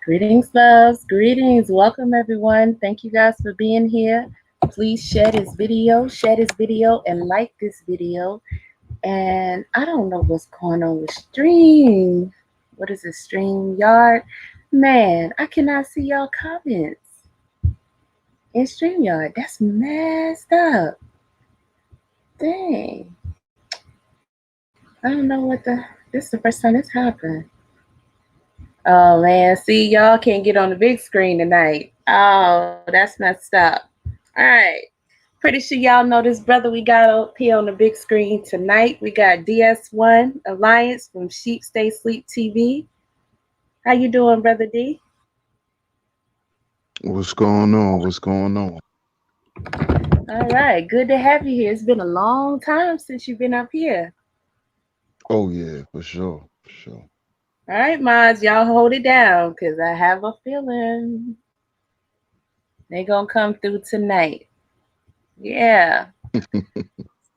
Greetings, loves. Greetings. Welcome, everyone. Thank you guys for being here. Please share this video, and like this video. And I don't know what's going on with Stream. What is it, StreamYard? Man, I cannot see y'all comments in StreamYard. That's messed up. Dang. I don't know what this is the first time this happened. Oh man, see y'all can't get on the big screen tonight. Oh, that's messed up. All right. Pretty sure y'all know this brother we got up here on the big screen tonight. We got DS1 Alliance from Sheep Stay Sleep TV. How you doing, brother D? What's going on? What's going on? All right, good to have you here. It's been a long time since you've been up here. Oh yeah, for sure, for sure. All right, mods, y'all hold it down because I have a feeling they gonna come through tonight. Yeah.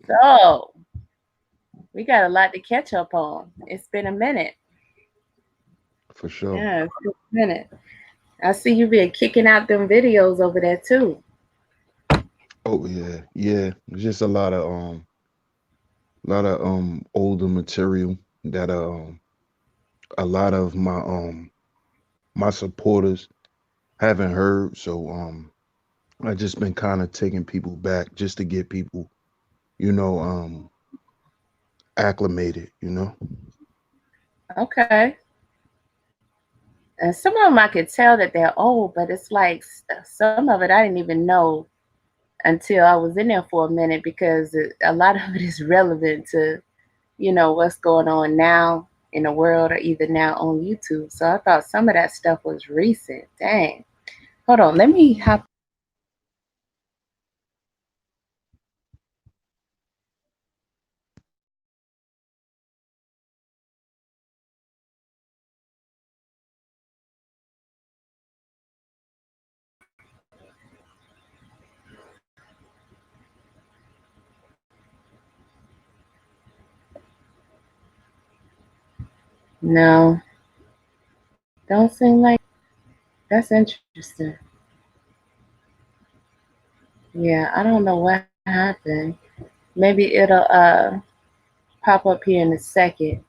So we got a lot to catch up on. It's been a minute. For sure. Yeah, it's been a minute. I see you been kicking out them videos over there too. Oh yeah, yeah. Just a lot of older material that a lot of my supporters haven't heard. So I just been kind of taking people back just to get people, you know, acclimated, you know. Okay. And some of them I could tell that they're old, but it's like some of it I didn't even know until I was in there for a minute because a lot of it is relevant to, what's going on now in the world or either now on YouTube. So I thought some of that stuff was recent. Dang. Hold on, let me hop. No, don't seem like that's interesting. Yeah, I don't know what happened. Maybe it'll pop up here in a second.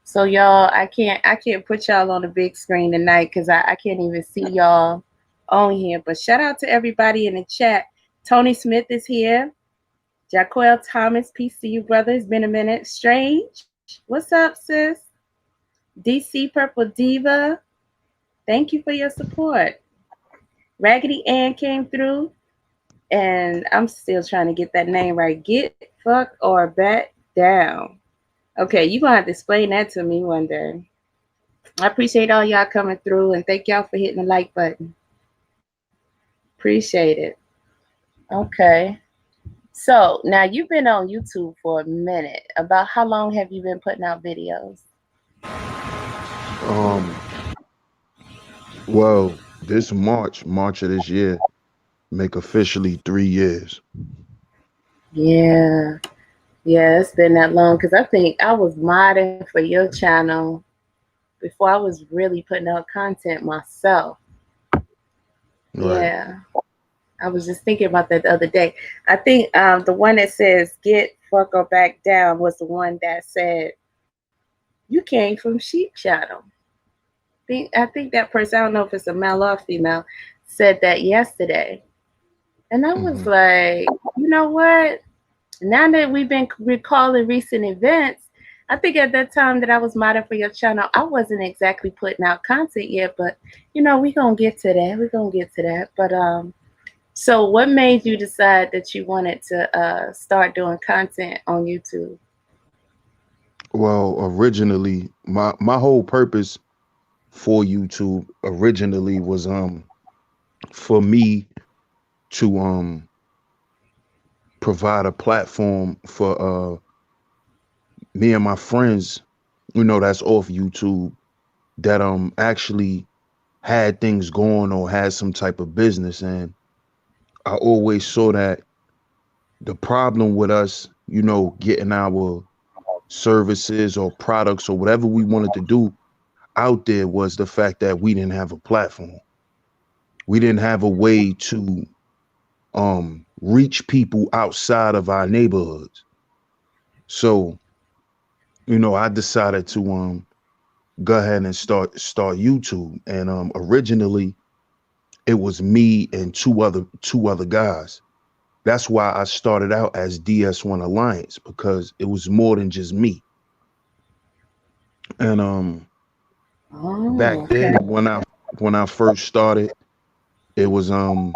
So y'all, I can't put y'all on the big screen tonight because I can't even see y'all on here. But shout out to everybody in the chat. Tony Smith is here. Jaquel Thomas, peace to you, brother. It's been a minute. Strange, what's up, sis? DC Purple Diva, thank you for your support. Raggedy Ann came through, and I'm still trying to get that name right. Get, fuck, or back down. Okay, you're gonna have to explain that to me one day. I appreciate all y'all coming through and thank y'all for hitting the like button. Appreciate it. Okay. So now you've been on YouTube for a minute. About how long have you been putting out videos? Um, well, this March of this year, make officially 3 years. Yeah. Yeah, it's been that long because I think I was modding for your channel before I was really putting out content myself. Right. Yeah. I was just thinking about that the other day. I think the one that says "Get fuck or back down" was the one that said you came from Sheep Shadow. I think that person, I don't know if it's a male or female, said that yesterday, and I was Hmm. like, you know what? Now that we've been recalling recent events, I think at that time that I was modding for your channel, I wasn't exactly putting out content yet, but we gonna get to that. We're gonna get to that. But so what made you decide that you wanted to start doing content on YouTube? Well, originally, my whole purpose for YouTube originally was for me to provide a platform for me and my friends, that's off YouTube that actually had things going or had some type of business. And I always saw that the problem with us, getting our services or products or whatever we wanted to do out there was the fact that we didn't have a platform. We didn't have a way to reach people outside of our neighborhoods. So, I decided to go ahead and start YouTube. And originally it was me and two other guys. That's why I started out as DS1 Alliance, because it was more than just me. And back Oh, then, okay. when I first started, it was um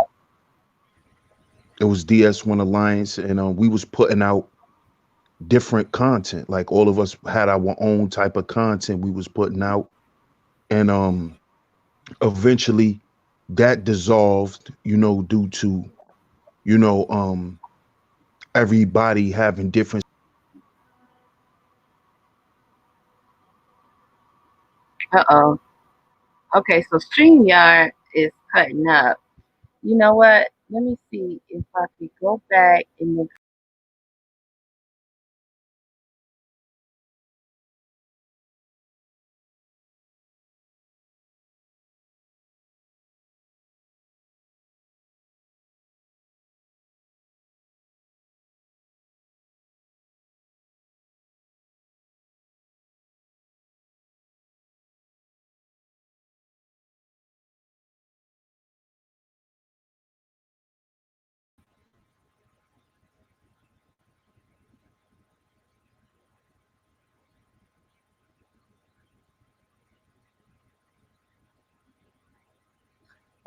it was DS1 Alliance, and we was putting out different content. Like, all of us had our own type of content we was putting out. And eventually that dissolved, due to, you know, um everybody having different. Uh-oh. Okay, so StreamYard is cutting up. You know what? Let me see if I could go back and then.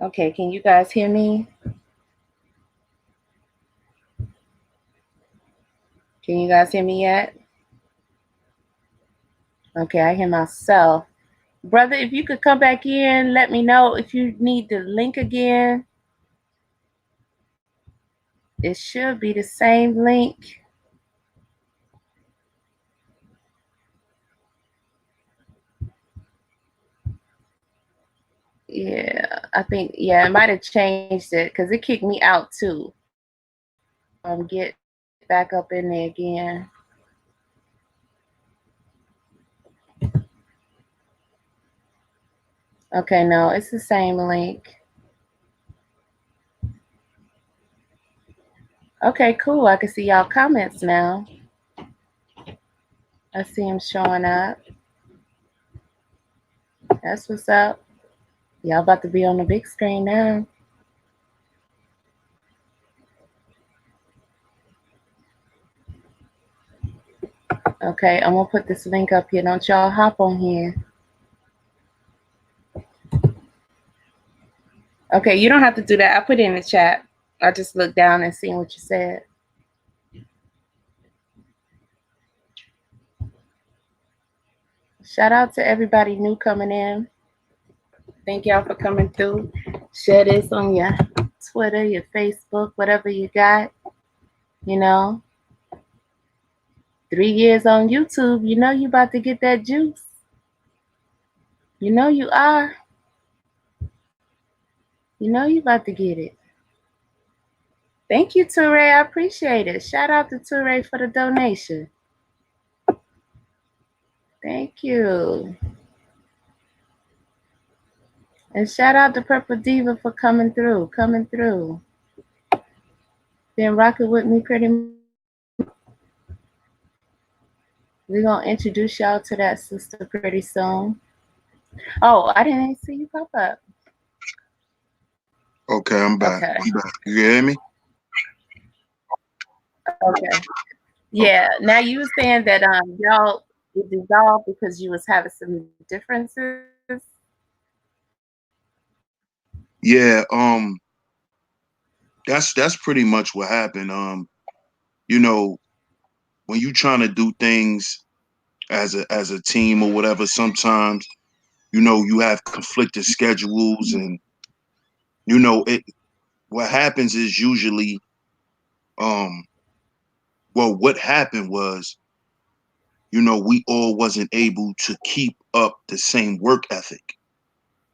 Okay, can you guys hear me? Can you guys hear me yet? Okay, I hear myself. Brother, if you could come back in, let me know if you need the link again. It should be the same link. Yeah, I think, yeah, it might have changed it because it kicked me out too. Get back up in there again. Okay, no, it's the same link. Okay, cool. I can see y'all comments now. I see them showing up. That's what's up. Y'all about to be on the big screen now. Okay, I'm gonna put this link up here. Don't y'all hop on here. Okay, you don't have to do that. I put it in the chat. I just looked down and seen what you said. Shout out to everybody new coming in. Thank y'all for coming through. Share this on your Twitter, your Facebook, whatever you got. You know, 3 years on YouTube. You know you about to get that juice. You know you are. You know you about to get it. Thank you, Toure. I appreciate it. Shout out to Toure for the donation. Thank you. And shout out to Purple Diva for coming through. Been rocking with me pretty much. We're going to introduce y'all to that sister pretty soon. Oh, I didn't see you pop up. Okay, I'm back. Okay. You hear me? Okay. Yeah. Now you were saying that y'all it dissolved because you was having some differences. Yeah, that's pretty much what happened. You know, when you trying to do things as a team or whatever, sometimes, you have conflicted schedules, and it what happens is usually, um well, what happened was, we all wasn't able to keep up the same work ethic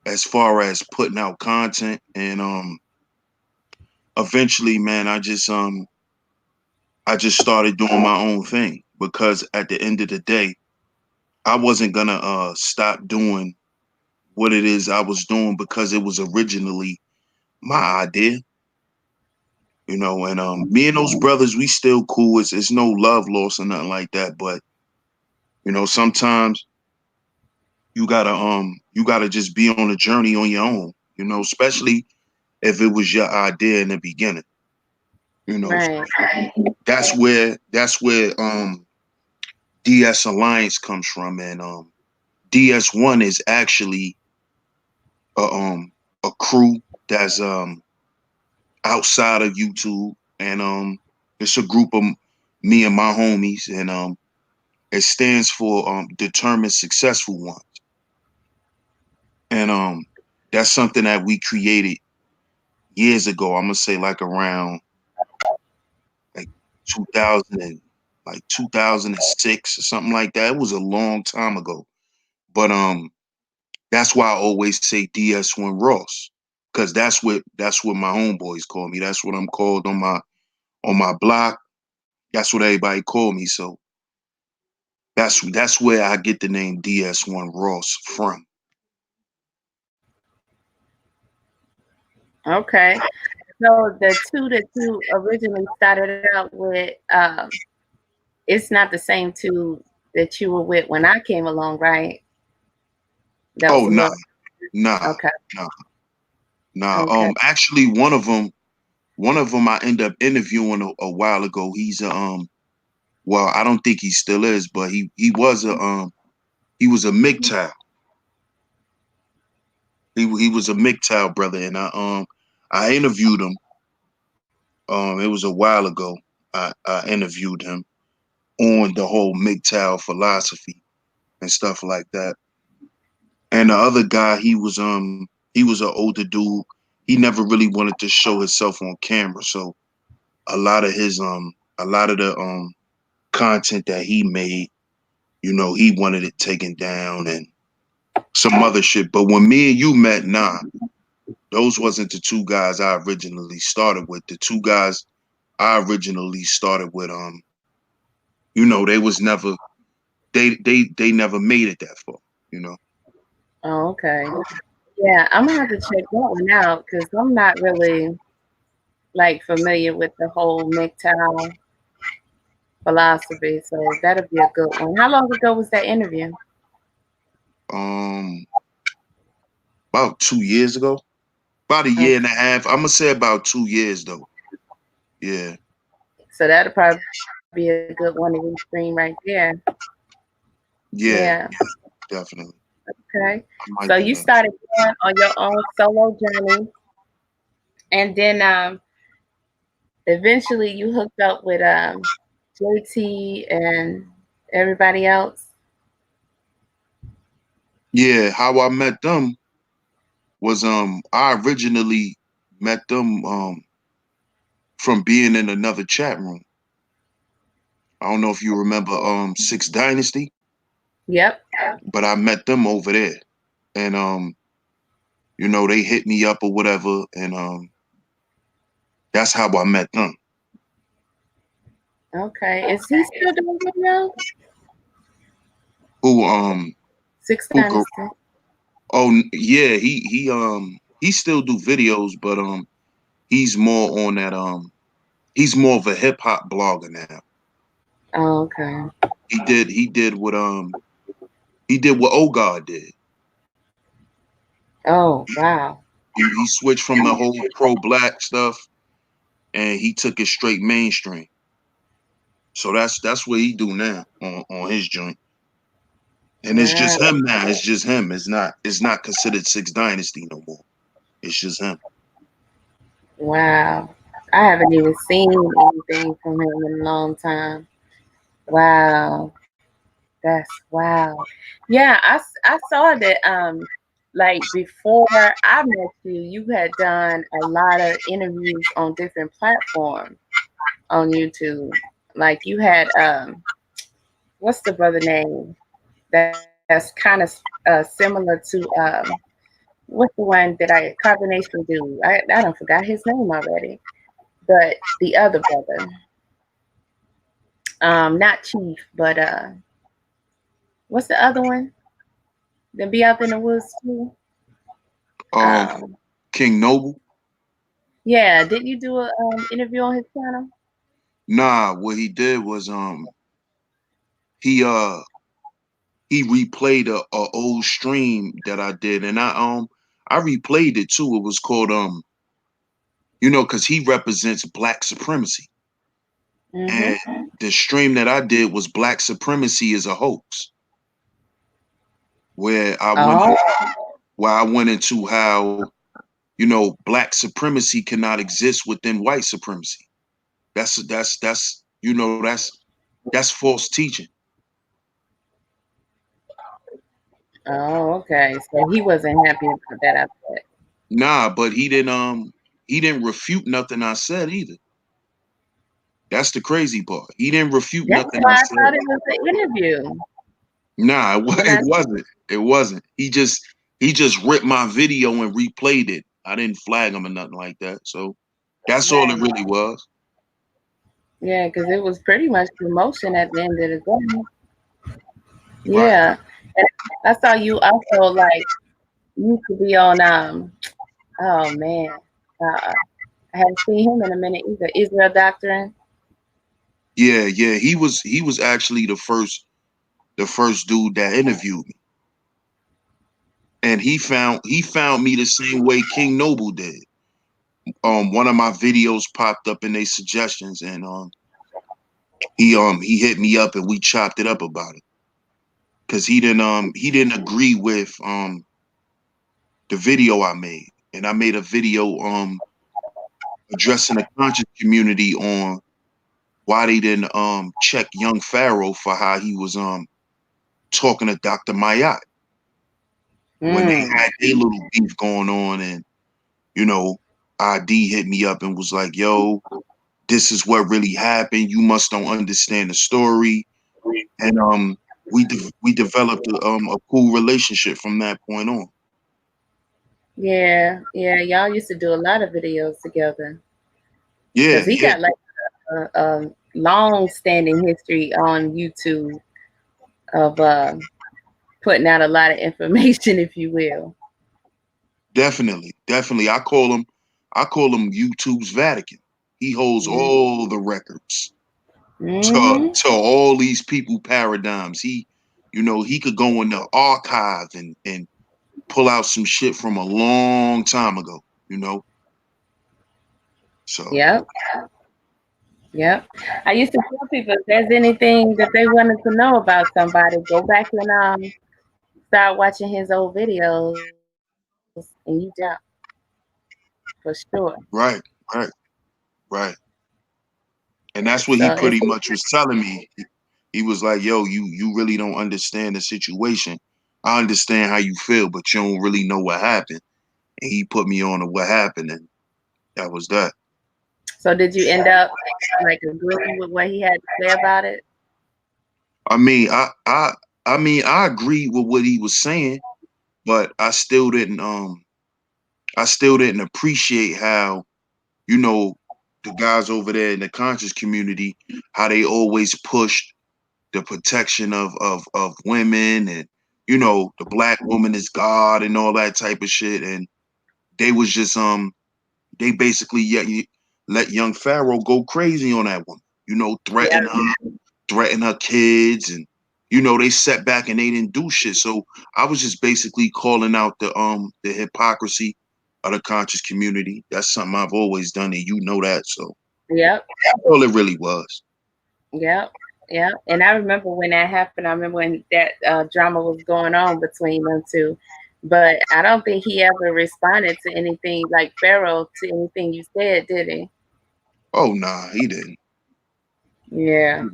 as far as putting out content. And eventually, man, I just started doing my own thing, because at the end of the day, I wasn't gonna stop doing what it is I was doing because it was originally my idea, you know. And me and those brothers, we still cool. It's no love loss or nothing like that. But you know, sometimes you gotta just be on a journey on your own, you know, especially if it was your idea in the beginning, you know. Right. That's where DS Alliance comes from. And DS1 is actually a a crew that's outside of YouTube. And it's a group of me and my homies. And it stands for determined successful ones. And that's something that we created years ago. I'm gonna say like around like 2000 and like 2006 or something like that. It was a long time ago. But that's why I always say DS1 Ross, because that's what my homeboys call me. That's what I'm called on my block. That's what everybody call me. So that's where I get the name DS1 Ross from. Okay. So the two that you originally started out with, it's not the same two that you were with when I came along, right? That Oh, was a nah, little nah, okay. nah, nah. Okay. Actually, one of them I end up interviewing a while ago. He's a well, I don't think he still is, but he was a MGTOW. He was a MGTOW brother. And I interviewed him. It was a while ago. I interviewed him on the whole MGTOW philosophy and stuff like that. And the other guy, he was an older dude. He never really wanted to show himself on camera. So a lot of his a lot of the content that he made, you know, he wanted it taken down and some other shit. But when me and you met, nah, those wasn't the two guys I originally started with. The two guys I originally started with, you know, they was never they never made it that far, you know. Oh, okay. Yeah, I'm gonna have to check that one out because I'm not really like familiar with the whole MGTOW philosophy. So that'll be a good one. How long ago was that interview? Um, about 2 years ago, about a year and a Okay. half. I'm gonna say about 2 years though. Yeah, So that'll probably be a good one to re-screen right there. Yeah. yeah, definitely. Okay. I So might you do that. started going on your own solo journey, and then eventually you hooked up with JT and everybody else. Yeah, how I met them was I originally met them from being in another chat room. I don't know if you remember Six Dynasty, Yep. but I met them over there. And you know, they hit me up or whatever, and that's how I met them. Okay. Is he still doing videos? Who Six who go Dynasty. yeah, he still do videos, but he's more on that he's more of a hip hop blogger now. Oh, okay. He did what O God did. Oh, wow. He switched from the whole pro black stuff and he took it straight mainstream. So that's what he do now on his joint. And it's just Wow. him now. It's just him. It's not considered Six Dynasty no more. It's just him. Wow. I haven't even seen anything from him in a long time. Wow. That's wow. Yeah, I saw that like before I met you, you had done a lot of interviews on different platforms on YouTube. Like you had what's the brother name that's kind of similar to what's the one that I Carbonation Dude. I don't forgot his name already. But the other brother, not Chief, but what's the other one? That be out in the woods too? Um, Um, King Noble. yeah, didn't you do a interview on his channel? Nah, what he did was he uh he replayed a old stream that I did, and I replayed it too. It was called because he represents black supremacy, and Mm-hmm. the stream that I did was Black Supremacy is a hoax, where I went Oh, where I went into how black supremacy cannot exist within white supremacy. That's false teaching. oh, okay. So he wasn't happy about that. I bet. Nah, but he didn't refute nothing I said either. That's the crazy part. He didn't refute That's nothing I why I said. thought it was an interview. Nah, When it I wasn't. It wasn't. He just ripped my video and replayed it. I didn't flag him or nothing like that. So that's all it right, really was. yeah, because it was pretty much promotion at the end of the day. Right. Yeah, and I saw you also like used to be on oh man, I haven't seen him in a minute either. Israel Doctrine. Yeah, yeah. He was actually the first dude that interviewed me. And he found me the same way King Noble did. One of my videos popped up in their suggestions, and he hit me up and we chopped it up about it. Cause he didn't agree with the video I made. And I made a video addressing the conscious community on why they didn't check young Pharaoh for how he was talking to Dr. Mayat when they Mm. had a little beef going on. And you know ID hit me up and was like, yo, this is what really happened. You must don't understand the story. And we developed a cool relationship from that point on. Yeah, yeah. Y'all used to do a lot of videos together because Yeah, he yeah, got like a long-standing history on YouTube of putting out a lot of information, if you will. definitely, definitely. I call him YouTube's Vatican. He holds all the records to Mm-hmm. to all these people paradigms. He could go in the archive and pull out some shit from a long time ago. You know, so Yep, yep. I used to tell people if there's anything that they wanted to know about somebody, go back and start watching his old videos, and you find out for sure. right, right, right. And that's what he So it's pretty much was telling me. He was like, "Yo, you really don't understand the situation. I understand how you feel, but you don't really know what happened." And he put me on to what happened, and that was that. so. Did you end up like agreeing with what he had to say about it? I mean, I agreed with what he was saying, but I still didn't appreciate how you know the guys over there in the conscious community, how they always pushed the protection of women, and the black woman is God and all that type of shit. And they was just they basically let young Pharaoh go crazy on that woman, Yeah. threaten her kids. And they set back and they didn't do shit. So I was just basically calling out the hypocrisy of the conscious community. That's something I've always done, and you know that. So Yep. that's all it really was. Yep. Yep. And I remember when that happened. I remember when that drama was going on between them two. But I don't think he ever responded to anything like Pharaoh to anything you said, did he? Oh nah, he didn't. Yeah.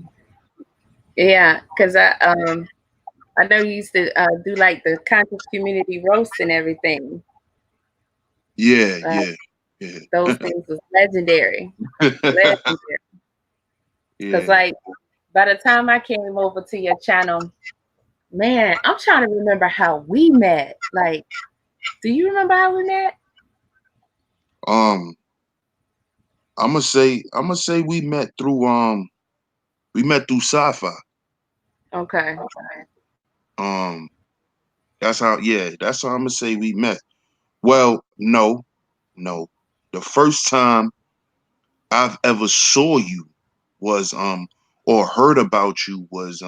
Yeah. Because I know you used to do like the conscious community roast and everything. Yeah, Uh, yeah, yeah. those things was legendary. Legendary. Because Yeah. like by the time I came over to your channel, man, I'm trying to remember how we met. Like, do you remember how we met? Um, I'm gonna say we met through sci-fi. Okay. Um, that's how I'm gonna say we met. Well, no, no. The first time I've ever saw you was or heard about you was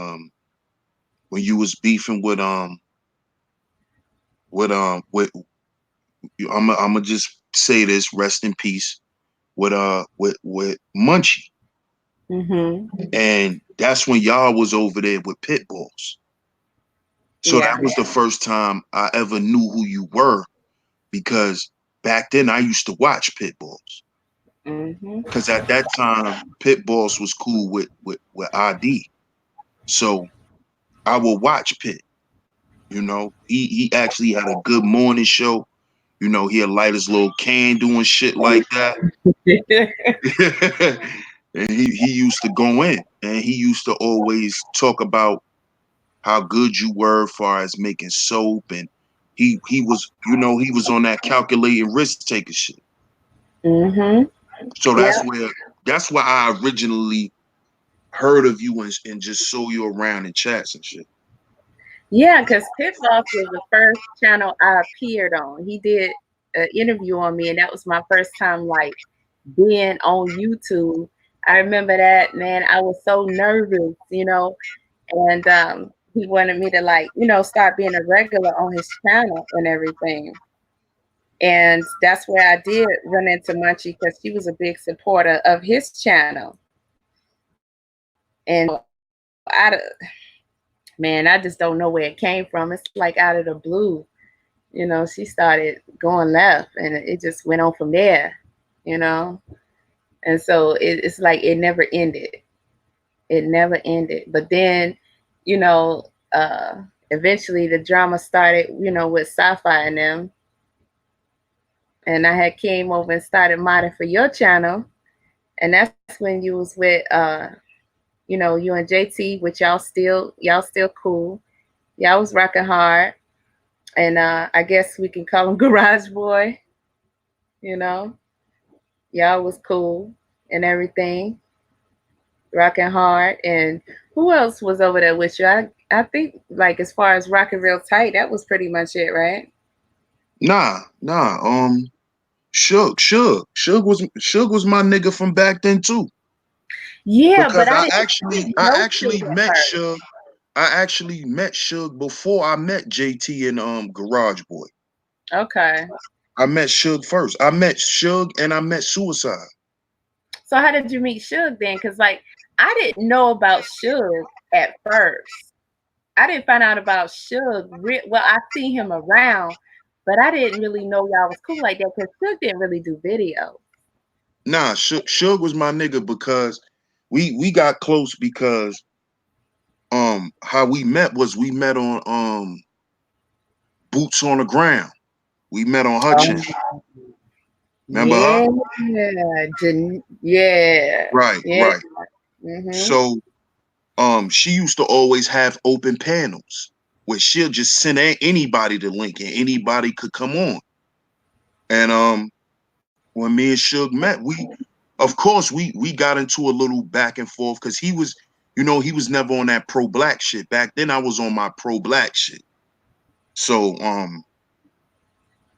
when you was beefing with I'm gonna just say this, rest in peace, with Munchie. Mm-hmm. And that's when y'all was over there with pit bulls. So Yeah. that was the first time I ever knew who you were, because back then I used to watch pit bulls. Mm-hmm. Because at that time, pit bulls was cool with ID. So I would watch Pit. You know, he actually had a good morning show. You know, he'd light his little candle and shit like that. And he used to go in, and he used to always talk about how good you were as far as making soap, and he was, you know, he was on that calculating risk taker shit. Mm-hmm. So Yeah. that's why I originally heard of you and just saw you around in chats and shit. Yeah, because Pit Boss was the first channel I appeared on. He did an interview on me, and that was my first time like being on YouTube. I remember that, man. I was so nervous, and he wanted me to like, start being a regular on his channel and everything. And that's where I did run into Munchie because she was a big supporter of his channel. And out of man, I just don't know where it came from. It's like out of the blue. She started going left and it just went on from there, you know. And so it's like it never ended. It never ended. But then, you know, uh, eventually the drama started, with sci-fi and them. And I had came over and started modding for your channel. And that's when you was with you and JT, which y'all still cool. Y'all was rocking hard. And I guess we can call him Garage Boy, you know. Y'all was cool and everything, rocking hard. And who else was over there with you? I think like as far as rocking real tight, that was pretty much it, right? Nah. Suge was my nigga from back then too. Yeah, Because but I I didn't, I actually didn't I know Suge actually at met first. Suge. I actually met Suge before I met JT and Garage Boy. Okay. I met Suge first. I met Suge and I met Suicide. So how did you meet Suge then? Because like I didn't know about Suge at first. I didn't find out about Suge. Well, I seen him around, but I didn't really know y'all was cool like that because Suge didn't really do video. Nah, Suge was my nigga because we got close because how we met was we met on Boots on the Ground. We met on Hutchins. Um, Remember her? yeah, yeah, Right, yeah. right. Mhm. So she used to always have open panels where she'll just send anybody the link and anybody could come on. And when me and Suge met, of course we got into a little back and forth because he was, he was never on that pro black shit. Back then I was on my pro black shit. So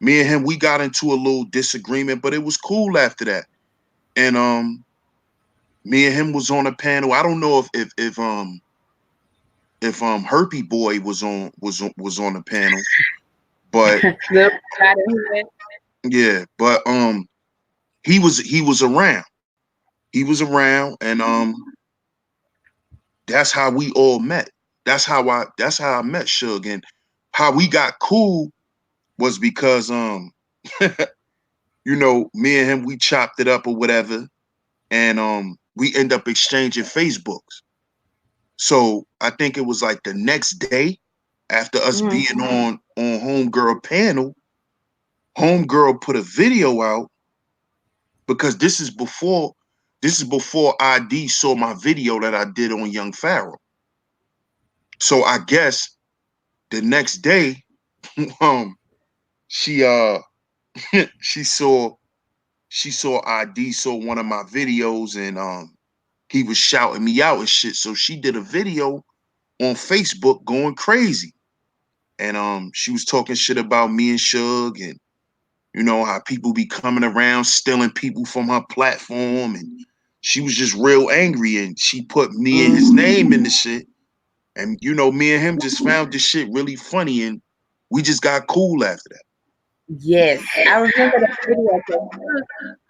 me and him, we got into a little disagreement, but it was cool after that. And me and him was on a panel. I don't know if Herpy Boy was on the panel, but Little got in here. yeah, but he was around. He was around, and that's how we all met. That's how I met Suge, and how we got cool was because me and him, we chopped it up or whatever, and we end up exchanging Facebooks. So I think it was like the next day after us Mhm. being on Homegirl panel, Homegirl put a video out because this is before ID saw my video that I did on Young Pharaoh. So I guess the next day, um, she she saw ID saw one of my videos, and he was shouting me out and shit. So she did a video on Facebook going crazy. And she was talking shit about me and Suge, and You know how people be coming around stealing people from her platform, and she was just real angry, and she put me and his name in the shit. And you know, me and him just found this shit really funny, and we just got cool after that. Yes, I remember that video.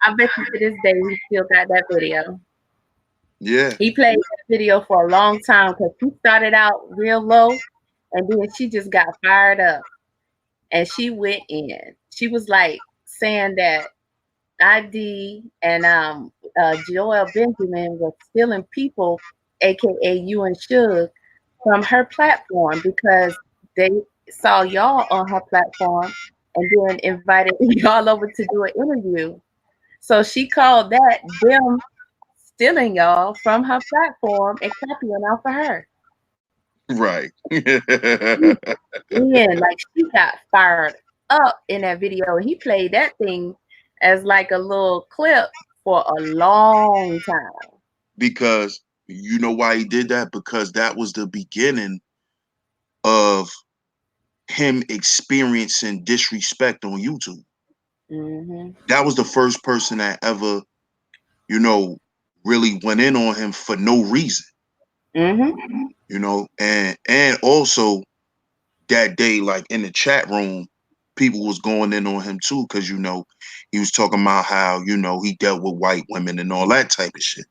I bet you to this day he still got that video. Yeah, He played that video for a long time because he started out real low, and then she just got fired up, and she went in. She was like saying that ID and Joel Benjamin was stealing people, aka you and Suge, from her platform because they saw y'all on her platform and then invited y'all over to do an interview. So she called that them stealing y'all from her platform and copying off of her. right. Yeah, like she got fired up in that video. He played that thing as like a little clip for a long time. Because you know why he did that? Because that was the beginning of him experiencing disrespect on YouTube. Hmm. That was the first person that ever, you know, really went in on him for no reason. Hmm. You know, and also that day, like in the chat room, people was going in on him too, because you know, he was talking about how, you know, he dealt with white women and all that type of shit.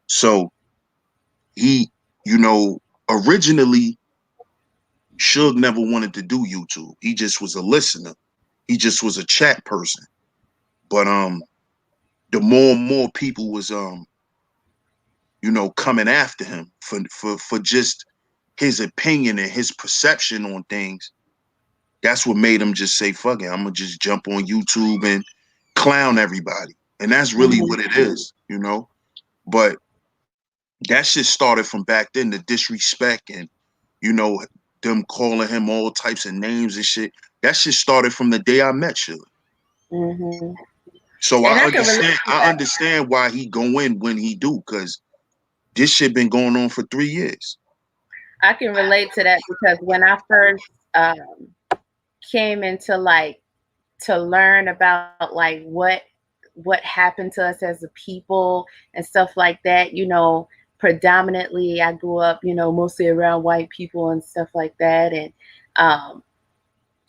So he, you know, originally Suge never wanted to do YouTube. He just was a listener. He just was a chat person. But the more and more people was you know, coming after him for just his opinion and his perception on things, that's what made him just say, fuck it, I'm gonna just jump on YouTube and clown everybody. And that's really Hmm. what it is, you know. But that shit started from back then, the disrespect and, you know, them calling him all types of names and shit. That shit started from the day I met you. Hmm. So And I can relate to I that. understand why he go in when he do, because this shit been going on for 3 years. I can relate to that because when I first came into like to learn about like what happened to us as a people and stuff like that, predominantly I grew up, mostly around white people and stuff like that. And um,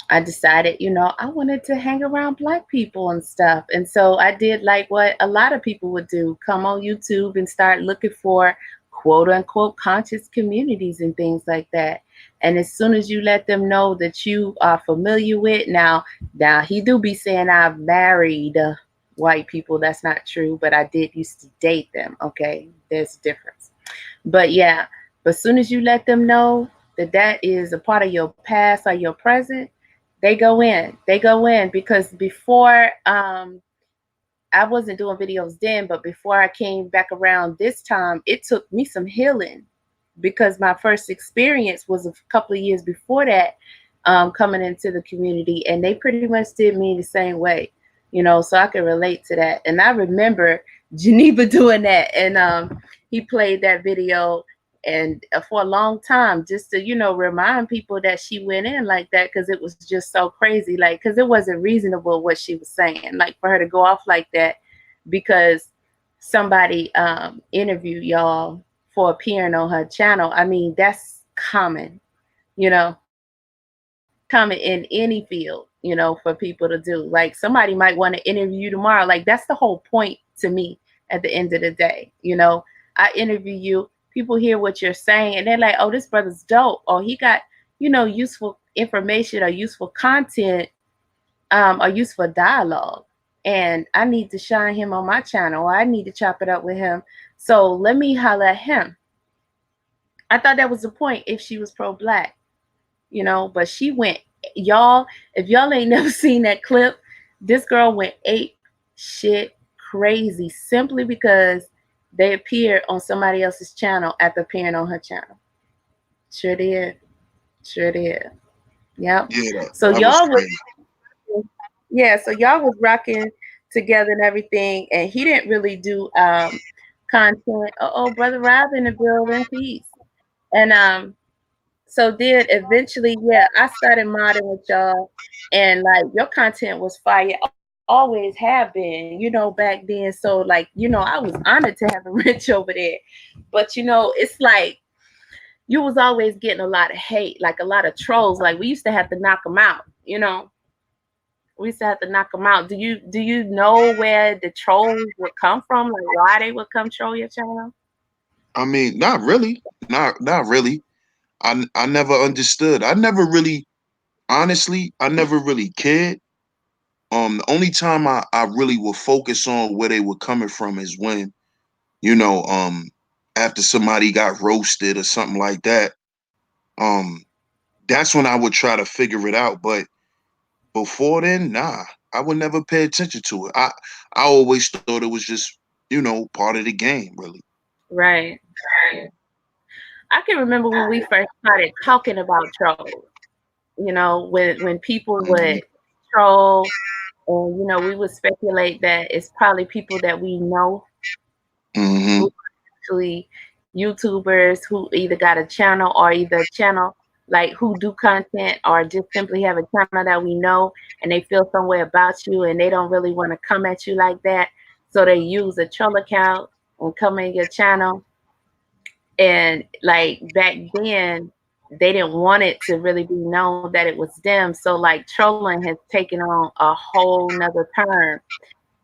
I decided, I wanted to hang around black people and stuff. And so I did like what a lot of people would do, come on YouTube and start looking for quote unquote conscious communities and things like that. And as soon as you let them know that you are familiar with, now he do be saying I've married white people. That's not true, but I did used to date them. Okay, there's a difference. But yeah, but as soon as you let them know that that is a part of your past or your present, they go in. They go in because before I wasn't doing videos then, but before I came back around this time, it took me some healing because my first experience was a couple of years before that, coming into the community, and they pretty much did me the same way, so I can relate to that. And I remember Geneva doing that, and he played that video. And for a long time, just to remind people that she went in like that, because it was just so crazy, like because it wasn't reasonable what she was saying, like for her to go off like that because somebody interviewed y'all for appearing on her channel. I mean, that's common, common in any field, for people to do. Like somebody might want to interview you tomorrow. Like that's the whole point to me at the end of the day. I interview you, people hear what you're saying, and they're like, oh, this brother's dope. Or he got, useful information or useful content, or useful dialogue. And I need to shine him on my channel, or I need to chop it up with him. So let me holler at him. I thought that was the point if she was pro black, but she went, y'all, if y'all ain't never seen that clip, this girl went ape shit crazy simply because they appeared on somebody else's channel after appearing on her channel. Sure did. Sure did. Yep. Yeah, So that was y'all was, crazy. yeah, so y'all was rocking together and everything, and he didn't really do content. Oh, brother Rob in the building, peace. And so then eventually, yeah, I started modding with y'all, and like your content was fire. always have been, back then. So like, I was honored to have a Rich over there. But it's like you was always getting a lot of hate, like a lot of trolls. Like we used to have to knock them out, We used to have to knock them out. Do you know where the trolls would come from? Like why they would come troll your channel? I mean, not really, not really. I never understood. I never really, honestly, I never really cared. The only time I really would focus on where they were coming from is when, you know, after somebody got roasted or something like that. Um, that's when I would try to figure it out. But before then, nah, I would never pay attention to it. I always thought it was just, part of the game, really. Right. I can remember when we first started talking about trolls. When people Hmm. would troll, and we would speculate that it's probably people that we know Hmm. who actually YouTubers who either got a channel or either a channel like who do content or just simply have a channel that we know, and they feel some way about you and they don't really want to come at you like that. So they use a troll account and come in your channel. And like back then, they didn't want it to really be known that it was them. So like trolling has taken on a whole nother turn.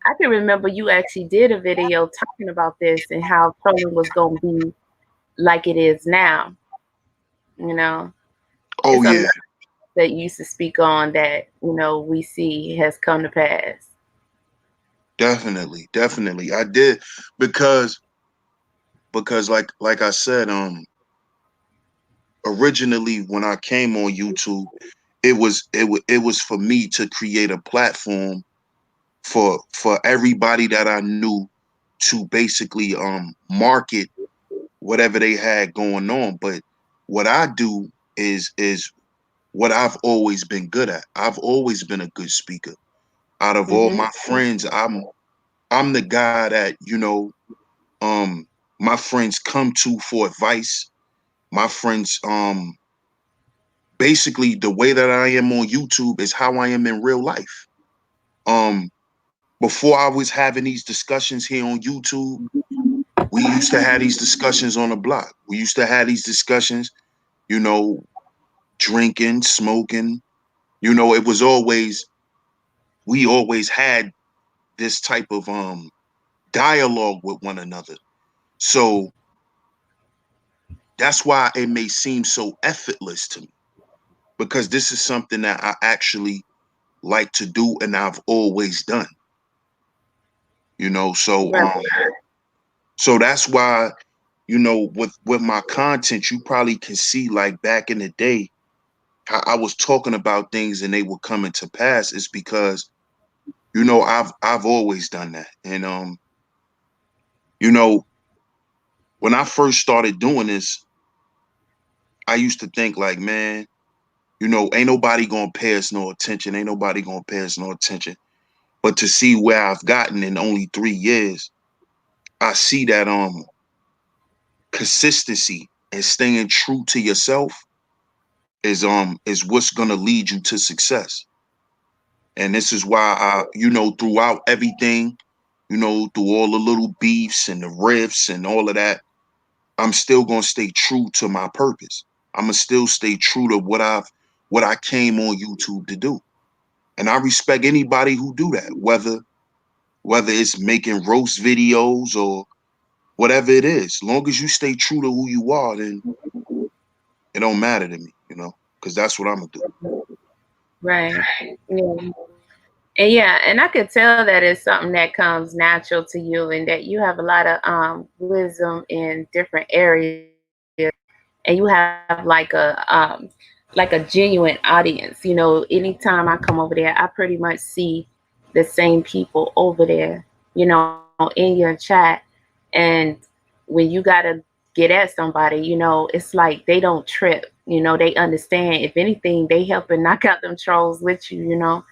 I can remember you actually did a video talking about this and how trolling was going to be like it is now. You know, Oh it's a yeah, lot that you used to speak on that we see has come to pass. definitely, definitely. I did because like I said, originally when I came on YouTube, it was for me to create a platform for everybody that I knew to basically market whatever they had going on. But what I do is what I've always been good at. I've always been a good speaker. Out of all Mhm. my friends, I'm the guy that, um my friends come to for advice. My friends, basically the way that I am on YouTube is how I am in real life. Um Before I was having these discussions here on YouTube, we used to have these discussions on the block. We used to have these discussions, you know, drinking, smoking. It was always we always had this type of dialogue with one another. So that's why it may seem so effortless to me, because this is something that I actually like to do and I've always done, you know. So Right. so that's why, with my content, you probably can see like back in the day how I was talking about things and they were coming to pass. Is because, I've always done that. And you know, when I first started doing this, I used to think like, man, ain't nobody gonna pay us no attention. Ain't nobody gonna pay us no attention. But to see where I've gotten in only 3 years, I see that consistency and staying true to yourself is what's gonna lead you to success. And this is why throughout everything, through all the little beefs and the rifts and all of that, I'm still gonna stay true to my purpose. I'm gonna still stay true to what I came on YouTube to do. And I respect anybody who do that, whether it's making roast videos or whatever it is. Long as you stay true to who you are, then it don't matter to me, because that's what I'm gonna do. Right. Yeah. And yeah, and I could tell that it's something that comes natural to you and that you have a lot of wisdom in different areas, and you have like a genuine audience. Anytime I come over there, I pretty much see the same people over there, in your chat. And when you gotta get at somebody, it's like they don't trip. They understand. If anything, they helping knock out them trolls with you.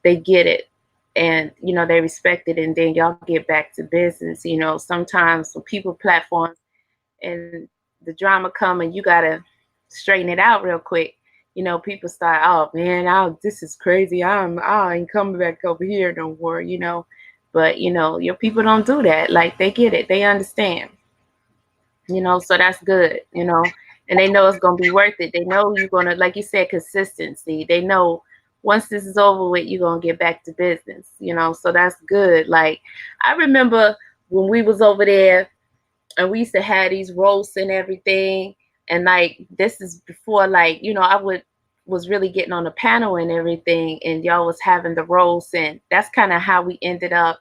They get it, and they respect it, and then y'all get back to business. Sometimes when people platforms and the drama come and you gotta straighten it out real quick, people start, oh man, this is crazy. I ain't coming back over here no more. But your people don't do that. Like they get it, they understand. So that's good. And they know it's gonna be worth it. They know you're gonna, like you said, consistency. They know once this is over with, you're gonna get back to business. So that's good. Like I remember when we was over there and we used to have these roasts and everything. And like this is before, like, I was really getting on the panel and everything, and y'all was having the roasts, and that's kind of how we ended up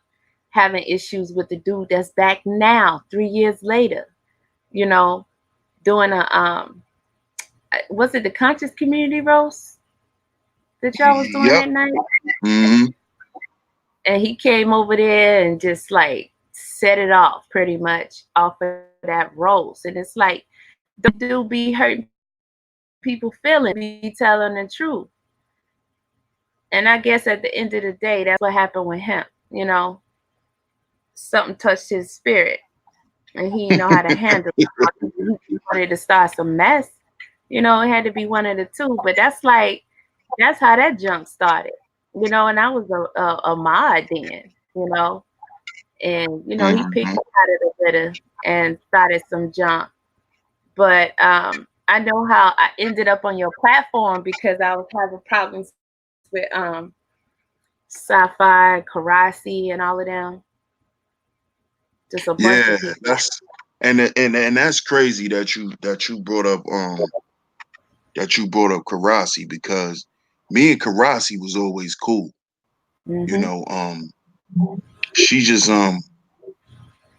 having issues with the dude that's back now 3 years later, you know, doing a was it the conscious community roast that y'all was doing Yep. that night? Hmm. And he came over there and just like set it off pretty much off of that roast. And it's like, don't do be hurting people feelings, be telling the truth. And I guess at the end of the day, that's what happened with him. Something touched his spirit and he didn't know how to handle it. He wanted to start some mess. It had to be one of the two. But that's how that junk started. And I was a mod then. And he picked Hmm. me out of the litter and started some junk. But I know how I ended up on your platform because I was having problems with Sci-Fi, Karasi, and all of them. Just a bunch of Yeah, people. and that's crazy that you brought up Karasi, because me and Karasi was always cool. You Mhm. know, she just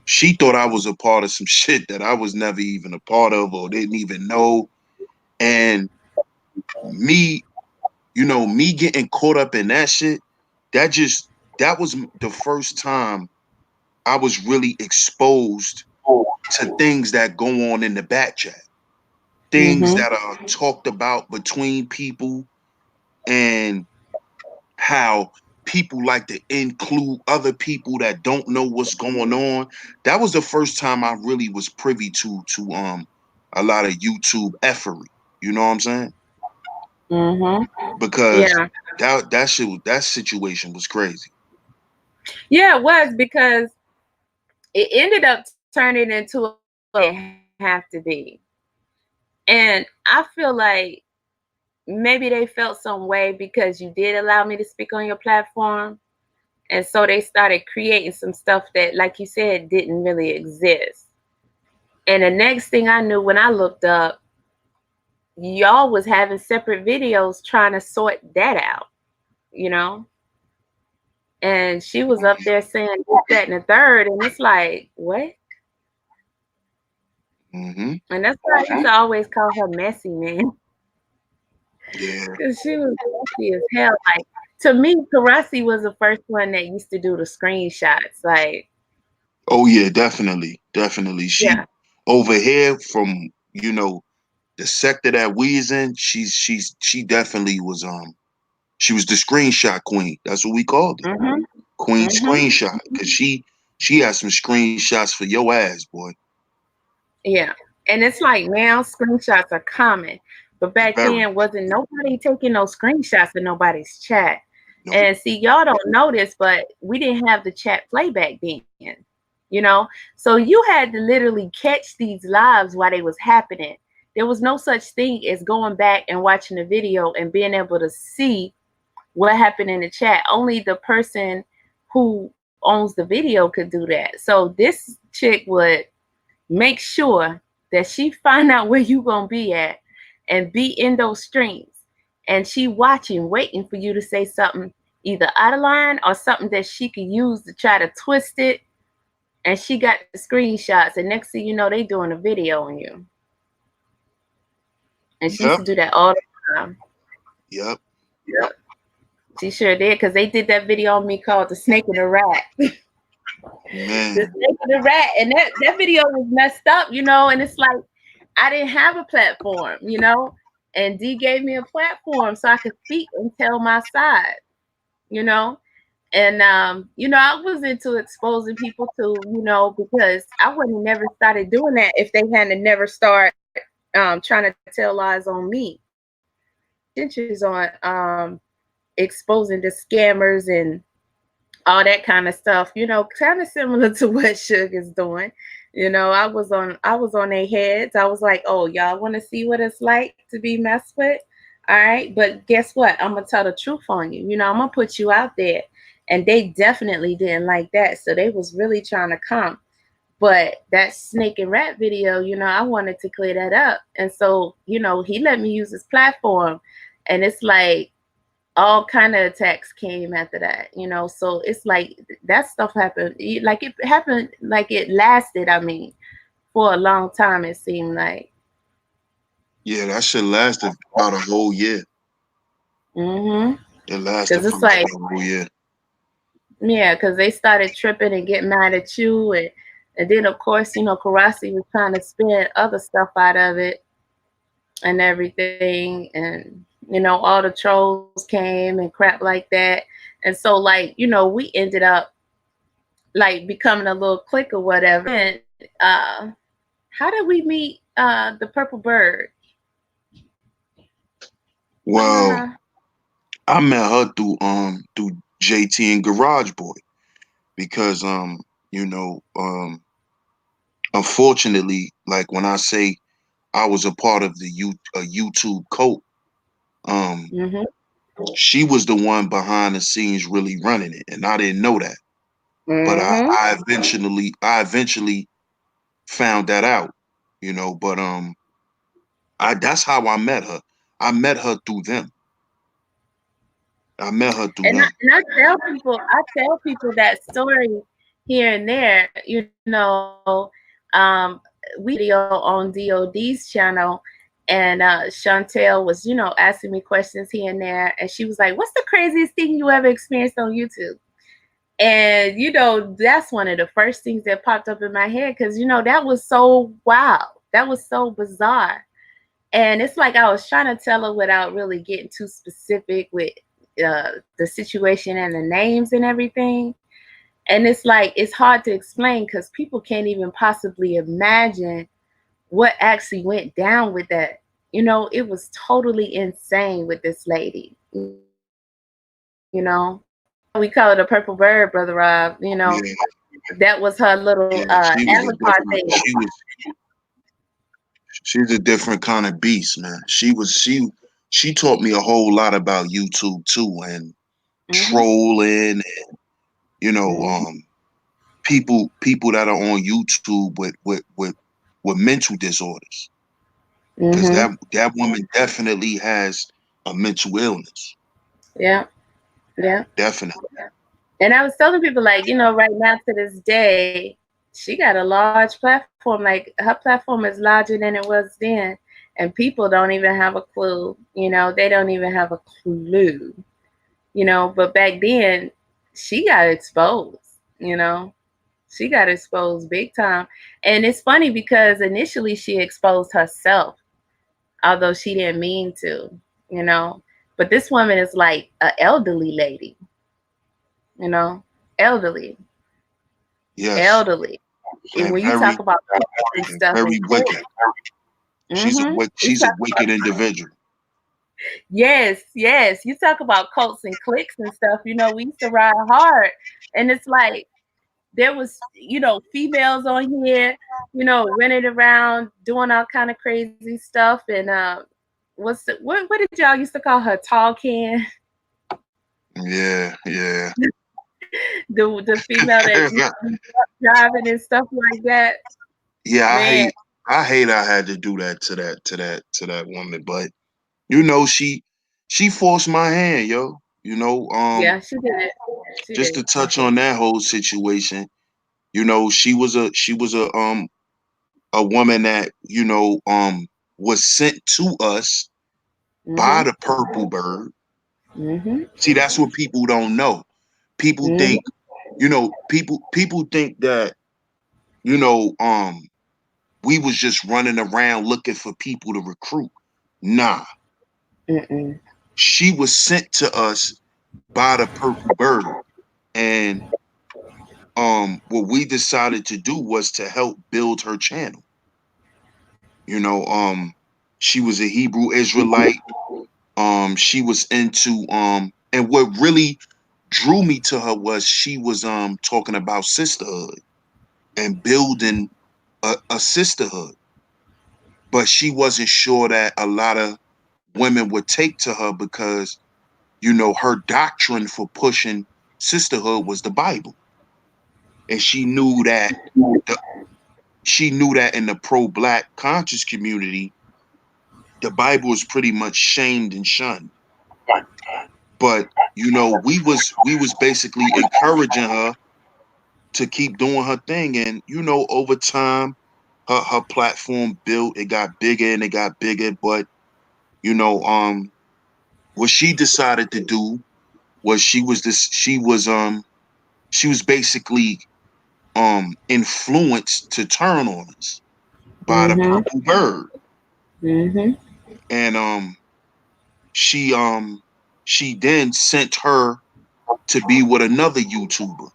she thought I was a part of some shit that I was never even a part of or didn't even know. And me, me getting caught up in that shit, that was the first time I was really exposed to things that go on in the back chat, things Mhm. that are talked about between people, and how people like to include other people that don't know what's going on. That was the first time I really was privy to a lot of YouTube effery. You know what I'm saying? Mhm. Because Yeah. that situation was crazy. Yeah, it was because it ended up turning into a have to be. And I feel like maybe they felt some way because you did allow me to speak on your platform. And so they started creating some stuff that, like you said, didn't really exist. And the next thing I knew, when I looked up, y'all was having separate videos trying to sort that out, you know? And she was up there saying this, that, and the third. And it's like, what? Hmm. And that's why I used to always call her messy, man. Yeah. Because she was messy as hell. Like, to me, Karasi was the first one that used to do the screenshots. Like, Oh yeah, definitely, definitely. She yeah. over here from the sector that we is in. She definitely was she was the screenshot queen. That's what we called her, Mhm. Queen Mhm. Screenshot, because she had some screenshots for your ass, boy. Yeah. And it's like now screenshots are common. But back Very. then wasn't nobody taking no screenshots of nobody's chat. No. And see, y'all don't know this, but we didn't have the chat playback then. So you had to literally catch these lives while they was happening. There was no such thing as going back and watching the video and being able to see what happened in the chat. Only the person who owns the video could do that. So this chick would make sure that she find out where you gonna be at and be in those streams, and she watching, waiting for you to say something either out of line or something that she could use to try to twist it. And she got the screenshots, and next thing you know, they doing a video on you. And she used Yep. to do that all the time. Yep. Yeah, she sure did, because they did that video on me called the snake and the rat. The Man. snake and the rat, and that video was messed up. And it's like, I didn't have a platform. And D gave me a platform so I could speak and tell my side, you know. And I was into exposing people too, because I wouldn't have never started doing that if they hadn't never start trying to tell lies on me. she's on exposing the scammers and all that kind of stuff, kind of similar to what Suge is doing. I was on their heads. I was like, oh, y'all want to see what it's like to be messed with? All right, but guess what? I'm gonna tell the truth on you. I'm gonna put you out there, and they definitely didn't like that. So they was really trying to come. But that snake and rat video, I wanted to clear that up, and so he let me use his platform, and it's like all kind of attacks came after that, so it's like that stuff happened, like it happened, like it lasted, I mean, for a long time, it seemed like. Yeah, that shit lasted about a whole year. Mm-hmm. It lasted Because for it's about like, a whole year. yeah, because they started tripping and getting mad at you, and then of course, Karasi was trying to spin other stuff out of it and everything, and all the trolls came and crap like that. And so, like, we ended up like becoming a little clique or whatever. And how did we meet the purple bird? You know Well, how? I met her through JT and Garage Boy because you know unfortunately, like when I say I was a part of the YouTube cult, um Mm-hmm. she was the one behind the scenes really running it, and I didn't know that. But Mm-hmm. I eventually found that out, But I that's how I met her. I met her through them. I met her through And them. I tell people that story here and there. We video on DOD's channel, and Chantel was, asking me questions here and there, and she was like, "What's the craziest thing you ever experienced on YouTube?" And that's one of the first things that popped up in my head, because that was so wild. That was so bizarre. And it's like I was trying to tell her without really getting too specific with the situation and the names and everything. And it's like it's hard to explain because people can't even possibly imagine what actually went down with that. It was totally insane with this lady. We call it a purple bird, Brother Rob. Yeah, That was her little yeah. She was a avatar different. thing. She's a different kind of beast, man. She taught me a whole lot about YouTube too, and Hmm. trolling, you know, Hmm. people that are on YouTube with mental disorders, because Hmm. that woman definitely has a mental illness. Yeah. Yeah. Definitely. And I was telling people, like, right now to this day, she got a large platform. Like, her platform is larger than it was then. And people don't even have a clue. They don't even have a clue. But back then, she got exposed. You know, she got exposed big time. And it's funny because initially she exposed herself, although she didn't mean to, you know. But this woman is like an elderly lady, you know, elderly, Yes, elderly. And and when you talk very about and stuff and very wicked. clicks, mm-hmm. She's a wicked individual. Yes, yes. You talk about cults and cliques and stuff. We used to ride hard, and it's like there was, females on here, running around doing all kind of crazy stuff. And what did y'all used to call her? Tall can, Yeah, yeah. the female that used to be driving and stuff like that. Yeah, Man, I hate I had to do that to that woman, but she forced my hand, yo. yeah, she did. She Just to did. touch on that whole situation, she was a woman that, was sent to us by Mhm. the purple bird. Mhm. See, that's what people don't know. People Mhm. think, people think that, you know, we was just running around looking for people to recruit. Nah, Mm-mm. she was sent to us by the purple bird. And what we decided to do was to help build her channel. You know, she was a Hebrew Israelite. She was into and what really drew me to her was she was talking about sisterhood and building a sisterhood, but she wasn't sure that a lot of women would take to her because her doctrine for pushing sisterhood was the Bible, and the, she knew that in the pro-black conscious community, the Bible was pretty much shamed and shunned. But we was basically encouraging her to keep doing her thing, and over time, her platform built. It got bigger and it got bigger. But you know, what she decided to do was she was basically influenced to turn on us by the Mhm. purple bird, Mhm. and she she then sent her to be with another YouTuber.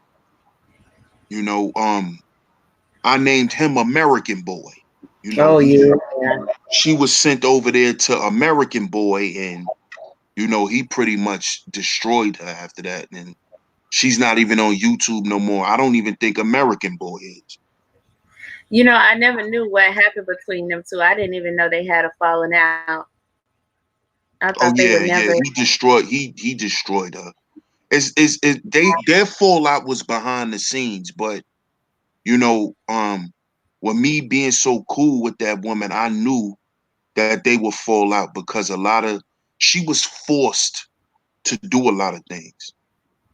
You know, I named him American Boy. Oh He yeah. She was sent over there to American Boy, and he pretty much destroyed her after that. And she's not even on YouTube no more. I don't even think American Boy is. I never knew what happened between them two. I didn't even know they had a falling out. I thought Oh they would yeah, never. yeah. He destroyed her. Their fallout was behind the scenes, but with me being so cool with that woman, I knew that they would fall out because she was forced to do a lot of things.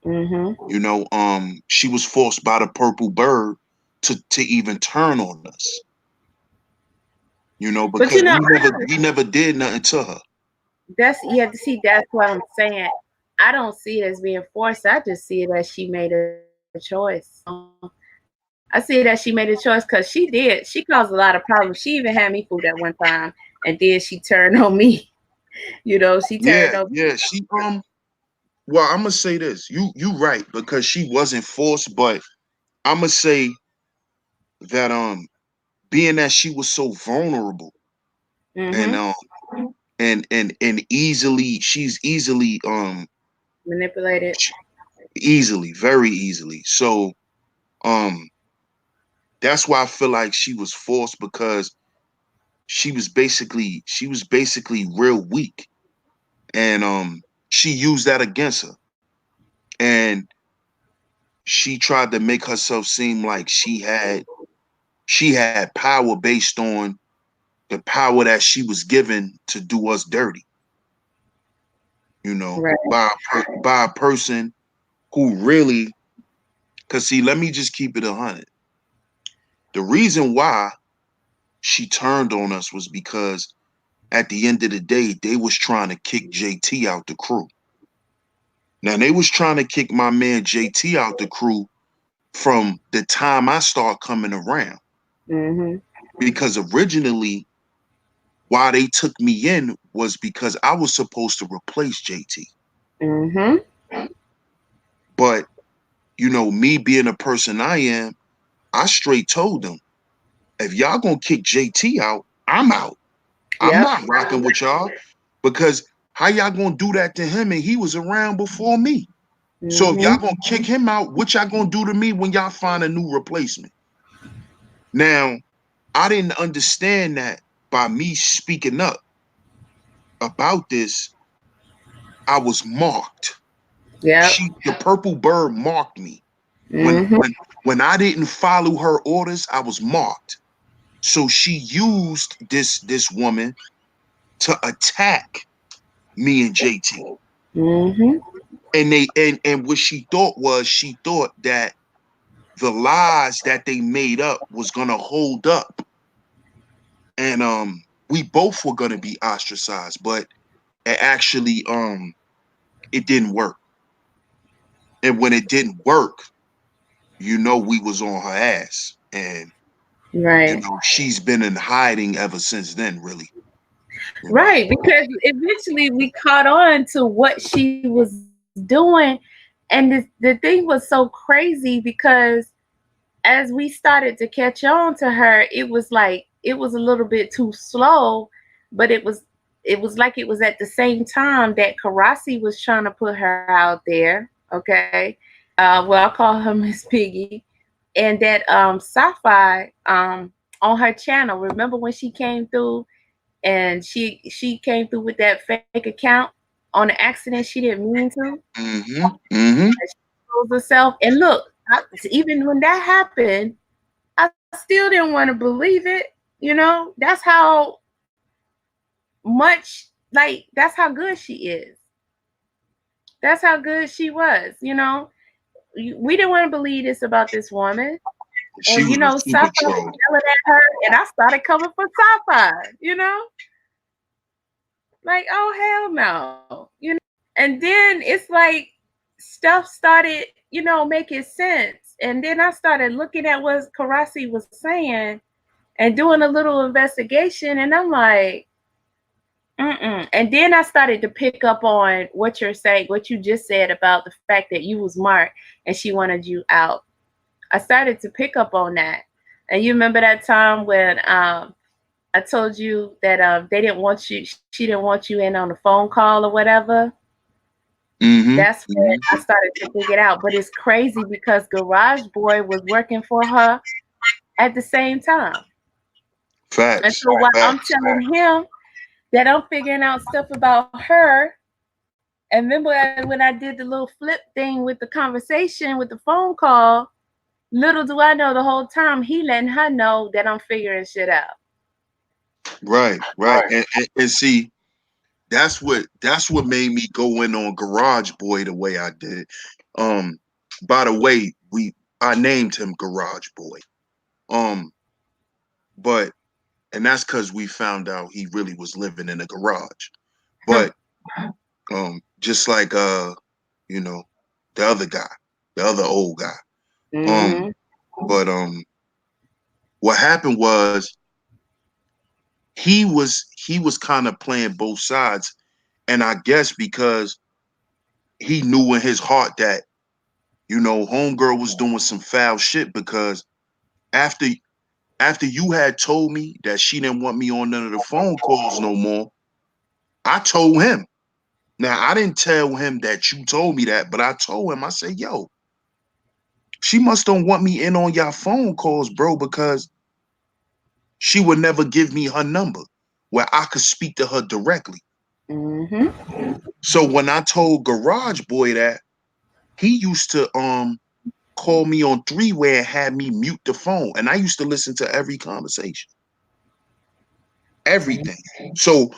Mhm. She was forced by the purple bird to even turn on us. But Because we never did nothing to her. that's yeah. See, that's what I'm saying. I don't see it as being forced. I just see it as she made a choice. I see that she made a choice because she caused a lot of problems. She even had me fooled at one time, and then she turned on me. She turned Yeah, on. yeah. Well, I'm gonna say this. You right, because she wasn't forced, but I'm gonna say that being that she was so vulnerable and Mhm. she's easily Manipulated. easily, very easily. So um that's why I feel like she was forced, because she was basically real weak, and she used that against her, and she tried to make herself seem like she had power based on the power that she was given to do us dirty, Right. by a person who really, because see, let me just keep it 100. The reason why she turned on us was because at the end of the day, they was trying to kick JT out the crew. Now they was trying to kick my man JT out the crew from the time I start coming around. Mhm. Because originally, why they took me in was because I was supposed to replace JT. Mhm. But, me being the person I am, I straight told them, if y'all gonna kick JT out, I'm out. I'm Yep. not rocking with y'all, because how y'all gonna do that to him, and he was around before me? So if y'all Mhm. gonna kick him out, what y'all gonna do to me when y'all find a new replacement? Now, I didn't understand that by me speaking up about this, I was marked. Yep. The purple bird marked me. When Mhm. when when I didn't follow her orders, I was marked. So she used this woman to attack me and JT. Mhm. And what she thought that the lies that they made up was gonna hold up, and we both were gonna be ostracized, but it actually it didn't work. And when it didn't work, we was on her ass, and Right. she's been in hiding ever since then, really. you know Right. Because eventually we caught on to what she was doing, and the thing was so crazy because as we started to catch on to her, it was like it was a little bit too slow, but it was it was like it was at the same time that Karasi was trying to put her out there. Okay. Well, I'll call her Miss Piggy. And that Sci-Fi on her channel. Remember when she came through and she came through with that fake account on an accident she didn't mean to? Mm-hmm. Mm-hmm. And she exposed herself. And look, even when that happened, I still didn't want to believe it. You know, that's how much, like, that's how good she is. That's how good she was, you know. We didn't want to believe this about this woman. She And, was you a know, super Sci-Fi was troll. yelling at her, and I started coming for Sci-Fi, you know? Like, oh, hell no, you know? And then it's like stuff started, you know, making sense. And then I started looking at what Karasi was saying and doing a little investigation, and I'm like, mm-mm. And then I started to pick up on what you're saying, what you just said about the fact that you was marked and she wanted you out. I started to pick up on that. And you remember that time when I told you that they didn't want you, she didn't want you in on the phone call or whatever? Mm-hmm. That's when Mm-hmm. I started to figure it out. But it's crazy because Garage Boy was working for her at the same time. And Facts. so while I'm Facts. telling him that I'm figuring out stuff about her, and remember when I did the little flip thing with the conversation with the phone call, little do I know the whole time he letting her know that I'm figuring shit out. Right. Right. And see, that's what made me go in on Garage Boy the way I did. Um, by the way, I named him Garage Boy. Um, but and that's because we found out he really was living in a garage. But just like you know, the other guy, the other old guy. Um, Mm-hmm. but what happened was he was kind of playing both sides, and I guess because he knew in his heart that homegirl was doing some foul shit because after after you had told me that she didn't want me on none of the phone calls no more, I told him. Now I didn't tell him that you told me that, but I told him, I said, yo, she must don't want me in on y'all phone calls, bro, because she would never give me her number where I could speak to her directly. Mm-hmm. So when I told Garage Boy that, he used to call me on three-way and had me mute the phone. And I used to listen to every conversation, everything. So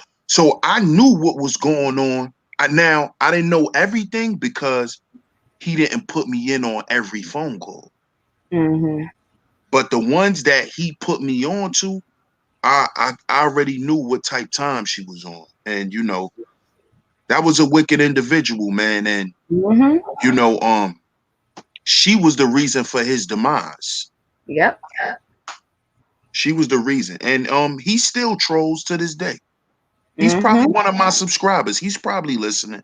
I knew what was going on. Now I didn't know everything because he didn't put me in on every phone call. Mm-hmm. But the ones that he put me on to, I already knew what type time she was on. And that was a wicked individual, man. And Mm-hmm. you know, um, she was the reason for his demise. Yep. She was the reason. And he still trolls to this day. He's probably Mm-hmm. one of my subscribers. He's probably listening.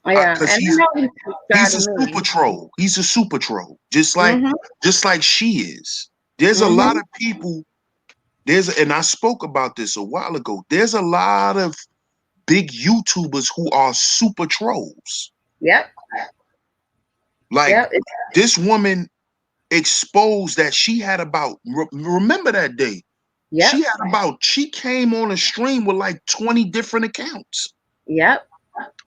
Yeah. Cause And I know he's he's subscribed a to me. super troll. He's a super troll. Mm-hmm. Just like she is. There's a lot Mm-hmm. of people, and I spoke about this a while ago. There's a lot of big YouTubers who are super trolls. Yep. Like Yep. this woman exposed that she had about remember that day. Yep. She came on a stream with like 20 different accounts. Yep.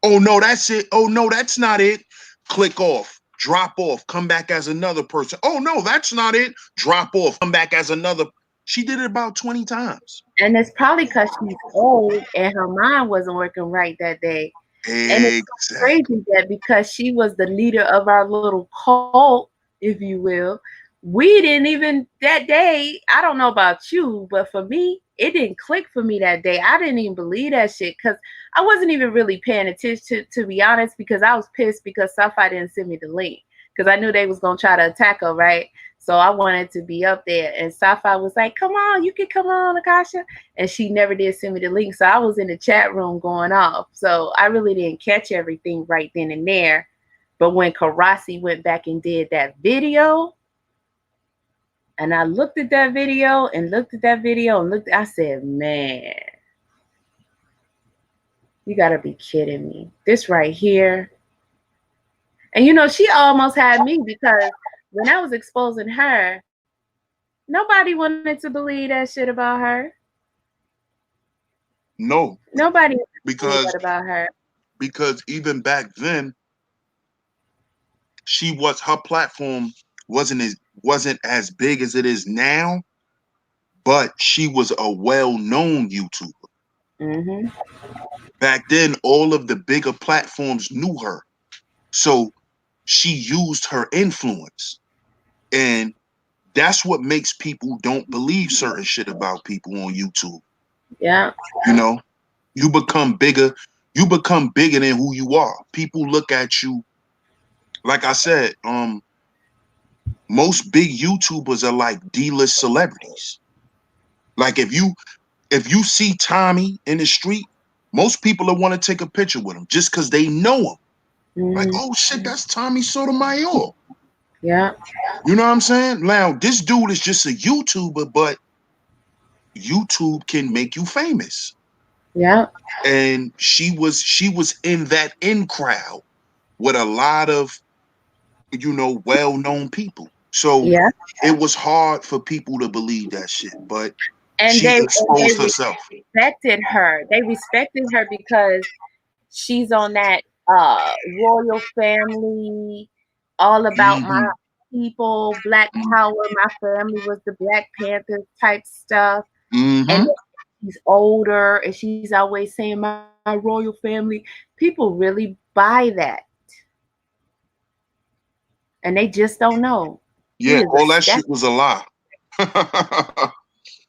Oh no, that's it. Oh no, that's not it. Click off, drop off, come back as another person. Oh no, that's not it. Drop off, come back as another. She did it about 20 times. And it's probably because she's old and her mind wasn't working right that day. And it's so Exactly. crazy that because she was the leader of our little cult, if you will, we didn't even that day. I don't know about you, but for me, it didn't click for me that day. I didn't even believe that shit because I wasn't even really paying attention to be honest, because I was pissed because Sapphire didn't send me the link because I knew they was gonna try to attack her, right? So I wanted to be up there, and Sapphire was like, "Come on, you can come on, Akasha," and she never did send me the link. So I was in the chat room going off. So I really didn't catch everything right then and there. But when Karasi went back and did that video, and I looked at that video and looked at that video and looked, I said, man, You gotta be kidding me. This right here. And you know, she almost had me because when I was exposing her, nobody wanted to believe that shit about her. No, Nobody believed because that about her. even back then, her platform wasn't as big as it is now, but she was a well-known YouTuber. Hmm. Back then, all of the bigger platforms knew her. So she used her influence. And that's what makes people don't believe certain shit about people on YouTube. Yeah. You know, you become bigger, than who you are. People look at you, like I said, most big YouTubers are like D-list celebrities. Like if you see Tommy in the street, most people will want to take a picture with him just because they know him. Like, Hmm. oh shit, that's Tommy Sotomayor. Yeah. You know what I'm saying? Now, this dude is just a YouTuber, but YouTube can make you famous. Yeah. And she was in that in crowd with a lot of, well-known people. So Yeah. it was hard for people to believe that shit, but And she they exposed herself. respected her. They respected her because she's on that royal family, all about my Hmm. people, black power, my family was the Black Panthers type stuff. And Hmm. she's older and she's always saying my royal family. People really buy that and they just don't know. She Yeah, is a all that step shit was a lie.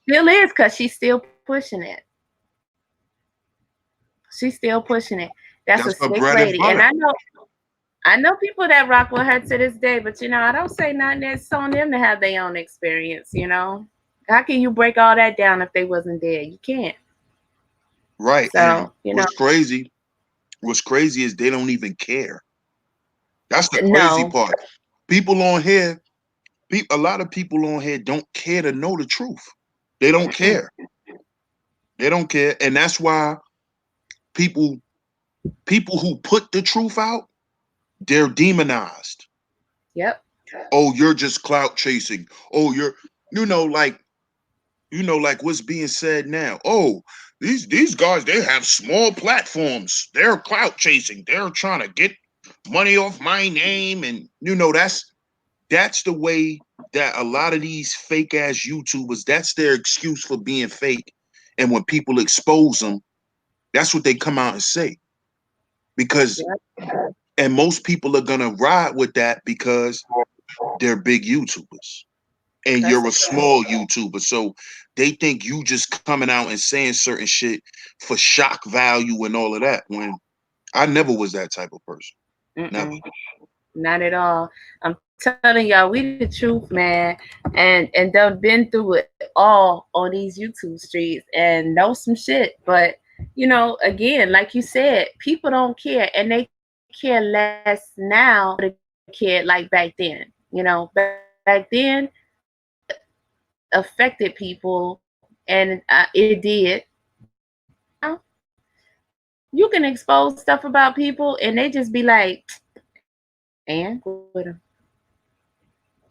still is because she's still pushing it. She's still pushing it. That's a That's her sick bread and lady. And butter. I know people that rock with her to this day, but I don't say nothing that's on them to have their own experience. How can you break all that down if they wasn't there? You can't. Right. And So, what's crazy is they don't even care. That's the crazy no. part. People on here, a lot of people on here don't care to know the truth. They don't Mm-mm. care. They don't care. And that's why people people who put the truth out, they're demonized. Yep. Oh, you're just clout chasing. Oh, you're you know, like like what's being said now. Oh, these guys, they have small platforms. They're clout chasing. They're trying to get money off my name. And that's the way that a lot of these fake ass YouTubers, that's their excuse for being fake. And when people expose them, that's what they come out and say. Because Yep. and most people are gonna ride with that because they're big YouTubers and That's you're a a fact. small YouTuber. So they think you just coming out and saying certain shit for shock value and all of that. When I never was that type of person. Never. Mm-mm. Not at all. I'm telling y'all, we the truth, man, and done been through it all on these YouTube streets and know some shit. But again, like you said, people don't care, and they care less now than they would have cared like back then. Back then, social media affected people, and it did. Now you can expose stuff about people, and they just be like, and with them.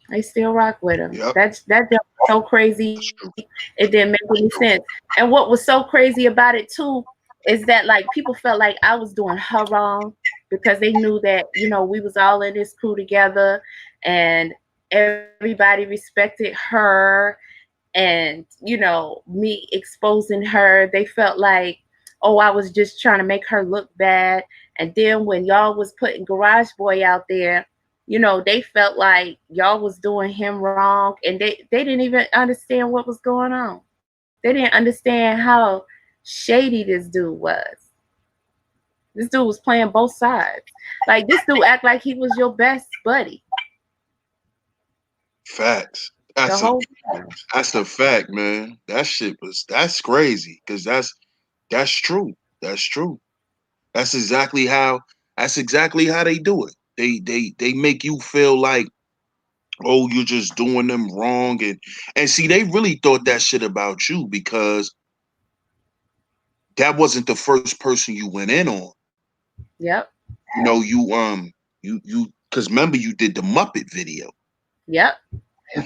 They still rock with him. Yep. That jump was so crazy. That's true. It didn't make any sense. And what was so crazy about it too is that like people felt like I was doing her wrong because they knew that we was all in this crew together, and everybody respected her, and me exposing her, they felt like, oh, I was just trying to make her look bad. And then when y'all was putting Garage Boy out there, they felt like y'all was doing him wrong, and they didn't even understand what was going on. They didn't understand how shady this dude was. This dude was playing both sides. Like, this dude act like he was your best buddy Facts. the That's a whole time. that's a fact, man. That's crazy. Cause that's true. That's true. That's exactly how they do it. They make you feel like, oh, you're just doing them wrong. And see, they really thought that shit about you because that wasn't the first person you went in on. Yep. You know, you because remember you did the Muppet video. Yep.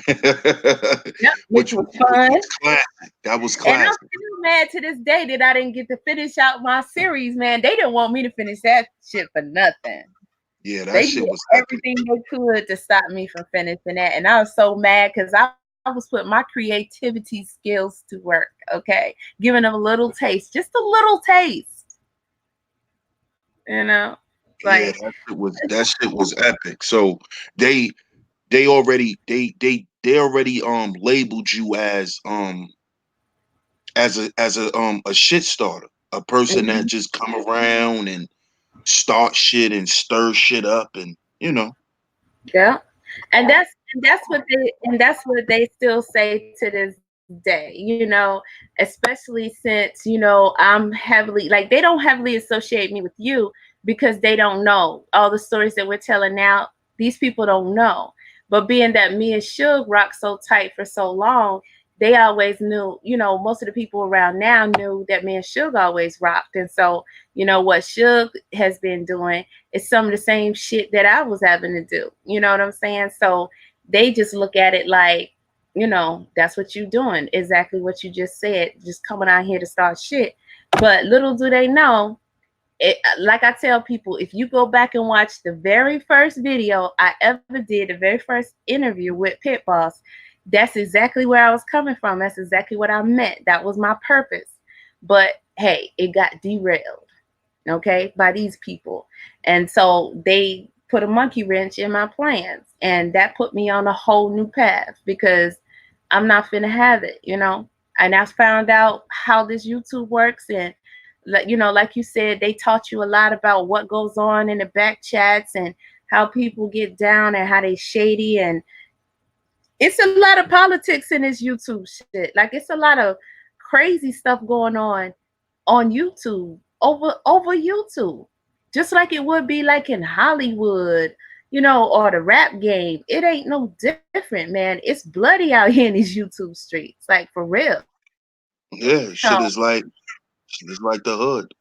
Yep. Which which was which fun. was classic. That was And I'm classic. still mad to this day that I didn't get to finish out my series, man. They didn't want me to finish that shit for nothing. Yeah, that They shit did was epic. everything they could to stop me from finishing that. And I was so mad because I was putting my creativity skills to work, okay? Giving them a little taste, just a little taste, you know? Yeah, Like, that shit was epic. So they they already labeled you as a shit starter, a person that mhm, just come around and start shit and stir shit up, and you know. yeah. And that's what they still say to this day, especially since, I'm heavily like they don't heavily associate me with you because they don't know all the stories that we're telling now. These people don't know. But being that me and Suge rocked so tight for so long, they always knew, most of the people around now knew that me and Suge always rocked. And so, what Suge has been doing is some of the same shit that I was having to do. You know what I'm saying? So they just look at it like, that's what you're doing. Exactly what you just said. Just coming out here to start shit. But little do they know, like I tell people, if you go back and watch the very first video I ever did, the very first interview with Pit Boss, that's exactly where I was coming from. That's exactly what I meant. That was my purpose. But hey, it got derailed, okay, by these people. And so they put a monkey wrench in my plans. And that put me on a whole new path because I'm not finna have it. And I found out how this YouTube works. And, like you said, they taught you a lot about what goes on in the back chats and how people get down and how they shady. And it's a lot of politics in this YouTube shit. Like, it's a lot of crazy stuff going on YouTube over YouTube. Just like it would be like in Hollywood, or the rap game. It ain't no different, man. It's bloody out here in these YouTube streets, like for real. Yeah, So shit is like the hood.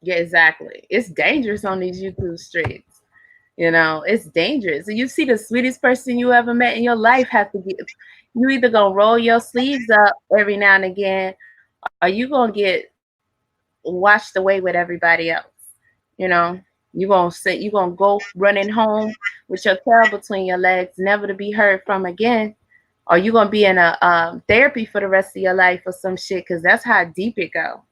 yeah, exactly. It's dangerous on these YouTube streets. It's dangerous. And you see the sweetest person you ever met in your life have to get you either gonna roll your sleeves up every now and again, or you gonna get washed away with everybody else. You know, you gonna go running home with your tail between your legs, never to be heard from again, or you gonna be in a therapy for the rest of your life or some shit, because that's how deep it go.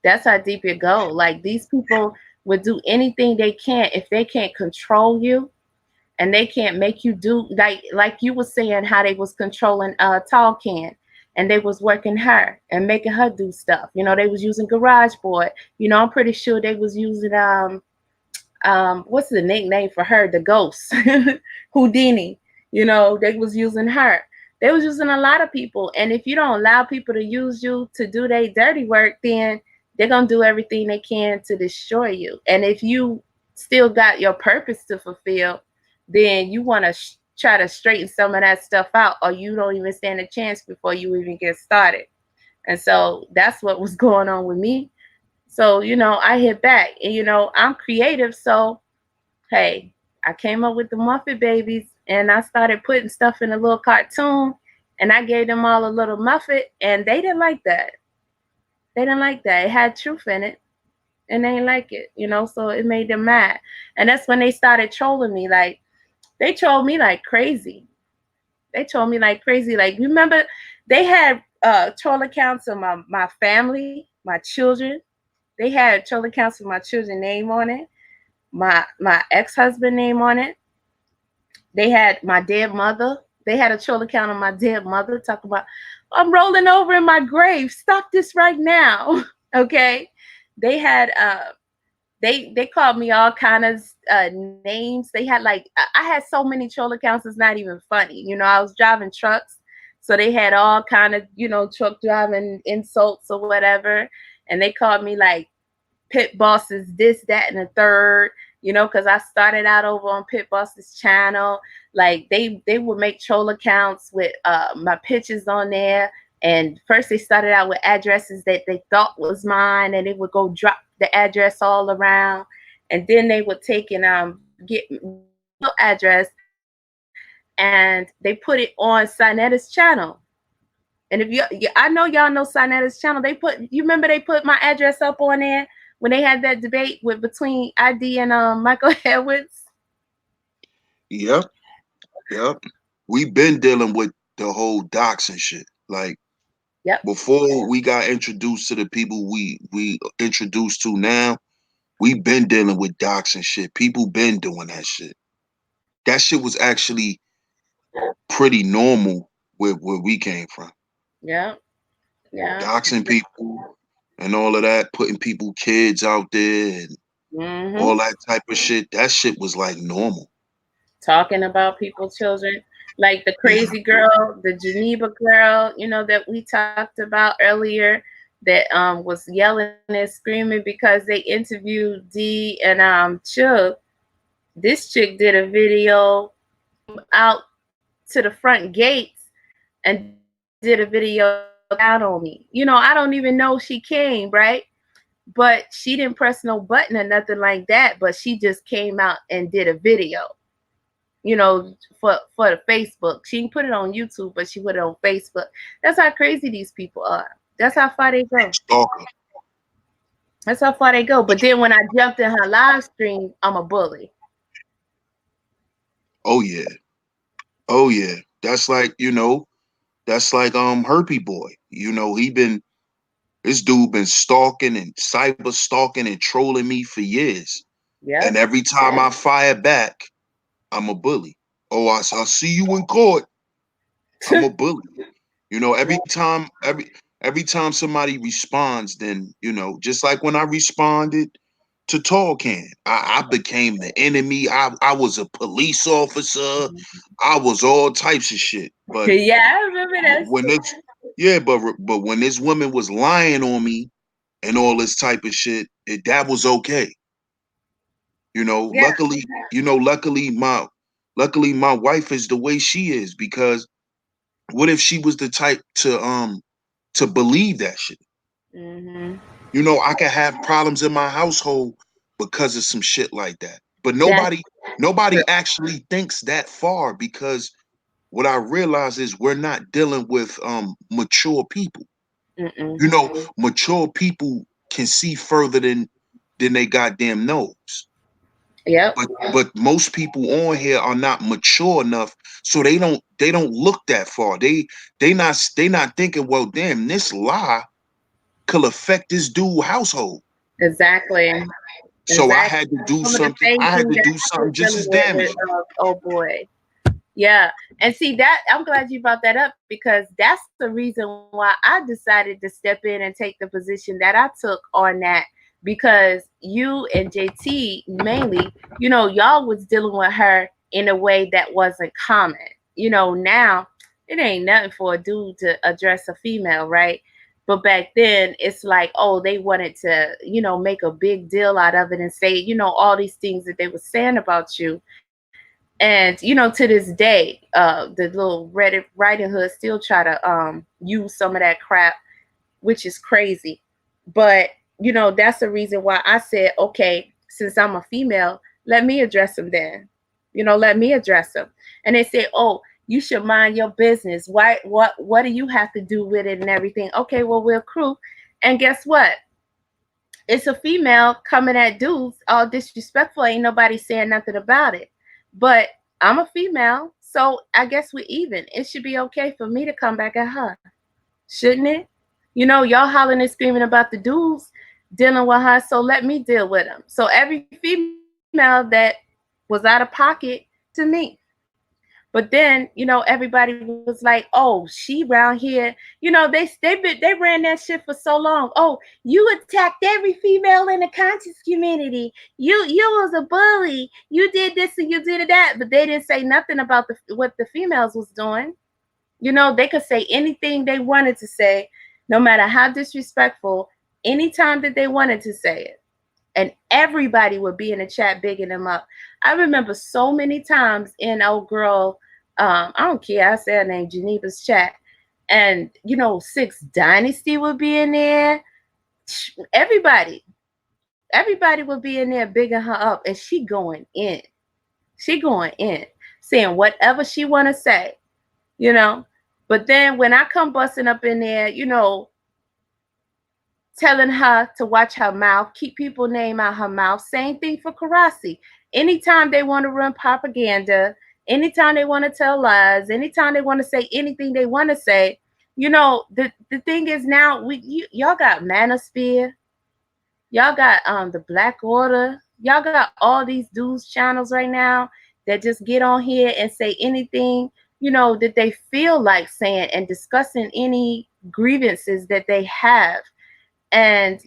That's how deep it go. Like these people would do anything they can if they can't control you and they can't make you do like you was saying how they was controlling Tall Can, and they was working her and making her do stuff. They was using Garage Boy. I'm pretty sure they was using what's the nickname for her, the ghost, Houdini. They was using her. They was using a lot of people, and if you don't allow people to use you to do their dirty work, then they're gonna do everything they can to destroy you. And if you still got your purpose to fulfill, then you want to try to straighten some of that stuff out, or you don't even stand a chance before you even get started. And so that's what was going on with me. So, I hit back, and, I'm creative. So, hey, I came up with the Muffet Babies, and I started putting stuff in a little cartoon, and I gave them all a little Muffet, and they didn't like that. They didn't like that. It had truth in it, and they didn't like it. So it made them mad. And that's when they started trolling me. Like, they trolled me like crazy. They trolled me like crazy. Like, remember, they had troll accounts of my family, my children. They had troll accounts with my children's name on it, my ex-husband name on it. They had my dead mother. They had a troll account on my dead mother talking about, I'm rolling over in my grave. Stop this right now. Okay. They had they called me all kind of names. They had like I had so many troll accounts. It's not even funny. I was driving trucks, so they had all kind of truck driving insults or whatever, and they called me like Pit Boss's this, that, and the third. Because I started out over on Pit Boss's channel. Like they would make troll accounts with my pictures on there, And first they started out with addresses that they thought was mine, and they would go drop the address all around. And then they would take and get the real address and they put it on Sinetta's channel. And if I know y'all know Sinetta's channel. You remember they put my address up on there when they had that debate with between ID and Michael Edwards. Yep, yep. We've been dealing with the whole docs and shit. Like Yep. before we got introduced to the people we introduced to now, we've been dealing with docs and shit. People been doing that shit. That shit was actually pretty normal where we came from. Yep. Yeah. Doxing people and all of that, putting people kids out there and Hmm. all that type of shit. That shit was like normal. Talking about people's children, like the Yeah. crazy girl, the Geneva girl, that we talked about earlier, that was yelling and screaming because they interviewed D and Chug. This chick did a video out to the front gates and did a video out on me. I don't even know she came, right? But she didn't press no button or nothing like that, but she just came out and did a video, for the Facebook. She didn't put it on YouTube, but she put it on Facebook. That's how crazy these people are. That's how far they go. Stalker. That's how far they go. But then when I jumped in her live stream, I'm a bully. Oh yeah. Oh yeah. That's like, that's like Herpy Boy. This dude been stalking and cyber stalking and trolling me for years. And Yep. every time I fire back, I'm a bully. Oh, I see you in court. I'm a bully. Every time somebody responds, then just like when I responded to Tall Can, I became the enemy. I was a police officer. I was all types of shit. But Yeah, I remember that when story. this, yeah, but when this woman was lying on me and all this type of shit, that was okay. You know, Yeah, luckily, luckily my wife is the way she is because what if she was the type to believe that shit? hmm I could have problems in my household because of some shit like that. But that's true. nobody actually thinks that far because what I realize is we're not dealing with mature people. Mm-mm. Mature people can see further than they goddamn nose. Yep. But most people on here are not mature enough, so they don't look that far. They not thinking, well, damn, this lie could affect this dude household. Exactly. So I Exactly. had to do Some of the something. same I had thing to that do I was something just dealing as with damaging. oh boy. Yeah. And see that I'm glad you brought that up because that's the reason why I decided to step in and take the position that I took on that because you and JT mainly, y'all was dealing with her in a way that wasn't common. Now it ain't nothing for a dude to address a female, right? But back then it's like, oh, they wanted to, make a big deal out of it and say, all these things that they were saying about you. And to this day, the little Reddit writing hood still try to use some of that crap, which is crazy. But that's the reason why I said, okay, since I'm a female, let me address them then. Let me address them. And they say, oh, you should mind your business. Why? What do you have to do with it and everything? Okay, well we're crew, and guess what? It's a female coming at dudes all disrespectful. Ain't nobody saying nothing about it. But I'm a female, so I guess we're even. It should be okay for me to come back at her, shouldn't it? Y'all hollering and screaming about the dudes dealing with her, so let me deal with them. So every female that was out of pocket to me. But then, everybody was like, "Oh, she around here." They ran that shit for so long. Oh, you attacked every female in the conscious community. You was a bully. You did this and you did that, but they didn't say nothing about what the females was doing. They could say anything they wanted to say, no matter how disrespectful, anytime that they wanted to say it, and everybody would be in the chat bigging them up. I remember so many times in old girl, I don't care, I say her name, Geneva's chat. And Six Dynasty would be in there. Everybody, everybody would be in there bigging her up, and she going in. She going in, saying whatever she want to say, you know. But then when I come busting up in there, telling her to watch her mouth, keep people name out her mouth. Same thing for Karasi. Anytime they want to run propaganda, anytime they want to tell lies, anytime they want to say anything they want to say, the thing is now y'all got Manosphere, y'all got the Black Order, y'all got all these dudes channels right now that just get on here and say anything that they feel like saying and discussing any grievances that they have. And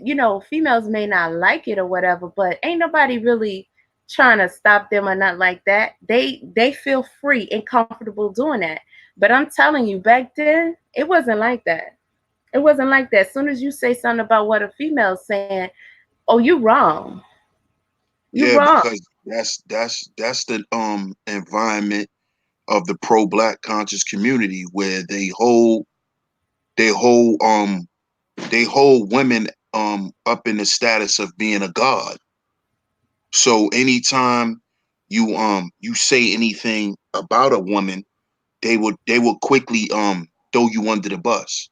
females may not like it or whatever, but ain't nobody really trying to stop them or nothing like that. They feel free and comfortable doing that. But I'm telling you, back then it wasn't like that. It wasn't like that. As soon as you say something about what a female's saying, oh, you wrong. You Yeah, wrong. because that's the environment of the pro black conscious community where they hold they hold women up in the status of being a god. So anytime you say anything about a woman, they would quickly throw you under the bus.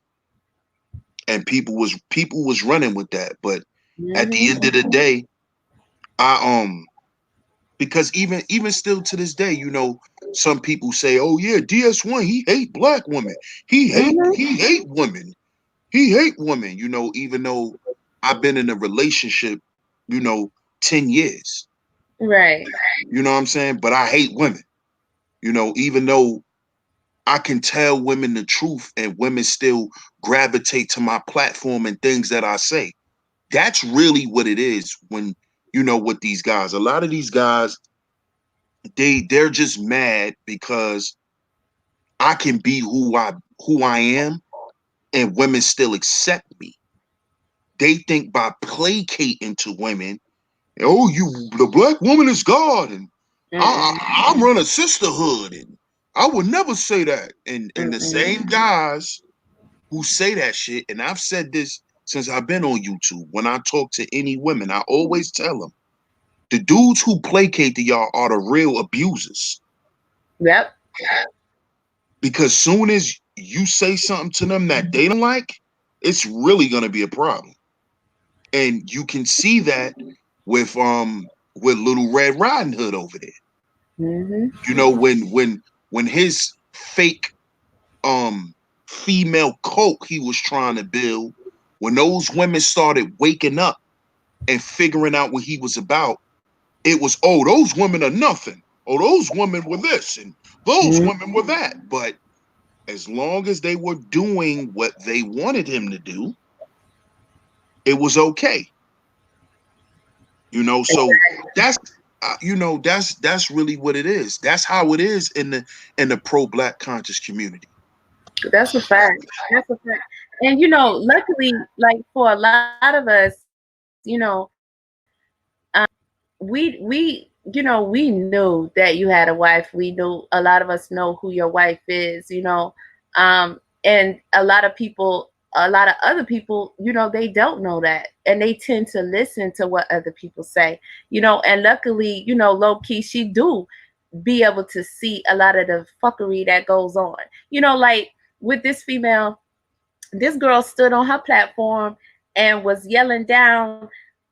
And people was running with that. But at the Hmm. end of the day, I because even still to this day, some people say, "Oh yeah, DS1, he hate black women. Hmm. He hate women. He hate women." Even though I've been in a relationship, you know, 10 years. Right. You know what I'm saying? But I hate women. Even though I can tell women the truth and women still gravitate to my platform and things that I say. That's really what it is when with these guys. A lot of these guys, they're just mad because I can be who I am and women still accept me. They think by placating to women, oh, the black woman is God, and Mm-mm. I'm run a sisterhood, and I would never say that. And the Mm-mm. same guys who say that shit, and I've said this since I've been on YouTube. When I talk to any women, I always tell them the dudes who placate to y'all are the real abusers. Yep. Because soon as you say something to them that they don't like, it's really gonna be a problem. And you can see that with Little Red Riding Hood over there. Hmm. When his fake um female cult he was trying to build, when those women started waking up and figuring out what he was about, it was, oh, those women are nothing. Oh, those women were this and those women were that. But as long as they were doing what they wanted him to do, it was okay. So that's that's really what it is. That's how it is in the pro black conscious community. That's a fact. That's a fact. And luckily, like for a lot of us, we knew that you had a wife. We knew, a lot of us know who your wife is. And a lot of other people, they don't know that, and they tend to listen to what other people say. And luckily, low key, she do be able to see a lot of the fuckery that goes on. Like with this female, this girl stood on her platform and was yelling down,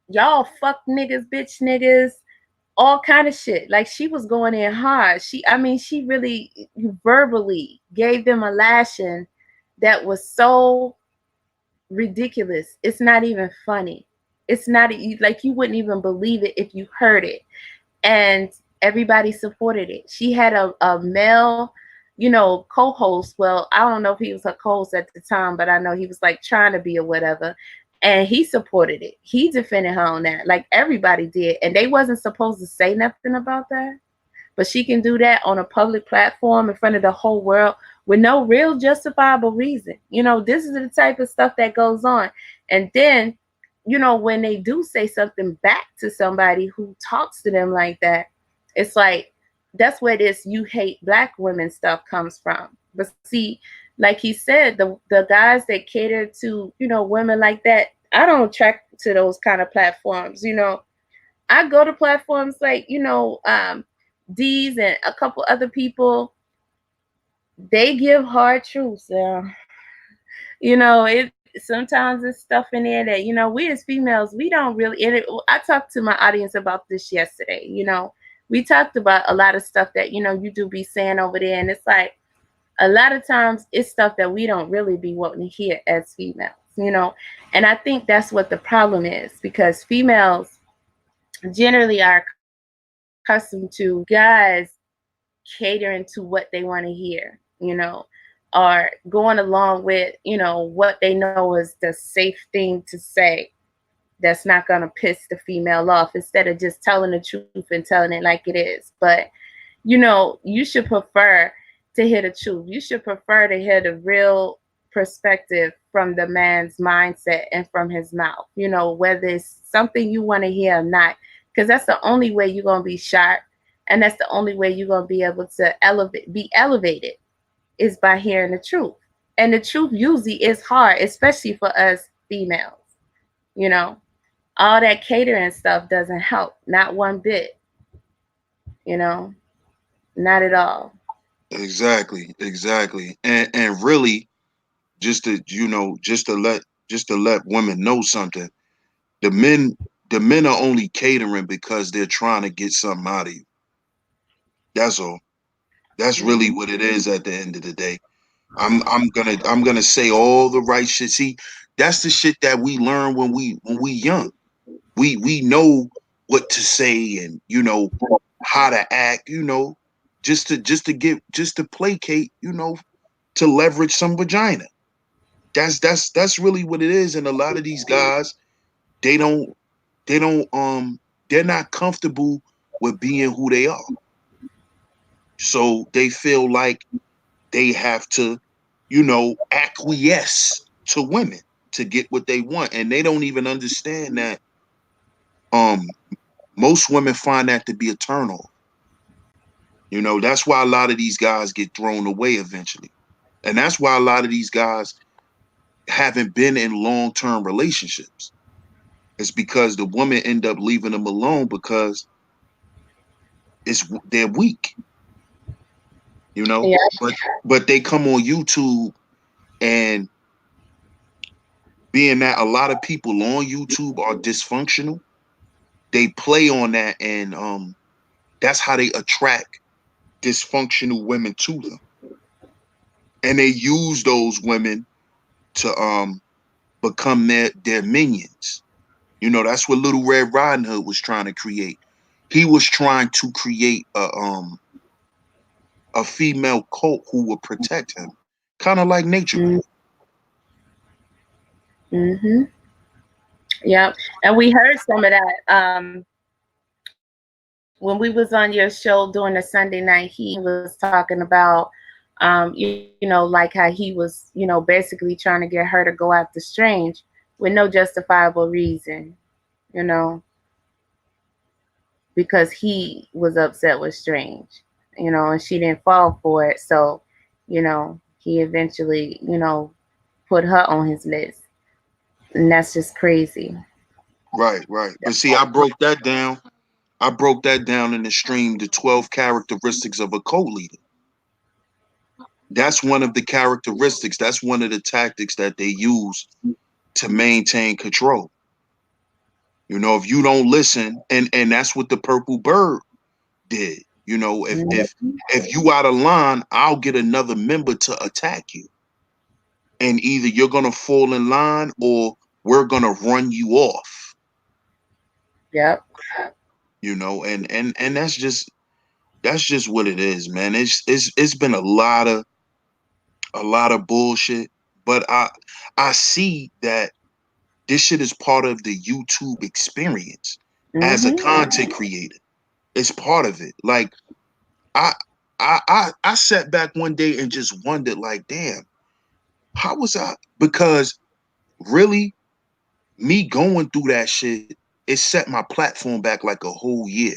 y'all fuck niggas, bitch niggas, all kind of shit. Like, she was going in hard. She really verbally gave them a lashing that was so ridiculous. It's not even funny. It's not like, you wouldn't even believe it if you heard it. And everybody supported it. She had a male, co-host. Well, I don't know if he was her co-host at the time, but I know he was like trying to be or whatever. And he supported it. He defended her on that, like everybody did. And they wasn't supposed to say nothing about that. But she can do that on a public platform in front of the whole world with no real justifiable reason. This is the type of stuff that goes on. And then, when they do say something back to somebody who talks to them like that, it's like, that's where this "you hate black women" stuff comes from. But see, like he said, the guys that cater to, women like that, I don't track to those kind of platforms. I go to platforms like, D's and a couple other people. They give hard truths. It sometimes it's stuff in there that, we as females, we don't really. And I talked to my audience about this yesterday. We talked about a lot of stuff that, you do be saying over there, and it's like a lot of times it's stuff that we don't really be wanting to hear as females. And I think that's what the problem is, because females generally are accustomed to guys catering to what they want to hear, or going along with, what they know is the safe thing to say that's not going to piss the female off, instead of just telling the truth and telling it like it is. But you should prefer to hear the truth. You should prefer to hear the real perspective from the man's mindset and from his mouth, whether it's something you want to hear or not, because that's the only way you're going to be sharp, and that's the only way you're going to be able to be elevated, is by hearing the truth. And the truth usually is hard, especially for us females. You know, all that catering stuff doesn't help, not one bit, you know, not at all. Exactly, exactly. And really, just to just to let women know something. The men the men are only catering because they're trying to get something out of you. That's all. That's really Hmm. what it is at the end of the day. I'm gonna say all the right shit. See, that's the shit that we learn when we young. We know what to say, and how to act, just to placate, to leverage some vagina. That's really what it is. And a lot of these guys, they don't they don't they're not comfortable with being who they are. So they feel like they have to, acquiesce to women to get what they want. And they don't even understand that um most women find that to be a turnoff. That's why a lot of these guys get thrown away eventually. And that's why a lot of these guys haven't been in long-term relationships. It's because the woman end up leaving them alone because they're weak, you know. Yeah. But they come on YouTube, and being that a lot of people on YouTube are dysfunctional, they play on that, and that's how they attract dysfunctional women to them. And they use those women to become their minions. That's what Little Red Riding Hood was trying to create. He was trying to create a female cult who would protect him, kind of like Nature Boy. Mm-hmm. Yep. And we heard some of that when we was on your show during the Sunday night heat. He was talking about, like how he was, basically trying to get her to go after Strange with no justifiable reason, you know, because he was upset with Strange, and she didn't fall for it. So, he eventually, put her on his list. And that's just crazy. Right, right. But see, I broke that down. I broke that down in the stream, the 12 characteristics of a co-leader. That's one of the characteristics. That's one of the tactics that they use to maintain control. If you don't listen, and that's what the purple bird did. If you out of line, I'll get another member to attack you. And either you're gonna fall in line, or we're gonna run you off. Yep. And that's just what it is, man. It's been a lot of bullshit. But I see that this shit is part of the YouTube experience as a Hmm. content creator. It's part of it. Like, I I sat back one day and just wondered, like, damn, how was I? Because really, me going through that shit, it set my platform back like a whole year.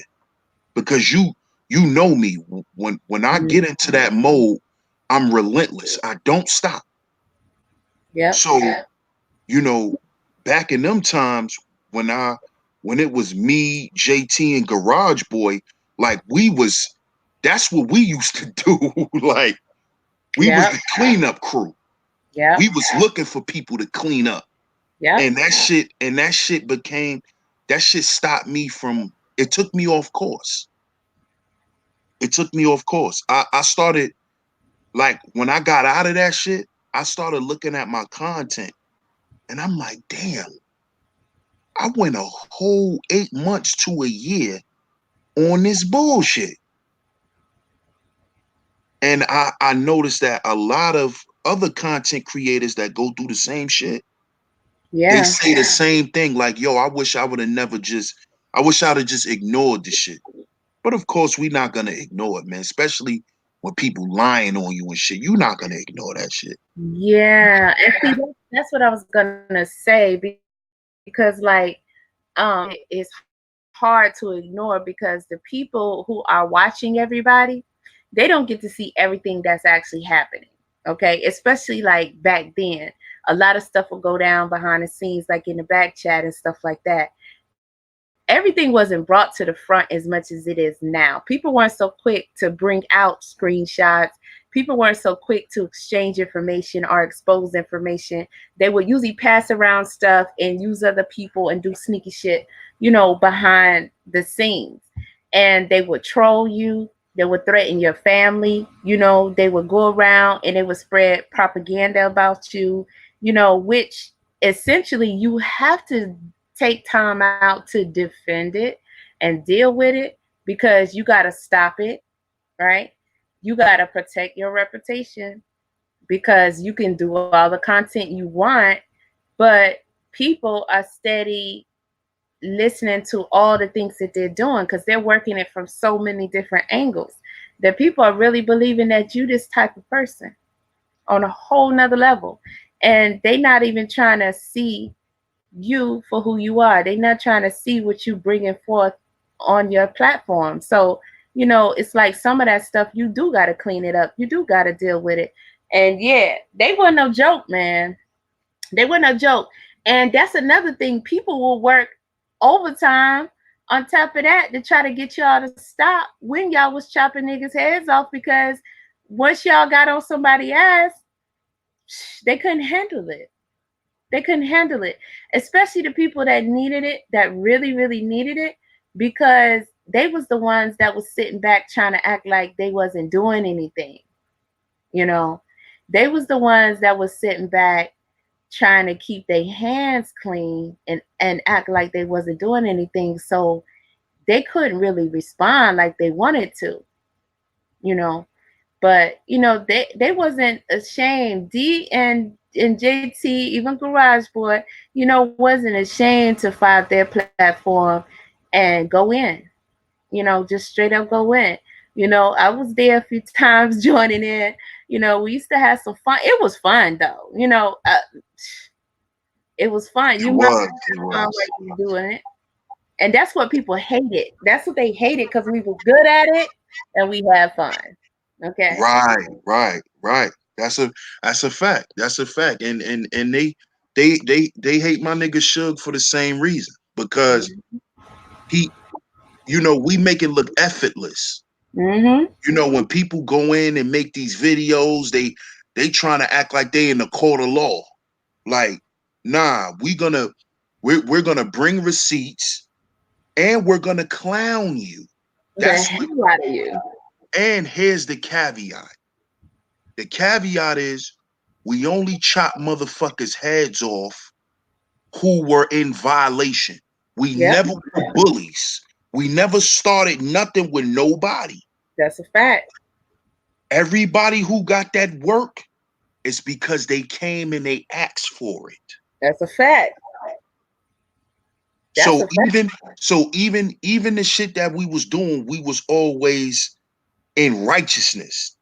Because you know me, when I get into that mode, I'm relentless. I don't stop. Yep. So, you know, back in them times when when it was me, JT, and Garage Boy, like that's what we used to do. Like we was Yep. the cleanup crew. Yep. We was looking for people to clean up. Yep. That shit stopped me from, it took me off course. It took me off course. I started, like, when I got out of that shit, I started looking at my content and I'm like, damn, I went a whole 8 months to a year on this bullshit. And I noticed that a lot of other content creators that go through the same shit, they Yeah. say the same thing. Like, yo, I wish I'd have just ignored this shit. But of course, we're not gonna ignore it, man. Especially when people lying on you and shit. You're not gonna ignore that shit. Yeah. And see, that's what I was gonna say because, like, it's hard to ignore because the people who are watching everybody, they don't get to see everything that's actually happening. Okay, especially like back then, a lot of stuff would go down behind the scenes, like in the back chat and stuff like that. Everything wasn't brought to the front as much as it is now. People weren't so quick to bring out screenshots. People weren't so quick to exchange information or expose information. They would usually pass around stuff and use other people and do sneaky shit, behind the scenes. And they would troll you. They would threaten your family. They would go around and they would spread propaganda about you, which essentially you have to take time out to defend it and deal with it because you got to stop it, right? You got to protect your reputation because you can do all the content you want, but people are steady listening to all the things that they're doing because they're working it from so many different angles that people are really believing that you this type of person on a whole nother level, and they not even trying to see you for who you are. They're not trying to see what you bringing forth on your platform. So, it's like some of that stuff you do got to clean it up. You do got to deal with it. And yeah, they were no joke, man. They were no joke. And that's another thing. People will work overtime on top of that to try to get y'all to stop when y'all was chopping niggas' heads off because once y'all got on somebody's ass, they couldn't handle it. They couldn't handle it, especially the people that needed it, that really, really needed it, because they was the ones that was sitting back trying to act like they wasn't doing anything. You know, they was the ones that was sitting back trying to keep their hands clean and act like they wasn't doing anything. So they couldn't really respond like they wanted to, you know. But they wasn't ashamed. D and JT, even Garage Boy, wasn't ashamed to fire their platform and go in. Just straight up go in. I was there a few times joining in. We used to have some fun. It was fun though. It was fun. It You must was, it have fun was. while you were doing it. And that's what people hated. That's what they hated because we were good at it and we had fun. Okay. Right. That's a fact. That's a fact. And they hate my nigga Suge for the same reason. Because he, we make it look effortless. Mm-hmm. When people go in and make these videos, they trying to act like they in the court of law. Like, nah, we're gonna bring receipts and we're gonna clown you. The That's what. hell out of you. And here's the caveat. The caveat is we only chop motherfuckers' heads off who were in violation. We Yep, never were bullies. We never started nothing with nobody. that's a fact. Everybody who got that work is because they came and they asked for it. That's a fact. That's So a fact. even the shit that we was doing, we was always in righteousness.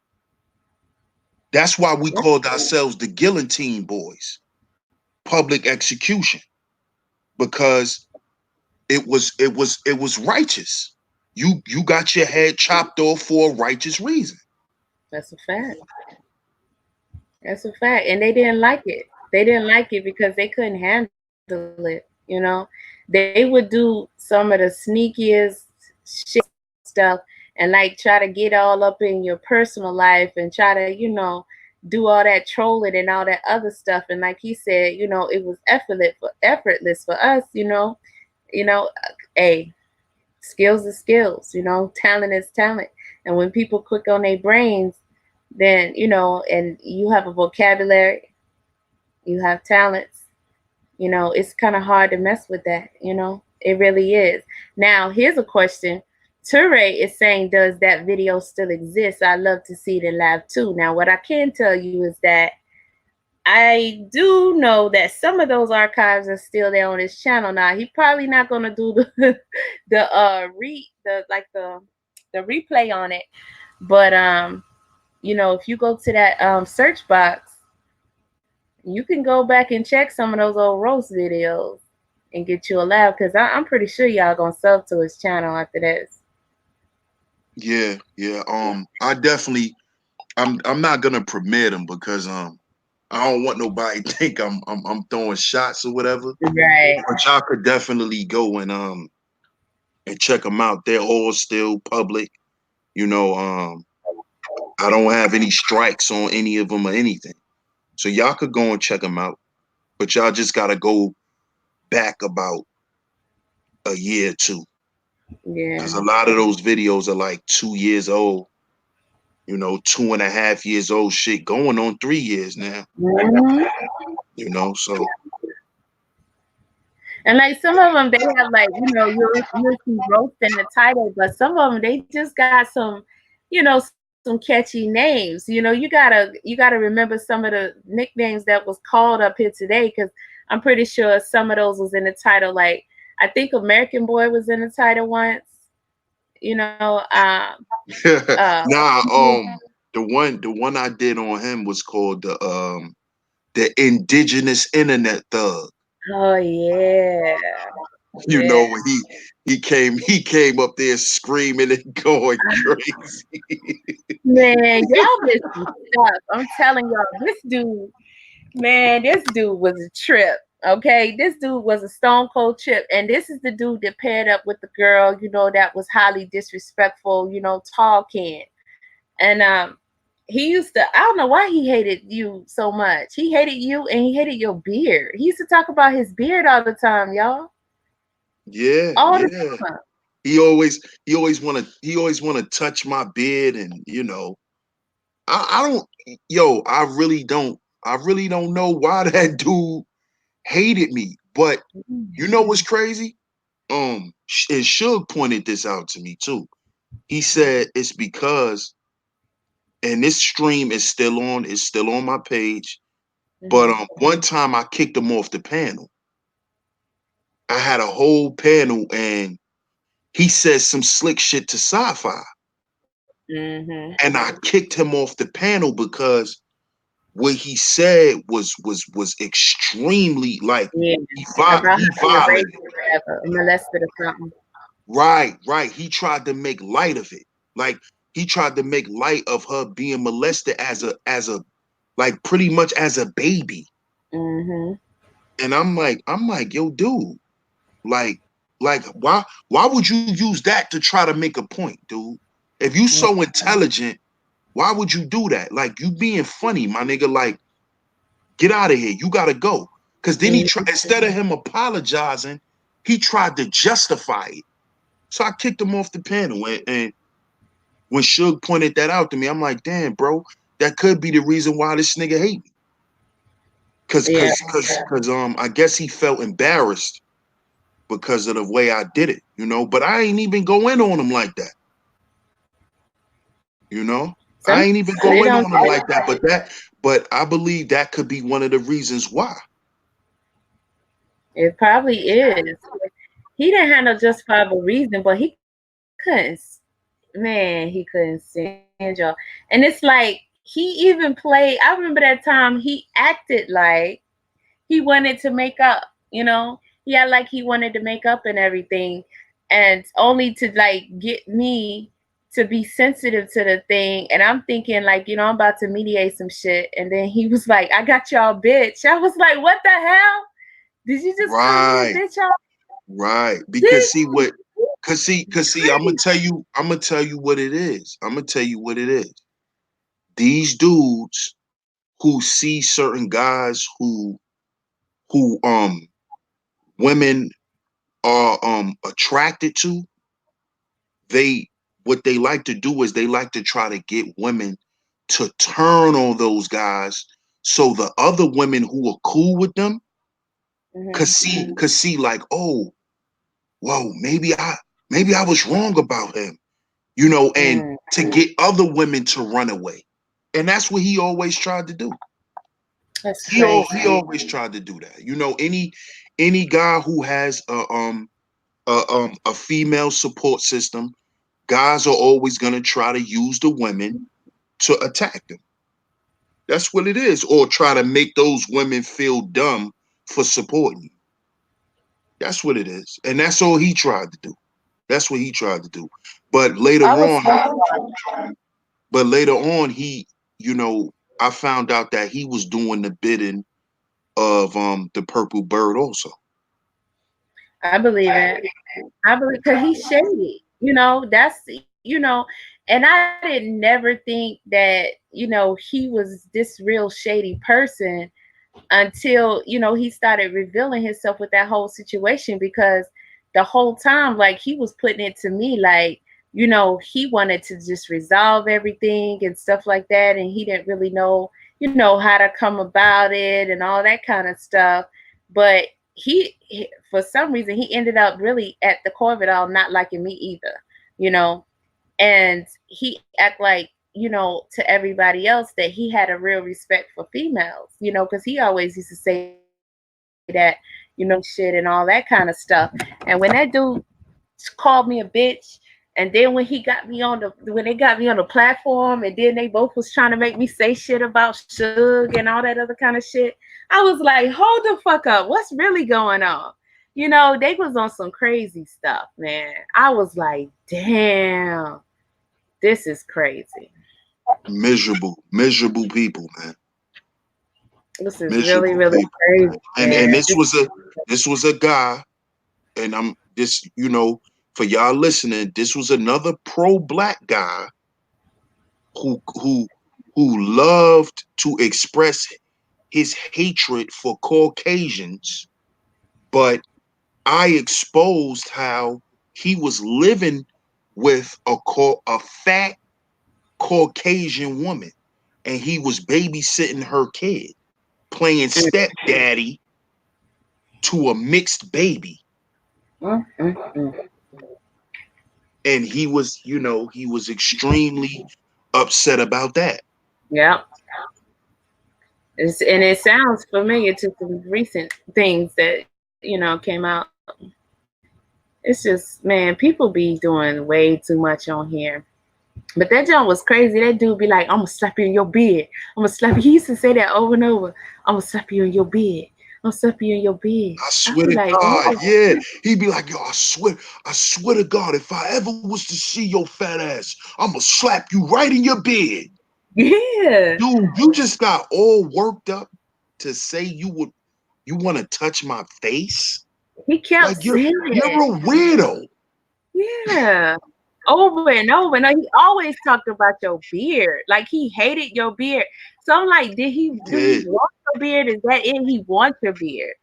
That's why we Yep, called ourselves the Guillotine Boys, public execution, because it was righteous. You got your head chopped off for a righteous reason. that's a fact. That's a fact. And they didn't like it. They didn't like it because they couldn't handle it, They would do some of the sneakiest shit stuff and like try to get all up in your personal life and try to, do all that trolling and all that other stuff. And like he said, it was effortless for us, You know, hey, skills is skills, talent is talent. And when people quick on their brains, then and you have a vocabulary, you have talents, it's kind of hard to mess with that, it really is. Now here's a question. Ture is saying, does that video still exist? I'd love to see it in live too. Now what I can tell you is that I do know that some of those archives are still there on his channel. Now he probably not gonna do the the replay on it, but if you go to that search box, you can go back and check some of those old roast videos and get you a laugh, because I'm pretty sure y'all gonna sub to his channel after this. Yeah, yeah. I definitely. I'm not gonna permit them because I don't want nobody to think I'm throwing shots or whatever. Right. But y'all could definitely go and check them out. They're all still public. You know, I don't have any strikes on any of them or anything. So y'all could go and check them out. But y'all just gotta go back about a year or two. Because Yeah. a lot of those videos are like 2 years old, 2.5 years old, shit going on 3 years now. Mhm. So And like some of them, they have like you'll see roast in the title, but some of them they just got some catchy names. You gotta remember some of the nicknames that was called up here today, because I'm pretty sure some of those was in the title. Like I think American Boy was in the title once. You know, uh, nah, the one I did on him was called the Indigenous Internet Thug. oh yeah, yeah. When he came up there screaming and going crazy. Man, y'all missed some stuff. I'm telling y'all, this dude was a trip. Okay, this dude was a stone cold trip, and this is the dude that paired up with the girl, that was highly disrespectful, tall Ken, and he used to. I don't know why he hated you so much. He hated you, and he hated your beard. He used to talk about his beard all the time, y'all, Yeah, all the yeah. time. He always wanna touch my beard, and I don't, I really don't know why that dude hated me. But you know what's crazy? And Suge pointed this out to me too. He said it's because, and this stream is still on, it's still on my page. But Mm-hmm. one time I kicked him off the panel. I had a whole panel, and he said some slick shit to Sci-Fi, Mm-hmm. and I kicked him off the panel because what he said was extremely, like, Yeah, about he her being raped violated. or whatever, or molested or something. Right, right. He tried to make light of it. Like, he tried to make light of her being molested as a like pretty much as a baby. Mm-hmm. And I'm like, yo, dude, like why would you use that to try to make a point, dude? If you so intelligent, why would you do that? Like, you being funny, my nigga. Like, get out of here. You gotta go. Cause then he tried, instead of him apologizing, he tried to justify it. So I kicked him off the panel. And when Suge pointed that out to me, I'm like, damn, bro, that could be the reason why this nigga hate me. Cause Yeah. cause cause cause I guess he felt embarrassed because of the way I did it. But I ain't even go in on him like that. You know? I Some ain't even they go in don't on him take like that. But I believe that could be one of the reasons why. it. Probably is. He didn't have no justifiable reason, but he couldn't. Man, he couldn't stand y'all. And it's like he even played. I remember that time he acted like he wanted to make up. He had like he wanted to make up and everything, and only to like get me. to be sensitive to the thing. And I'm thinking, like, I'm about to mediate some shit. And then he was like, I got y'all, bitch. I was like, what the hell? Did you just call me a Right, bitch? Y'all? right. Did Because see what, cause see, I'm gonna tell you what it is. I'm gonna tell you what it is. These dudes who see certain guys who women are attracted to, they what they like to do is they like to try to get women to turn on those guys so the other women who are cool with them could see like, oh, whoa, maybe I was wrong about him, and mm, to get other women to run away. And that's what he always tried to do. that's He crazy. always tried to do that. Any guy who has a female support system, guys are always gonna try to use the women to attack them. That's what it is, or try to make those women feel dumb for supporting you. That's what it is, and that's all he tried to do. That's what he tried to do. But later I was on, so but later on, you know, I found out that he was doing the bidding of the Purple Bird also. I believe it. I believe because he's shady. That's and I didn't never think that he was this real shady person until he started revealing himself with that whole situation. Because the whole time, like, he was putting it to me like, he wanted to just resolve everything and stuff like that, and he didn't really know how to come about it and all that kind of stuff. But he for some reason he ended up really at the core of it all not liking me either, you know and he act like to everybody else that he had a real respect for females, because he always used to say that, shit and all that kind of stuff. And when that dude called me a bitch, and then when they got me on the platform, and then they both was trying to make me say shit about Suge and all that other kind of shit, I was like, hold the fuck up, what's really going on? They was on some crazy stuff, man. I was like, damn, this is crazy. Miserable people, man. This is really, Miserable really people, crazy, man. And man. this was a guy, and I'm this, for y'all listening, this was another pro-black guy who who who loved to express his hatred for Caucasians, but I exposed how he was living with a fat Caucasian woman, and he was babysitting her kid, playing Mm, stepdaddy to a mixed baby. mm, mm, mm. And he was extremely upset about that. Yeah. And it sounds familiar to some recent things that, came out. It's just, man, people be doing way too much on here. But that jump was crazy. That dude be like, I'm gonna slap you in your bed. I'm gonna slap you. He used to say that over and over. I'm gonna slap you in your bed. I'm gonna slap you in your bed. I I swear be to like, what God, the yeah. He'd be like, yo, I swear to God, if I ever was to see your fat ass, I'ma slap you right in your bed. yeah. Dude, you just got all worked up to say you want to touch my face? He kept Like you're saying it. you're a weirdo. Yeah. Over and over. And he always talked about your beard. Like he hated your beard. So I'm like, did he He really did. want your beard? Is that it? He wants your beard.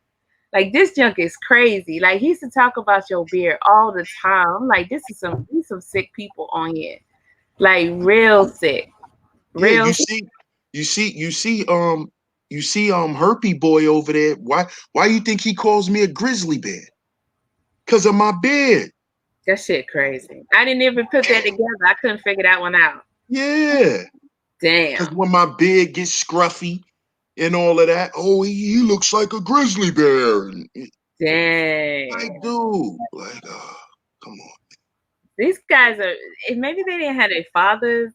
Like this junk is crazy. Like he used to talk about your beard all the time. I'm like, these some sick people on here. Like real sick. Yeah, Real sick. you see Herpy Boy over there. Why you think he calls me a grizzly bear? Because of my beard. That shit crazy. I didn't even put that together. I couldn't figure that one out. Yeah. Because Damn. when my beard gets scruffy and all of that, oh, he looks like a grizzly bear. And like, Dang. dude, like, come on. These guys are, maybe they didn't have their fathers,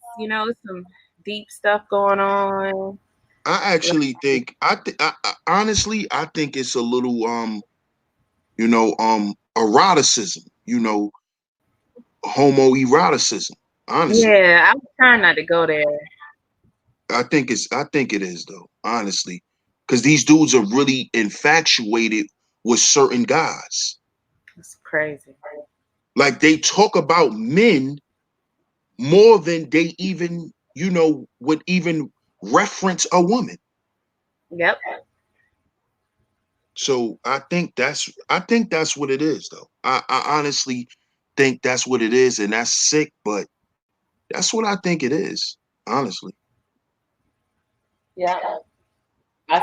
some deep stuff going on. I actually think honestly, I think it's a little eroticism, homoeroticism. Honestly, Yeah, I'm trying not to go there. I think it is though. Honestly, because these dudes are really infatuated with certain guys. It's crazy. Like they talk about men more than they even, would even reference a woman. Yep. So I think that's what it is though. I honestly think that's what it is, and that's sick, but that's what I think it is, honestly. Yeah. I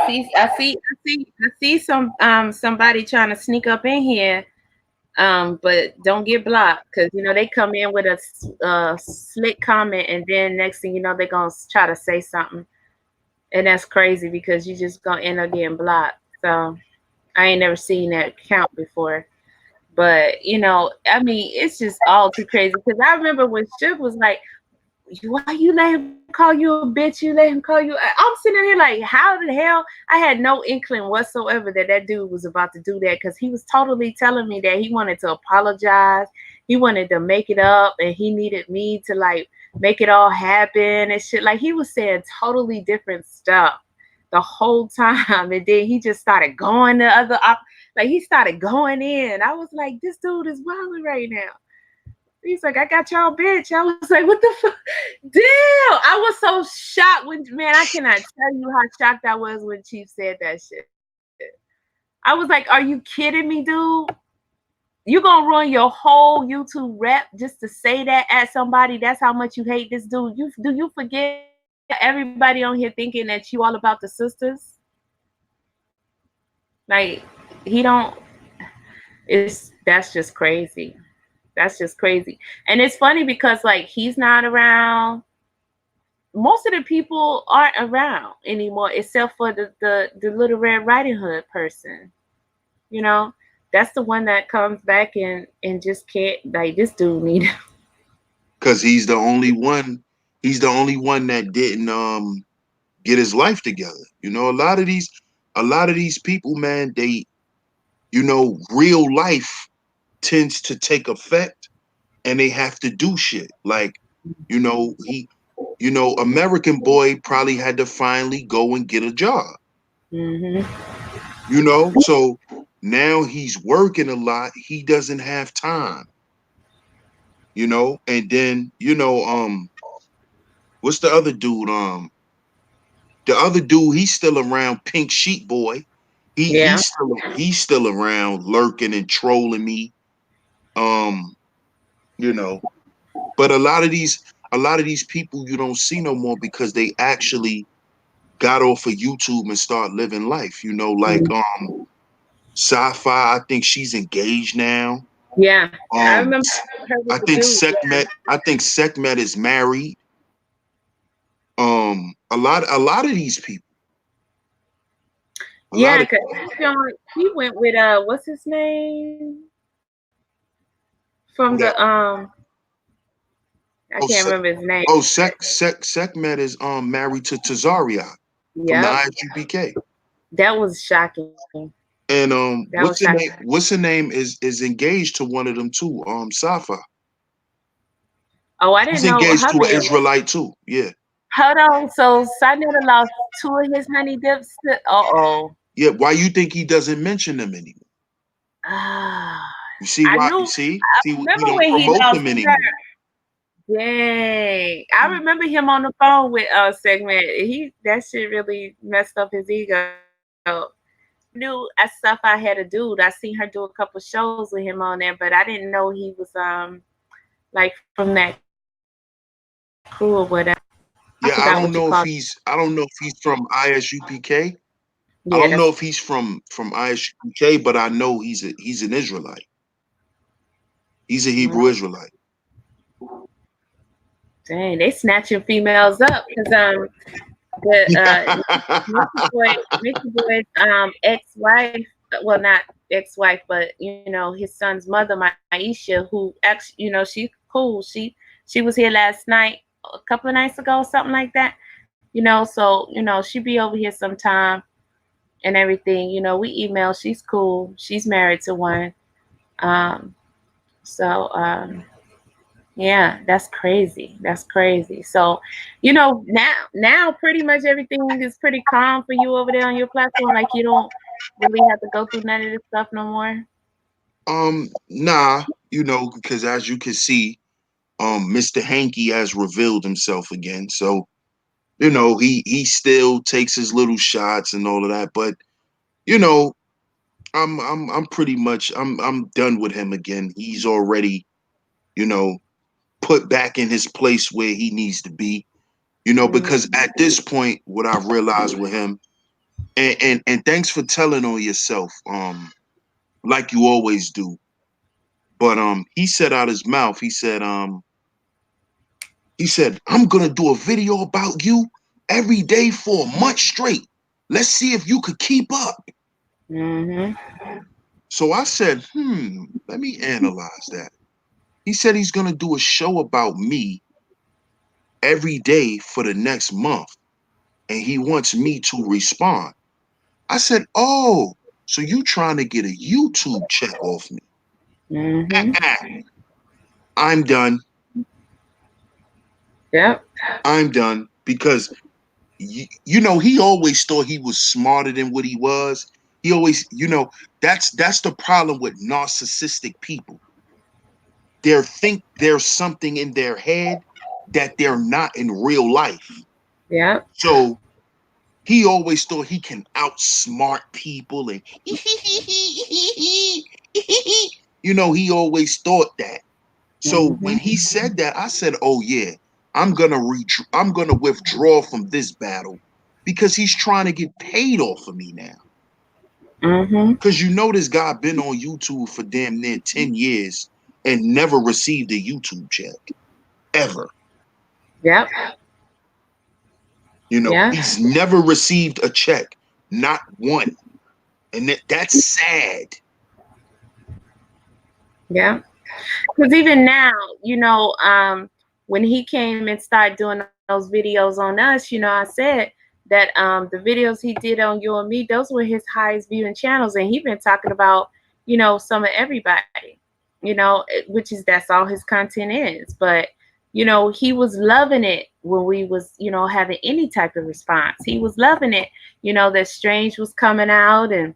see somebody trying to sneak up in here, but don't get blocked because they come in with a slick comment, and then next thing you know they're gonna try to say something, and that's crazy because you just gonna end up getting blocked. So I ain't never seen that count before. But I mean, it's just all too crazy. Because I remember when Suge was like, "Why you let him call you a bitch? You let him call you?" I'm sitting here like, how the hell? I had no inkling whatsoever that dude was about to do that because he was totally telling me that he wanted to apologize, he wanted to make it up, and he needed me to like make it all happen and shit. Like he was saying totally different stuff the whole time, and then he just started going the other up. Like he started going in. I was like, this dude is wilding right now. He's like, I got y'all bitch. I was like, what the fuck? Damn. I was so shocked when, man, I cannot tell you how shocked I was when Chief said that shit. I was like, are you kidding me, dude? You gonna ruin your whole YouTube rep just to say that at somebody? That's how much you hate this dude. Do you forget everybody on here thinking that you all about the sisters? Like, he don't, that's just crazy. That's just crazy. And it's funny because like he's not around. Most of the people aren't around anymore except for the Little Red Riding Hood person. You know, that's the one that comes back and just can't, like, this dude need. Because he's the only one that didn't get his life together. A lot of these people, man, they, real life tends to take effect and they have to do shit. Like, he American boy probably had to finally go and get a job. Hmm. So now he's working a lot. He doesn't have time, and then, what's the other dude? The other dude, he's still around, Pink Sheet Boy. He Yeah. he's still around lurking and trolling me. Um, you know, but a lot of these people you don't see no more because they actually got off of YouTube and start living life, like Sci-Fi, I think she's engaged now. Yeah. I Um remember her with I the think dude. Sekhmet is married. A lot of these people, a lot Yeah, of because he went with what's his name from the who that I can't oh remember Sek, his name. Sekhmet is married to Tazaria from the Yep. ISUPK. That was shocking. And That was what's shocking. her name? What's her name is engaged to one of them too. Safa. Oh, I didn't She's know engaged her to an man. Israelite too. Yeah. Hold on. So Sinetta lost two of his honey dips. Uh-oh. Yeah. Why you think he doesn't mention them anymore? Ah, You see I why? knew. You see? I See, he remember don't when he promote lost them her. anymore. Dang. I remember him on the phone with segment. That shit really messed up his ego. I knew at stuff I had a dude. I seen her do a couple shows with him on there, but I didn't know he was like from that crew or whatever. I forgot what you called it. Yeah, I don't know if he's from ISUPK. I Yeah, don't that's know if he's from ISUPK, but I know he's an Israelite. He's a mm, Hebrew Israelite. dang. They snatching females up because the Nikki Boy's ex-wife, well, not ex-wife, but his son's mother, Maisha, who actually, she's cool. She was here last night, a couple of nights ago, something like that. So she be over here sometime and everything. We email. She's cool. She's married to one. Um, so Yeah, that's crazy. That's crazy. So, now pretty much everything is pretty calm for you over there on your platform. Like you don't really have to go through none of this stuff no more. Nah, because as you can see, Mr. Hanky has revealed himself again. So, he still takes his little shots and all of that, but you know, I'm pretty much I'm done with him again. He's already, you know, put back in his place where he needs to be. Because Mm, at this point, what I've realized with him, and thanks for telling on yourself, like you always do. But he said out his mouth, he said, I'm gonna do a video about you every day for a month straight. Let's see if you could keep up. mm-hmm. So I said, let me analyze that. He said he's gonna do a show about me every day for the next month, and he wants me to respond. I said, oh, so you trying to get a YouTube check off me? Mm-hmm. I'm done. Yep. I'm done because he always thought he was smarter than what he was. He always, that's the problem with narcissistic people. They think there's something in their head that they're not in real life. Yep. So he always thought he can outsmart people and he always thought that. So Mm-hmm. when he said that, I said, "Oh yeah, I'm gonna withdraw from this battle because he's trying to get paid off of me now." Mm-hmm. Because this guy been on YouTube for damn near 10 years and never received a YouTube check ever. Yep. Yeah. He's never received a check, not one, and that's sad. Yeah. Because even now, when he came and started doing those videos on us, I said that the videos he did on you and me, those were his highest viewing channels, and he been talking about, some of everybody, which is that's all his content is. But he was loving it when we was, having any type of response. He was loving it, that Strange was coming out and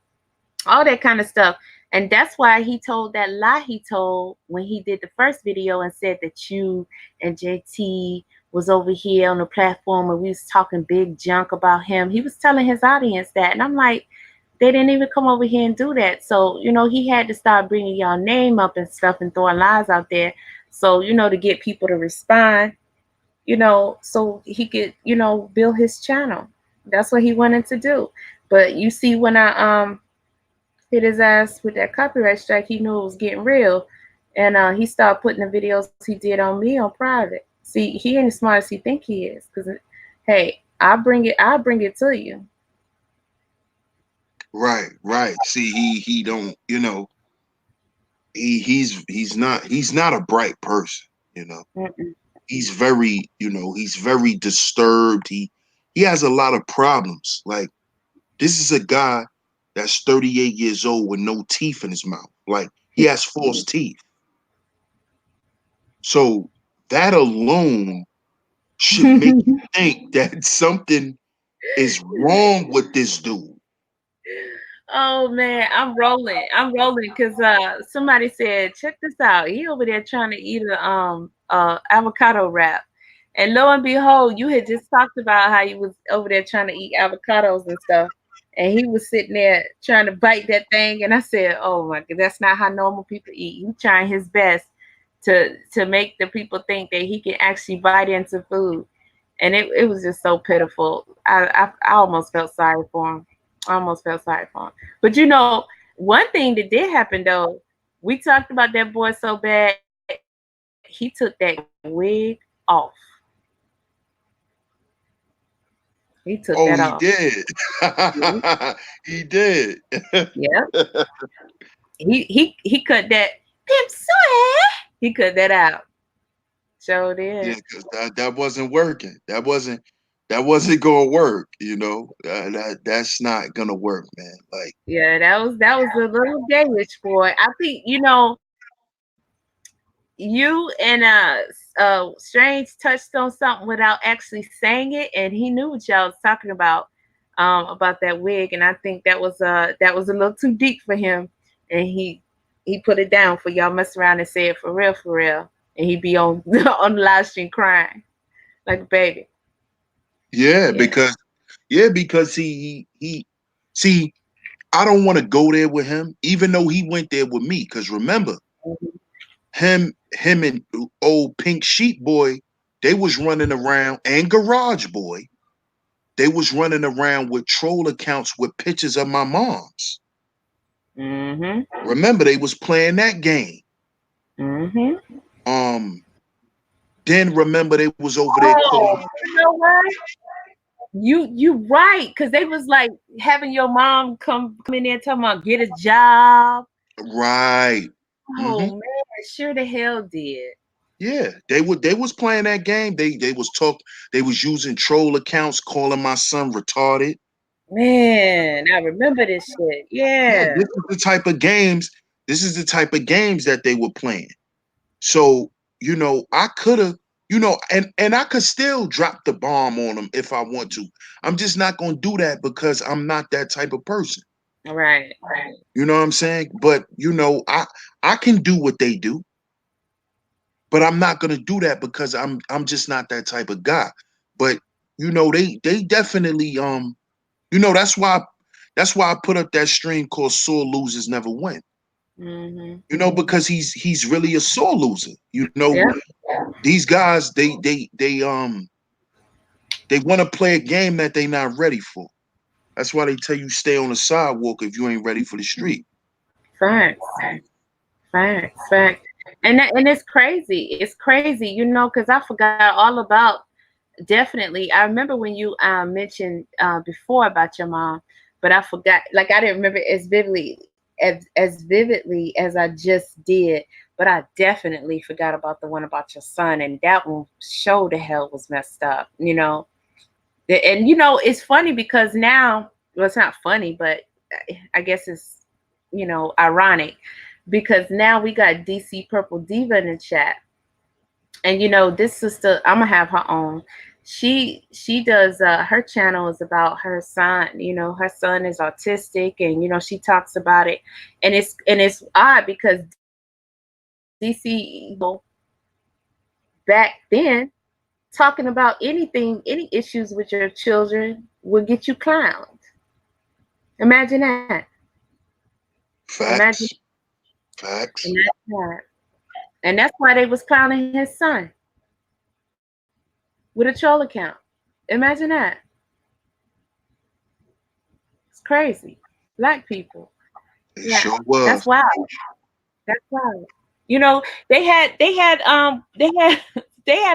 all that kind of stuff. And that's why he told that lie he told when he did the first video and said that you and JT was over here on the platform and we was talking big junk about him. He was telling his audience that. And I'm like, they didn't even come over here and do that. So, he had to start bringing y'all name up and stuff and throwing lies out there. So, to get people to respond, so he could, build his channel. That's what he wanted to do. But you see, when I hit his ass with that copyright strike, he knew it was getting real. And he started putting the videos he did on me on private. See, he ain't as smart as he think he is. Cause hey, I'll bring it to you. Right, right. See, he don't, he's not a bright person, you know. Mm-mm. He's very disturbed. He has a lot of problems. Like, this is a guy that's 38 years old with no teeth in his mouth. Like, he has false teeth. So that alone should make you think that something is wrong with this dude. Oh man, I'm rolling. I'm rolling because somebody said, check this out. He over there trying to eat a avocado wrap. And lo and behold, you had just talked about how you was over there trying to eat avocados and stuff. And he was sitting there trying to bite that thing. And I said, oh my God, that's not how normal people eat. He trying his best to make the people think that he can actually bite into food. And it was just so pitiful. I almost felt sorry for him. I almost felt sorry for him. But one thing that did happen though, we talked about that boy so bad, he took that wig off. He took that Oh, off. he did. Mhm. He did. Yeah. He cut that pimp sweat. He cut that out. Sure Yeah, did. because that wasn't working. That wasn't gonna work. That's not gonna work, man. Like, Yeah, that was a little gayish boy. I think, you and Strange touched on something without actually saying it, and he knew what y'all was talking about that wig, and I think that was a little too deep for him, and he put it down for y'all mess around and say it for real, and he be on on the live stream crying like a baby. Yeah, Yeah. because he see, I don't want to go there with him, even though he went there with me. Because remember, Mhm. him and old Pink Sheep Boy, they was running around, and Garage Boy, they was running around with troll accounts with pictures of my mom's. Mhm. Remember, they was playing that game. Mhm. Um, then remember they was over there calling. Oh, you know what? You right, because they was like having your mom come in there talking about get a job. Right. Oh Hmm. man, sure the hell did. Yeah, they was playing that game. They was using troll accounts, calling my son retarded. Man, I remember this shit. Yeah, Yeah. this is the type of games. This is the type of games that they were playing. So, I could have, and I could still drop the bomb on them if I want to. I'm just not gonna do that because I'm not that type of person. Right. You know what I'm saying? But I can do what they do, but I'm not gonna do that because I'm just not that type of guy. But they definitely that's why I put up that stream called Sore Losers Never Win. Mhm. Because he's really a sore loser. Yeah. These guys, they want to play a game that they not ready for. That's why they tell you stay on the sidewalk if you ain't ready for the street. Facts. Facts. And it's crazy. It's crazy, because I forgot all about. Definitely. I remember when you mentioned before about your mom, but I forgot. Like I didn't remember as vividly as I just did. But I definitely forgot about the one about your son, and that one show the hell was messed up. And it's funny because now, well, it's not funny, but I guess it's ironic because now we got DC Purple Diva in the chat, and this sister, I'm gonna have her on. She does her channel is about her son. Her son is autistic, and she talks about it, and it's odd because DC back then talking about anything, any issues with your children would get you clowned. Imagine that. Imagine, Facts. Facts. imagine that. And that's why they was clowning his son with a troll account. Imagine that. It's crazy. Black people. It Yeah, sure that's was. wild. That's wild. You know, they had they had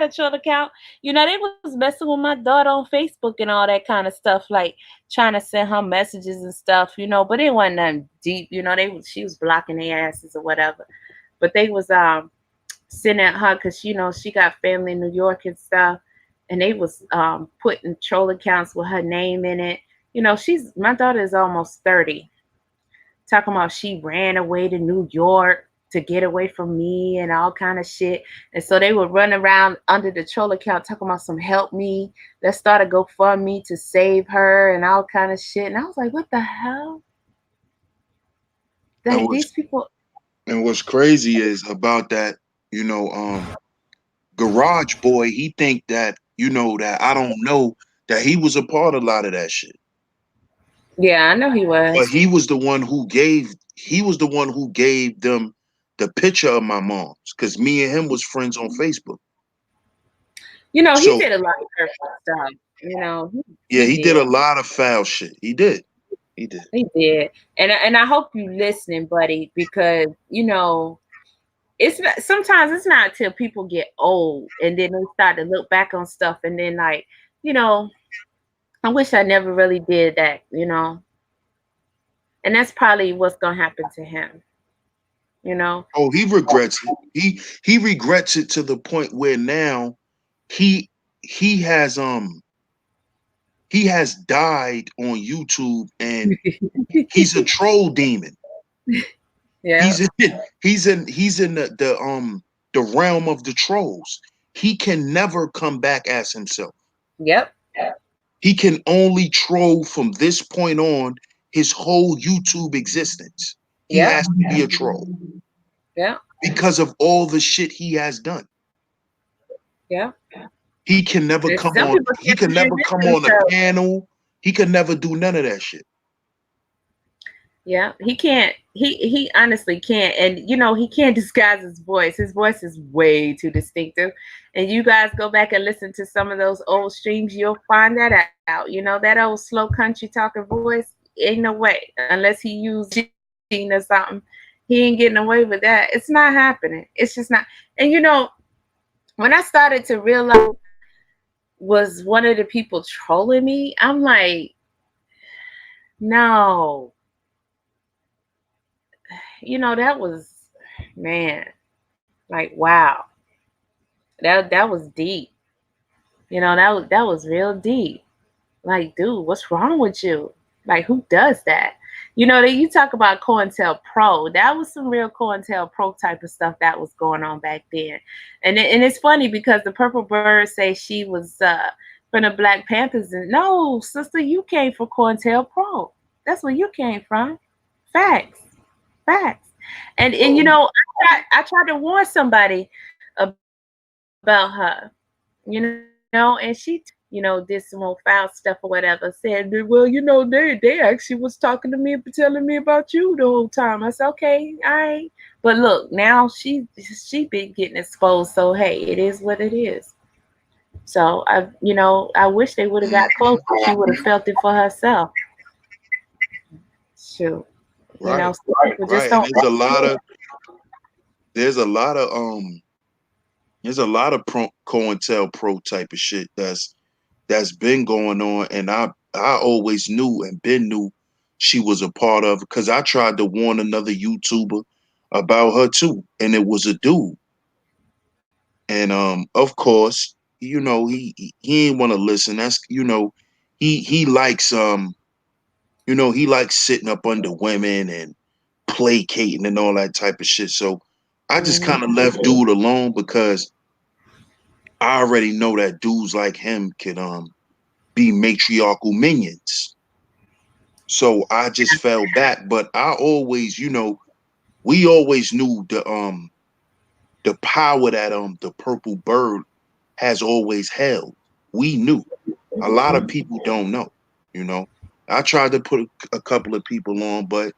a troll account. They was messing with my daughter on Facebook and all that kind of stuff, like trying to send her messages and stuff, but it wasn't nothing deep, she was blocking their asses or whatever. But they was sending at her because she got family in New York and stuff, and they was putting troll accounts with her name in it. She's my daughter is almost 30, talking about she ran away to New York to get away from me and all kind of shit. And so they would run around under the troll account talking about some help me. Let's start a GoFundMe to save her and all kind of shit. And I was like, what the hell? And Like what's these people. and what's crazy is about that, you know, Garage Boy, he think that, that I don't know that he was a part of a lot of that shit. Yeah, I know he But was. he was the one who gave them the picture of my mom's because me and him was friends on Facebook. He So did a lot of hurtful stuff. yeah, He he did did. a lot of foul shit. He did. He did. He did. And I hope you listening, buddy, because sometimes it's not until people get old and then they start to look back on stuff and then like, you know, I wish I never really did that. And that's probably what's gonna happen to him, you know. Oh, he regrets it. He regrets it to the point where now he he has he has died on YouTube and he's a troll demon. Yeah. He's in he's in the the realm of the trolls. He can never come back as himself. Yep. He can only troll from this point on his whole YouTube existence. He Yep. has to be a troll Yep. because of all the shit he has done. Yep. He can never And come some on. people He can't can never reinvent come on a themselves. panel. He could never do none of that shit. Yeah, he can't. He honestly can't, and he can't disguise his voice. His voice is way too distinctive. And you guys go back and listen to some of those old streams, you'll find that out. That old slow country talking voice. Ain't no way unless he used machine or something. He ain't getting away with that. It's not happening. It's just not. And when I started to realize was one of the people trolling me, I'm like, no, that was, man, like, wow, that was deep. That was real deep. Like, dude, what's wrong with you? Like, who does that? That you talk about COINTELPRO. That was some real COINTELPRO type of stuff that was going on back then. And it's funny because the Purple Bird say she was from the Black Panthers. And no, sister, you came from COINTELPRO. That's where you came from. Facts. Facts. And I tried to warn somebody about her, and she did some more foul stuff or whatever. Said, well, they actually was talking to me, telling me about you the whole time. I said, okay, all right. But look, now she been getting exposed. So hey, it is what it is. So I wish they would have got close. She would have felt it for herself. Shoot, Right, some people just right. And don't. there's a lot of there's a lot of COINTELPRO type of shit that's been going on, and I always knew and been knew she was a part of, because I tried to warn another YouTuber about her too, and it was a dude. And of course, he ain't want to listen. That's he likes he likes sitting up under women and placating and all that type of shit. So I just Mhm. kind of left dude alone, because I already know that dudes like him can be matriarchal minions. So I just fell back. But I always, we always knew the power that the purple bird has always held. We knew. A lot of people don't know, you know. I tried to put a couple of people on, but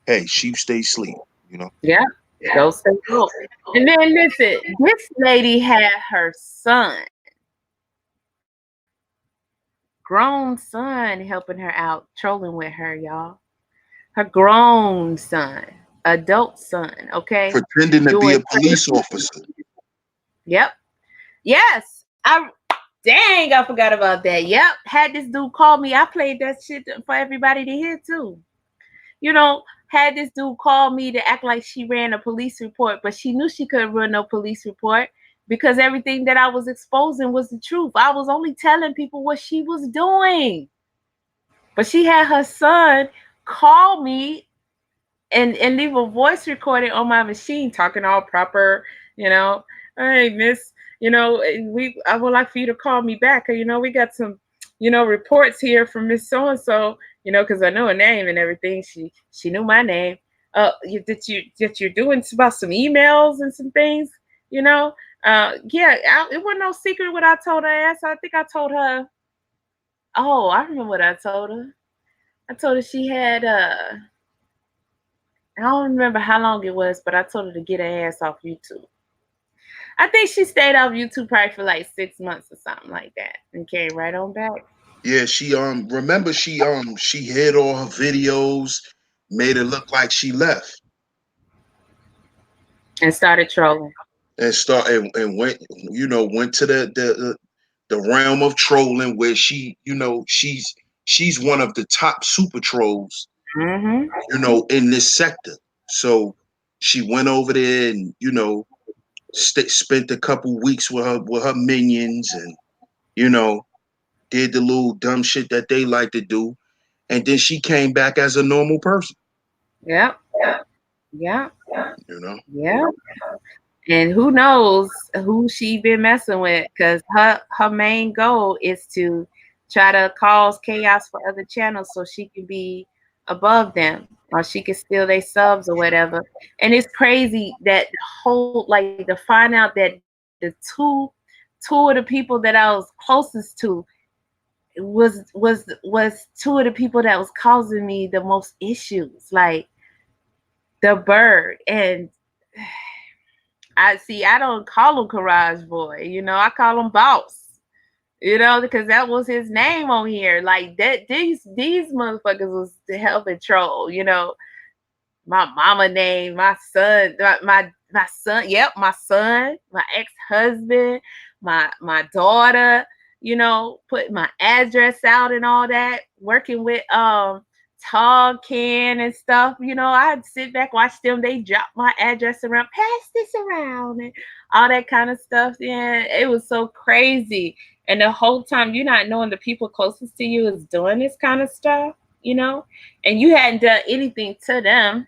hey, sheep stay sleep. Yeah, go stay woke. And then listen, this lady had her son, grown son, helping her out, trolling with her, y'all. Her grown son, adult son, okay, Pretending to be doing a police officer. Yep. Yes. Dang, I forgot about that. Yep. Had this dude call me. I played that shit for everybody to hear too. You know, had this dude call me to act like she ran a police report, but she knew she couldn't run no police report because everything that I was exposing was the truth. I was only telling people what she was doing. But she had her son call me and leave a voice recording on my machine talking all proper, you know. Hey, miss, I would like for you to call me back. We got some, reports here from Miss So and So, because I know her name and everything. She knew my name. That you're doing about some emails and some things, you know. Yeah, it wasn't no secret what I told her ass. I think I told her. Oh, I remember what I told her. I told her she had I don't remember how long it was, but I told her to get her ass off YouTube. I think she stayed off YouTube probably for like 6 months or something like that and came right on back Yeah, she remember she hid all her videos, made it look like she left, and started trolling. and went to the realm of trolling, where she's one of the top super trolls, Mm-hmm. in this sector. So she went over there and spent a couple weeks with her minions, and you know did the little dumb shit that they like to do, and then she came back as a normal person. Yep. Yep. You know. Yep. And who knows who she been messing with, because her main goal is to try to cause chaos for other channels so she can be above them or she can steal their subs or whatever. And it's crazy that the whole, like, to find out that the two of the people that I was closest to was two of the people that was causing me the most issues, like the bird. And I see, I don't call him Garage Boy, I call him Boss, because that was his name on here. Like that, these motherfuckers was the helping troll, my mama name, my son, my son, yep, my son, my ex-husband, my daughter, put my address out and all that, working with Tall Can and stuff, I'd sit back, watch them, they drop my address around, pass this around and all that kind of stuff. Yeah, it was so crazy. And the whole time you're not knowing the people closest to you is doing this kind of stuff, and you hadn't done anything to them.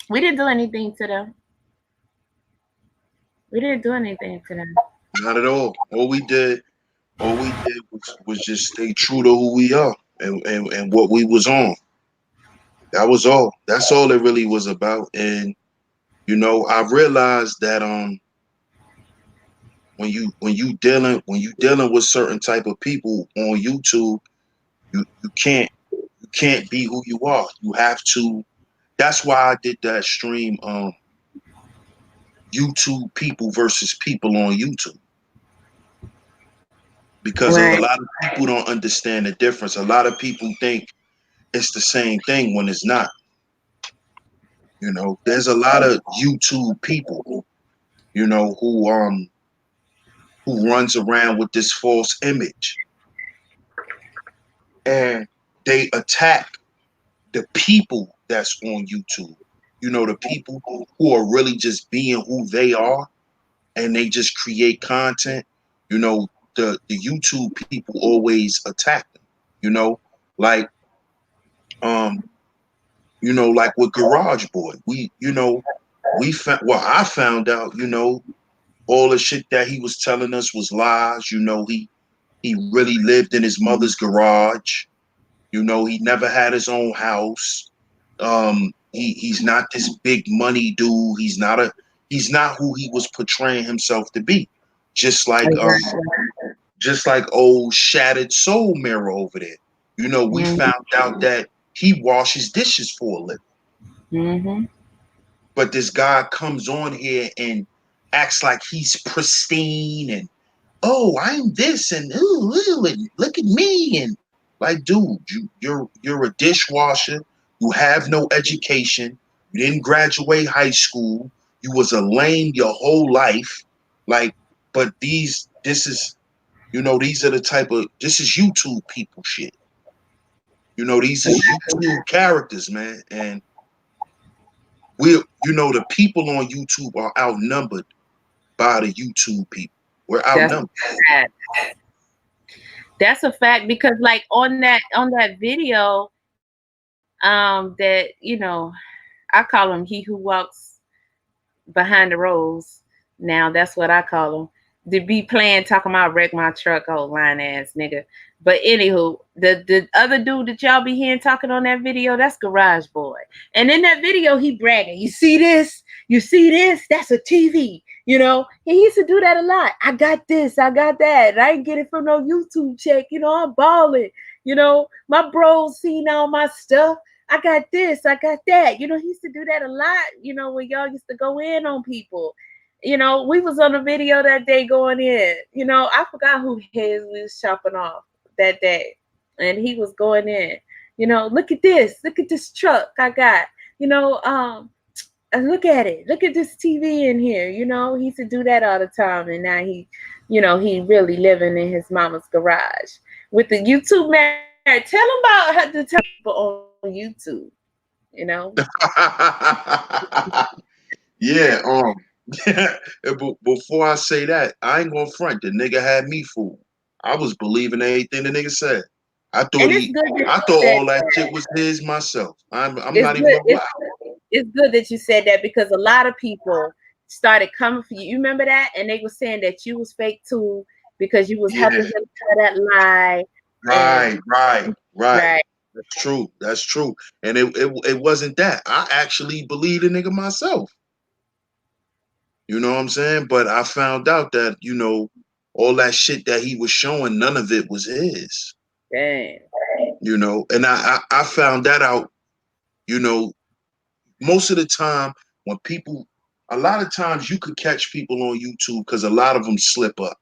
We didn't do anything to them. We didn't do anything to them. Not at all. All we did was just stay true to who we are and what we was on. That was all. That's all it really was about. And I realized that when you dealing with certain type of people on YouTube, you can't be who you are. You have to. That's why I did that stream. YouTube people versus people on YouTube, because a Right. lot of people don't understand the difference. A lot of people think it's the same thing when it's not. There's a lot of YouTube people, who runs around with this false image, and they attack the people that's on YouTube. The people who are really just being who they are, and they just create content. The YouTube people always attack them. You know, like um, like with Garage Boy, we found, well, I found out, all the shit that he was telling us was lies. He really lived in his mother's garage. He never had his own house. He's not this big money dude. He's not who he was portraying himself to be. Just like Exactly. just like old Shattered Soul Mirror over there. We Mm-hmm. found out that he washes dishes for a living. Mm-hmm. But this guy comes on here and acts like he's pristine and, oh, I'm this and ooh, ooh, and look at me, and like, dude, you're a dishwasher. You have no education. You didn't graduate high school. You was a lame your whole life. Like, but these are the type of, this is YouTube people shit. These is YouTube characters, man, and the people on YouTube are outnumbered by the YouTube people. We're That's outnumbered. sad. That's a fact, because like on that video, that I call him he who walks behind the rose. Now that's what I call him. To be playing talking about wreck my truck, old line ass nigga. But anywho, the other dude that y'all be hearing talking on that video, that's Garage Boy. And in that video, he bragging. You see this? You see this? That's a TV. He used to do that a lot. I got this, I got that. I ain't get it from no YouTube check. I'm balling. My bros seen all my stuff. I got this, I got that. He used to do that a lot, when y'all used to go in on people. We was on a video that day going in. I forgot who his we was chopping off that day. And he was going in. Look at this. Look at this truck I got. Look at it. Look at this TV in here. He used to do that all the time. And now he really living in his mama's garage with the YouTube marriage. Tell him about how the type of people on YouTube, you know? Yeah, before I say that, I ain't gonna front. The nigga had me fooled. I was believing everything the nigga said. I thought And it's he, good that I you thought said all that that. shit was his myself. I'm It's not even good. gonna lie. It's good that you said that, because a lot of people started coming for you. You remember that? And they were saying that you was fake too because you was helping Yeah. him tell that lie. And Right. right, That's true. That's true. And it wasn't that. I actually believed the nigga myself. You know what I'm saying? But I found out that, all that shit that he was showing, none of it was his. dang. And I found that out, you know, most of the time when people, a lot of times you could catch people on YouTube because a lot of them slip up.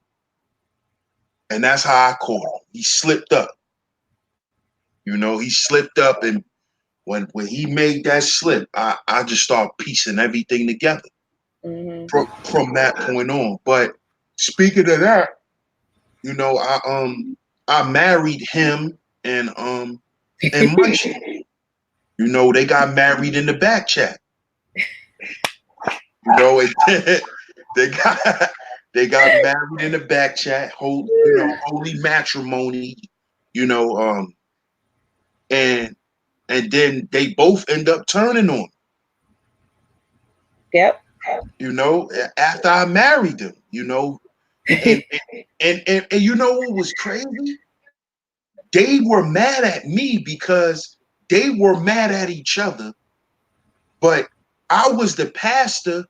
And that's how I caught him. He slipped up. He slipped up, and when he made that slip, I just started piecing everything together Hmm. from that point on. But speaking of that, I married him and Munchie. They got married in the back chat. And they got they got married in the back chat, holy matrimony, you know, um, and then they both end up turning on, Yep. after I married them, and and you know what was crazy? They were mad at me because they were mad at each other, but I was the pastor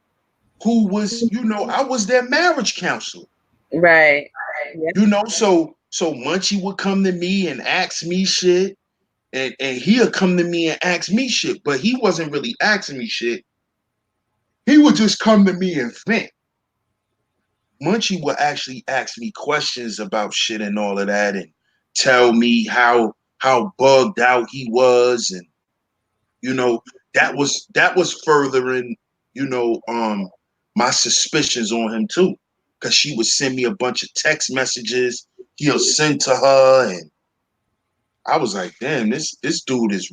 who was, I was their marriage counselor. Right. Yep. So Munchie would come to me and ask me shit, and he'll come to me and ask me shit, but he wasn't really asking me shit. He would just come to me and vent. Munchie would actually ask me questions about shit and all of that, and tell me how bugged out he was, and you know that was furthering, my suspicions on him too, because she would send me a bunch of text messages he'll send to her, and I was like, damn, this dude is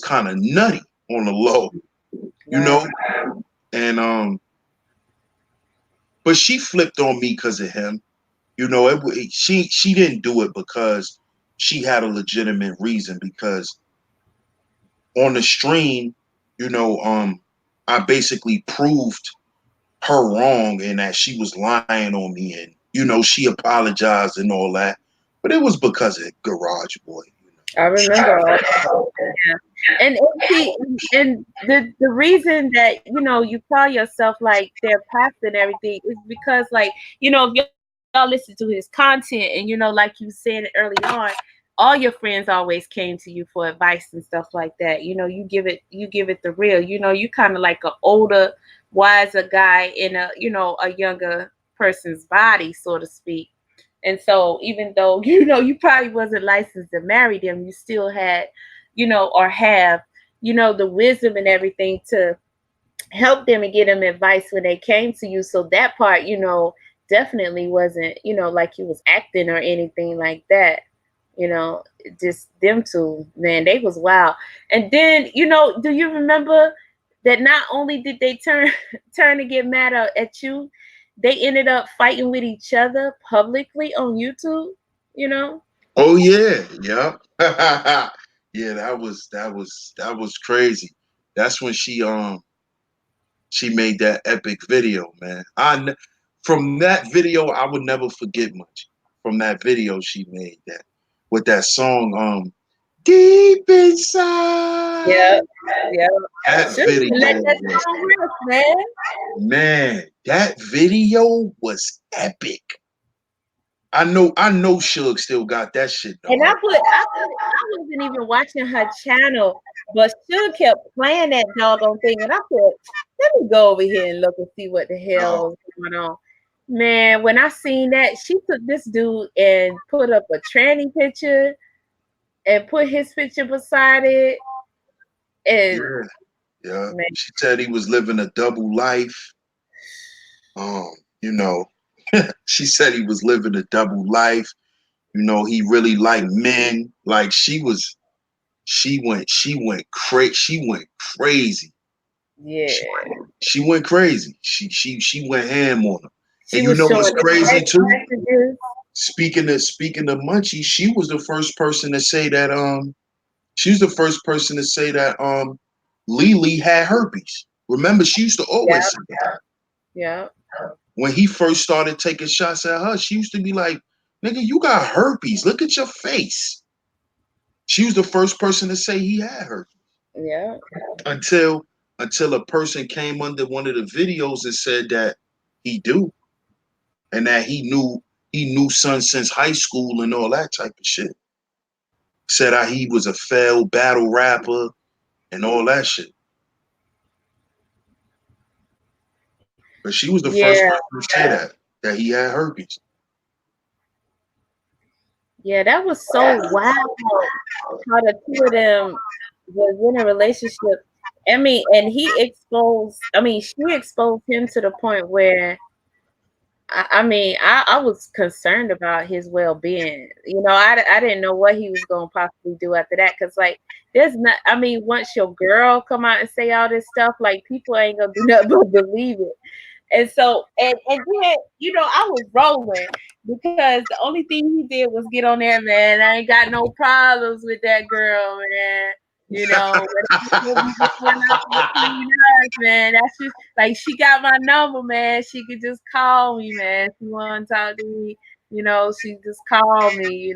kind of nutty on the low, you Wow. know, and but she flipped on me because of him. She didn't do it because she had a legitimate reason. Because on the stream, I basically proved her wrong and that she was lying on me, and she apologized and all that. But it was because of Garage Boy. I remember all that. Yeah. And see, and the reason that you call yourself like their pastor and everything is because, like, if y'all listen to his content, and like you said early on, all your friends always came to you for advice and stuff like that. You give it the real. You kind of like an older, wiser guy in a younger person's body, so to speak. And so even though you probably wasn't licensed to marry them, you still had, or have, the wisdom and everything to help them and get them advice when they came to you. So that part, definitely wasn't, like you was acting or anything like that. You know, just them two, man, they was wild. And then, do you remember that not only did they turn turn to get mad at you, they ended up fighting with each other publicly on YouTube, you know? Oh yeah, yeah, yeah. That was crazy. That's when she made that epic video, man. From that video, I would never forget much. From that video she made that with that song, Deep Inside. Yeah, yeah. That Should let video that was, song rest, man. man, that video was epic. I know Suge still got that shit And though. I wasn't even watching her channel, but she kept playing that doggone thing, and I said, let me go over here and look and see what the No. hell is going on. Man, when I seen that, she took this dude and put up a tranny picture and put his picture beside it, and Yeah, yeah. man, She said he was living a double life. Um, you know, she said he was living a double life. He really liked men. Like she went crazy. She yeah, she went crazy. She went ham on him. And she you was know what's showing the crazy text too? messages. Speaking of Munchie, she was the first person to say that Lily had herpes. Remember, she used to Yeah, always say that. yeah, When he first started taking shots at her, she used to be like, nigga, you got herpes. Look at your face. She was the first person to say he had herpes. yeah. Until a person came under one of the videos and said that he do, and that he knew son since high school and all that type of shit. Said how he was a failed battle rapper and all that shit. But she was the first Yeah, person to say that he had herpes. yeah, that was so wild how the two of them was in a relationship. I mean, and she exposed him to the point where I was concerned about his well being. I didn't know what he was going to possibly do after that. Cause like, there's not, I mean, once your girl come out and say all this stuff, like people ain't gonna do nothing but believe it. And so, and then, I was rolling because the only thing he did was get on there, man. I ain't got no problems with that girl, man. Whatever we just went out between us, man. That's just like she got my number, man. She could just call me, man. She want to talk to me, she just called me,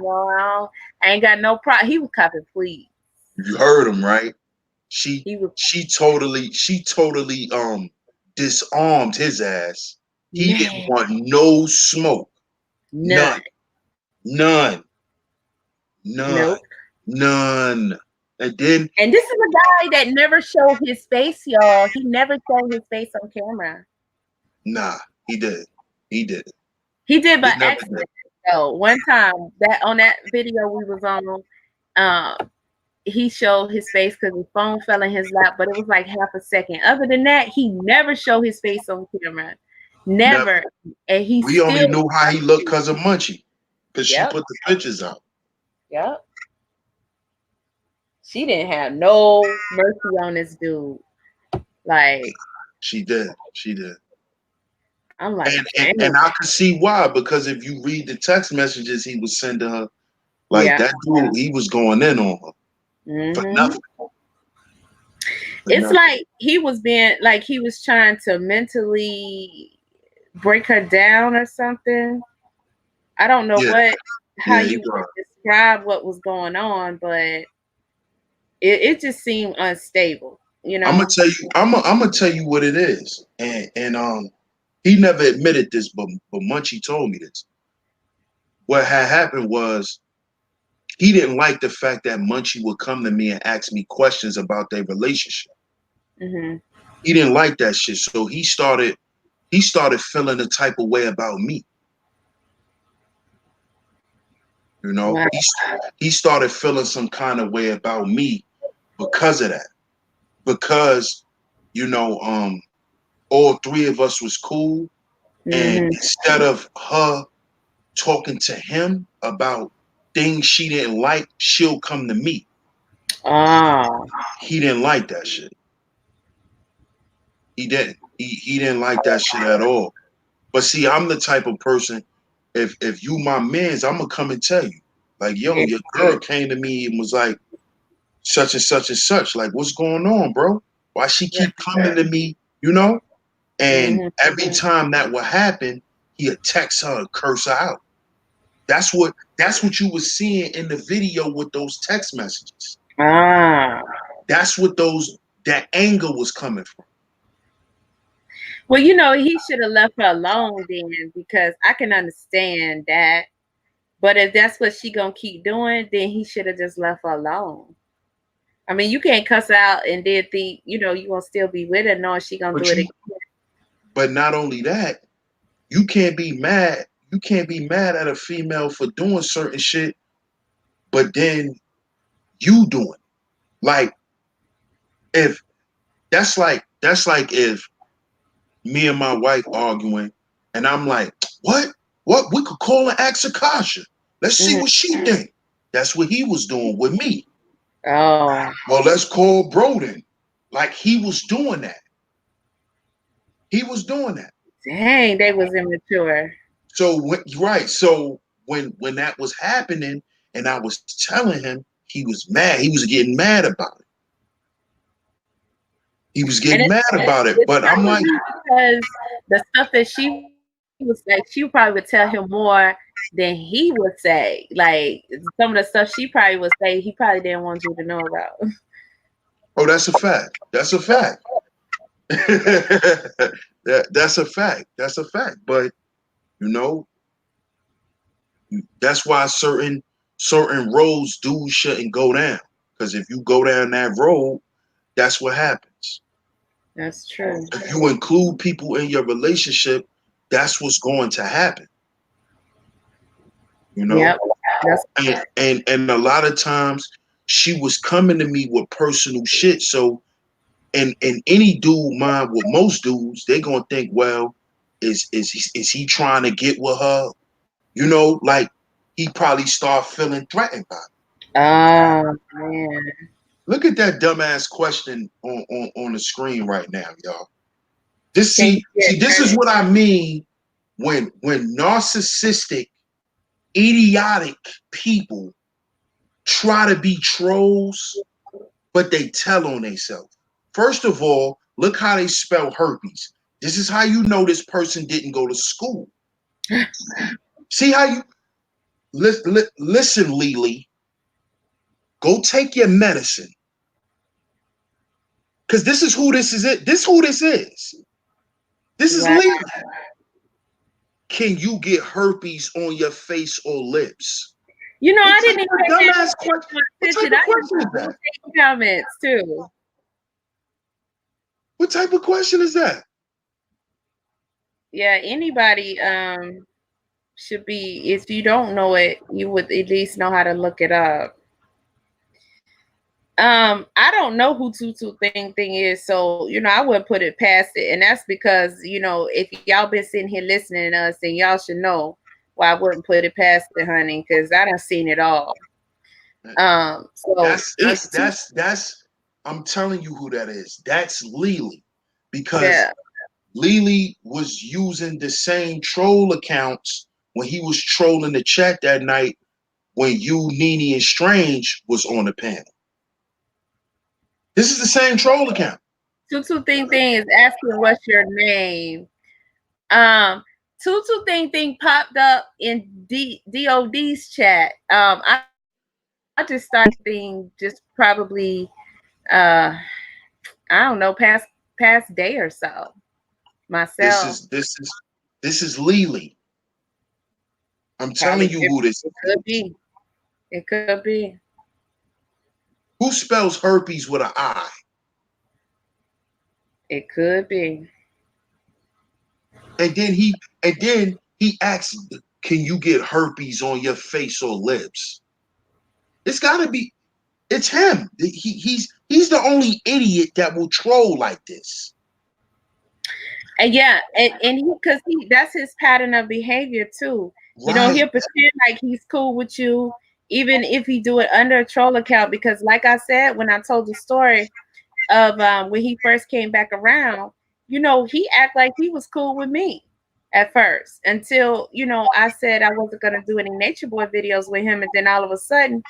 I ain't got no problem. He was copping, please. You heard him, right? She He was she totally disarmed his ass. He didn't man, want no smoke. none. None. None. None. Nope. None. And then And this is a guy that never showed his face, y'all. He never showed his face on camera. nah, he did. He did. He did He by never did. accident. So one time that on that video we was on, he showed his face because his phone fell in his lap, but it was like half a second. Other than that, he never showed his face on camera. Never. Never. And he We only still. knew how he looked because of Munchie. Because she Yep. put the pictures out. Yep. She didn't have no mercy on this dude. Like, She did. She did. I'm like, And dang. I could see why, because if you read the text messages he was sending her, like Yeah. that dude, he was going in on her for Hmm. nothing. For It's nothing. like he was trying to mentally break her down or something. I don't know Yeah, how yeah, he you was. would describe what was going on, but it just seemed unstable, you I'm gonna know? tell you. I'm gonna tell you what it is. And he never admitted this, but Munchie told me this. What had happened was he didn't like the fact that Munchie would come to me and ask me questions about their relationship. Hmm. He didn't like that shit, so he started feeling a type of way about me. You know, Wow. he started feeling some kind of way about me because of that. Because you know, all three of us was cool, and Hmm. instead of her talking to him about things she didn't like, she'll come to me. Oh. He didn't like that shit. He didn't. He didn't like that shit at all. But see, I'm the type of person. If you my mans, I'm gonna come and tell you, like, yo, Yeah. your girl came to me and was like, such and such and such. Like, what's going on, bro? Why she keep coming to me? You know? And Hmm. every time that would happen, he'd text her and curse her out. That's what you were seeing in the video with those text messages. Ah. That's what that anger was coming from. Well, he should have left her alone then because I can understand that. But if that's what she gonna keep doing, then he should have just left her alone. I mean, you can't cuss her out and then think, you gonna still be with her knowing she gonna do But it you again. but not only that, you can't be mad. You can't be mad at a female for doing certain shit, but then you doing it. Like if that's like if me and my wife arguing and I'm like, what? What? We could call and ask Akasha. Let's see Mhm. what she think. That's what he was doing with me. Oh, Well, let's call Broden. Like he was doing that. He was doing that. dang, they was immature. So right. So when that was happening and I was telling him, he was mad. He was getting mad about it. He was And getting mad about it. it's But I'm like, probably because the stuff that she would say, she probably would tell him more than he would say. Like some of the stuff she probably would say, he probably didn't want you to know about. oh, that's a fact. That's a fact. That's a fact. That's a fact. But you know, that's why certain roads dudes shouldn't go down. Because if you go down that road, that's what happens. That's true. If you include people in your relationship, that's what's going to happen. You know, Yep. That's and a lot of times she was coming to me with personal shit. So and any dude mind with most dudes, they gonna think, well, is he trying to get with her? You know, like he probably start feeling threatened by it. oh man. Look at that dumbass question on the screen right now, y'all. This Can you get see, this is hurt? what I mean when narcissistic, idiotic people try to be trolls, but they tell on themselves. First of all, look how they spell herpes. This is how you know this person didn't go to school. See how you listen, Lily. Go take your medicine, because this is who this is. This who this is. This is Wow. Lily. Can you get herpes on your face or lips? You know, What I type didn't even of pay that dumbass much question? What type attention. of I question is didn't that? take comments too. What type of question is that? Yeah, anybody should be, if you don't know it, you would at least know how to look it up. I don't know who Tutu thing is, so I wouldn't put it past it, and that's because if y'all been sitting here listening to us, then y'all should know why I wouldn't put it past it, honey, because I done seen it all. So That's it that's that's that's. I'm telling you who that is. That's Lily, because yeah. Lily was using the same troll accounts when he was trolling the chat that night when you, Nene, and Strange was on the panel. This is the same troll account. Tutu thing is asking what's your name. Um, Tutu thing popped up in DOD's chat. I just started thing just probably uh I don't know, past day or so This myself. is this is this is Lily. I'm Probably telling you who this it could is. be. It could be. Who spells herpes with an I? It could be. And then he asks, "Can you get herpes on your face or lips?" It's got to be. It's him. He's the only idiot that will troll like this. And yeah, and he because he that's his pattern of behavior too. Right. He'll pretend like he's cool with you, even if he do it under a troll account. Because like I said, when I told the story of when he first came back around, he act like he was cool with me at first until I said I wasn't gonna do any Nature Boy videos with him, and then all of a sudden,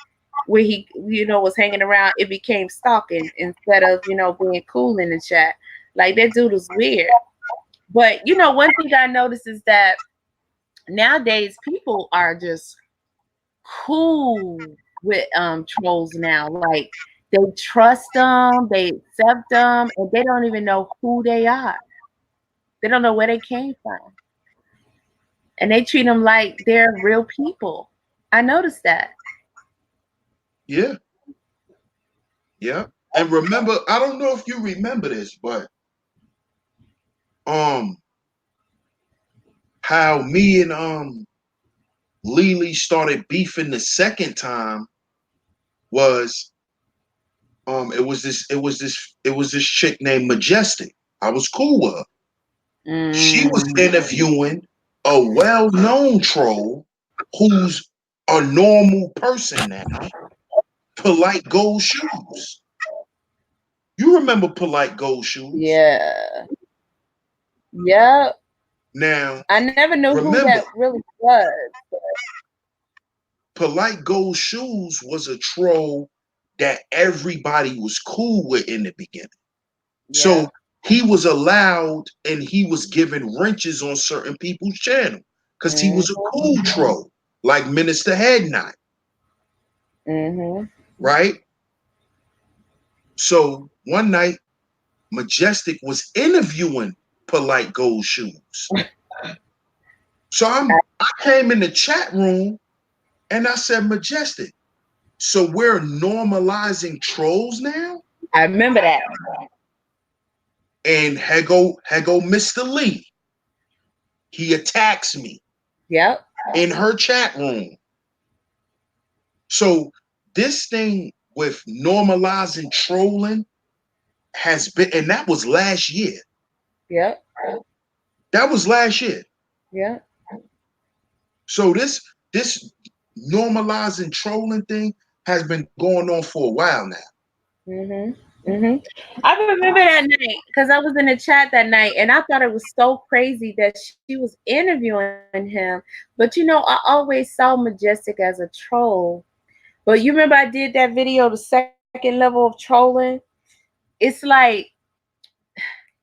when he was hanging around, it became stalking instead of being cool in the chat. Like that dude was weird. But one thing I noticed is that nowadays people are just cool with trolls now. Like they trust them, they accept them, and they don't even know who they are. They don't know where they came from, and they treat them like they're real people. I noticed that. Yeah. Yeah. And remember, I don't know if you remember this, but um, how me and Lily started beefing the second time was it was this chick named Majestic. I was cool with her. She was Mm, interviewing a well-known troll who's a normal person now, Polite Gold Shoes. You remember Polite Gold Shoes? yeah, yeah. Now, I never knew who remember, that really was. Polite Gold Shoes was a troll that everybody was cool with in the beginning. Yeah. So he was allowed and he was given wrenches on certain people's channel because he was a Mm-hmm. cool troll, like Minister Head Knot, Mm-hmm. right? So one night, Majestic was interviewing Polite Gold Shoes. So I came in the chat room and I said, Majestic, so we're normalizing trolls now? I remember that. And Hego Mr. Lee, he attacks me Yep. in her chat room. So this thing with normalizing trolling has been, and that was last year. Yep. That was last year. Yep. So this normalizing trolling thing has been going on for a while now. I remember that night because I was in the chat that night, and I thought it was so crazy that she was interviewing him. But I always saw Majestic as a troll. But you remember I did that video, the second level of trolling. It's like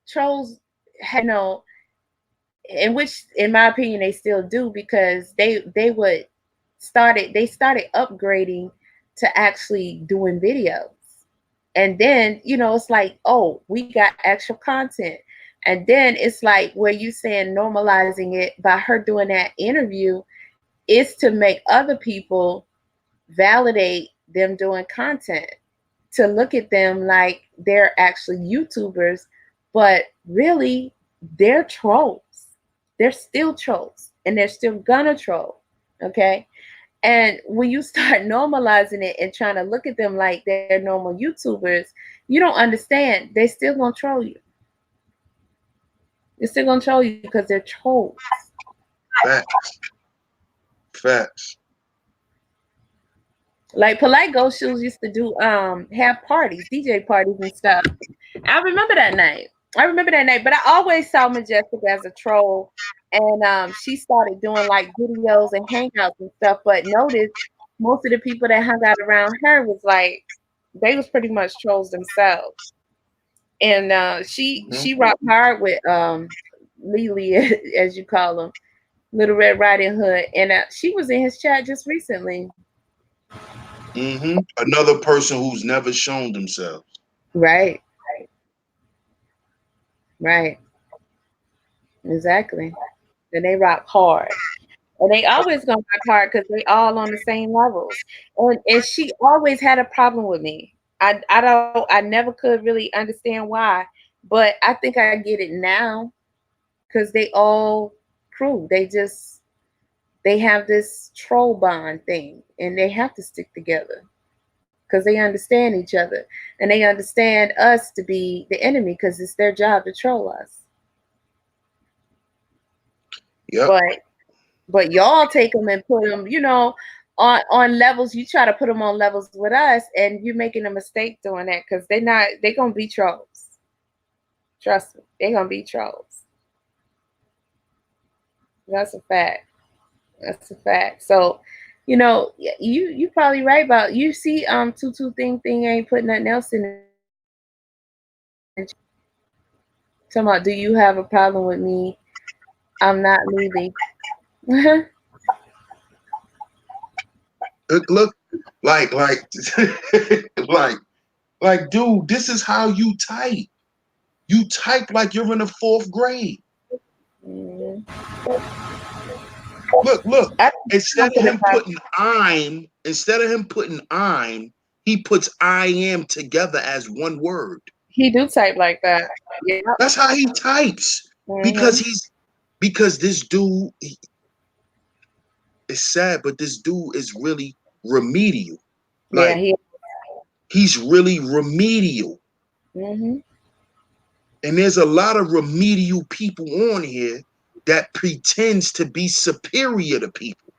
trolls had in which, in my opinion, they still do because they started upgrading to actually doing videos. And then it's like, oh, we got extra content. And then it's like where you saying normalizing it by her doing that interview is to make other people validate them doing content, to look at them like they're actually YouTubers, but really they're trolls. They're still trolls and they're still gonna troll. Okay. And when you start normalizing it and trying to look at them like they're normal YouTubers, you don't understand. They still gonna troll you. They're still gonna troll you because they're trolls. Facts. Facts. Like Polite Ghost Shoes used to do have parties, DJ parties and stuff. I remember that night. But I always saw Majestic as a troll, and she started doing like videos and hangouts and stuff. But notice most of the people that hung out around her was like they was pretty much trolls themselves. And she rocked hard with Lily, as you call him, Little Red Riding Hood, and she was in his chat just recently. Another person who's never shown themselves. Right, right, exactly. And they rock hard. And they always gonna rock hard because they all on the same levels. And she always had a problem with me. I never could really understand why, but I think I get it now because they all crew. They have this troll bond thing, and they have to stick together because they understand each other and they understand us to be the enemy because it's their job to troll us. Yep. But y'all take them and put them, on levels. You try to put them on levels with us, and you're making a mistake doing that because they're gonna be trolls. Trust me, they're gonna be trolls. That's a fact. That's a fact. So, you probably right about you see Tutu thing ain't put nothing else in it. Talking about, do you have a problem with me? I'm not leaving. Look, like, like, dude, this is how you type. You type like you're in the fourth grade. Mhm. Look. I Instead of him putting I'm, he puts I am together as one word. he do type like that. Yeah. That's how he types. Hmm. Because this dude is sad, but this dude is really remedial. Yeah. Like he's really remedial. Hmm. And there's a lot of remedial people on here that pretends to be superior to people,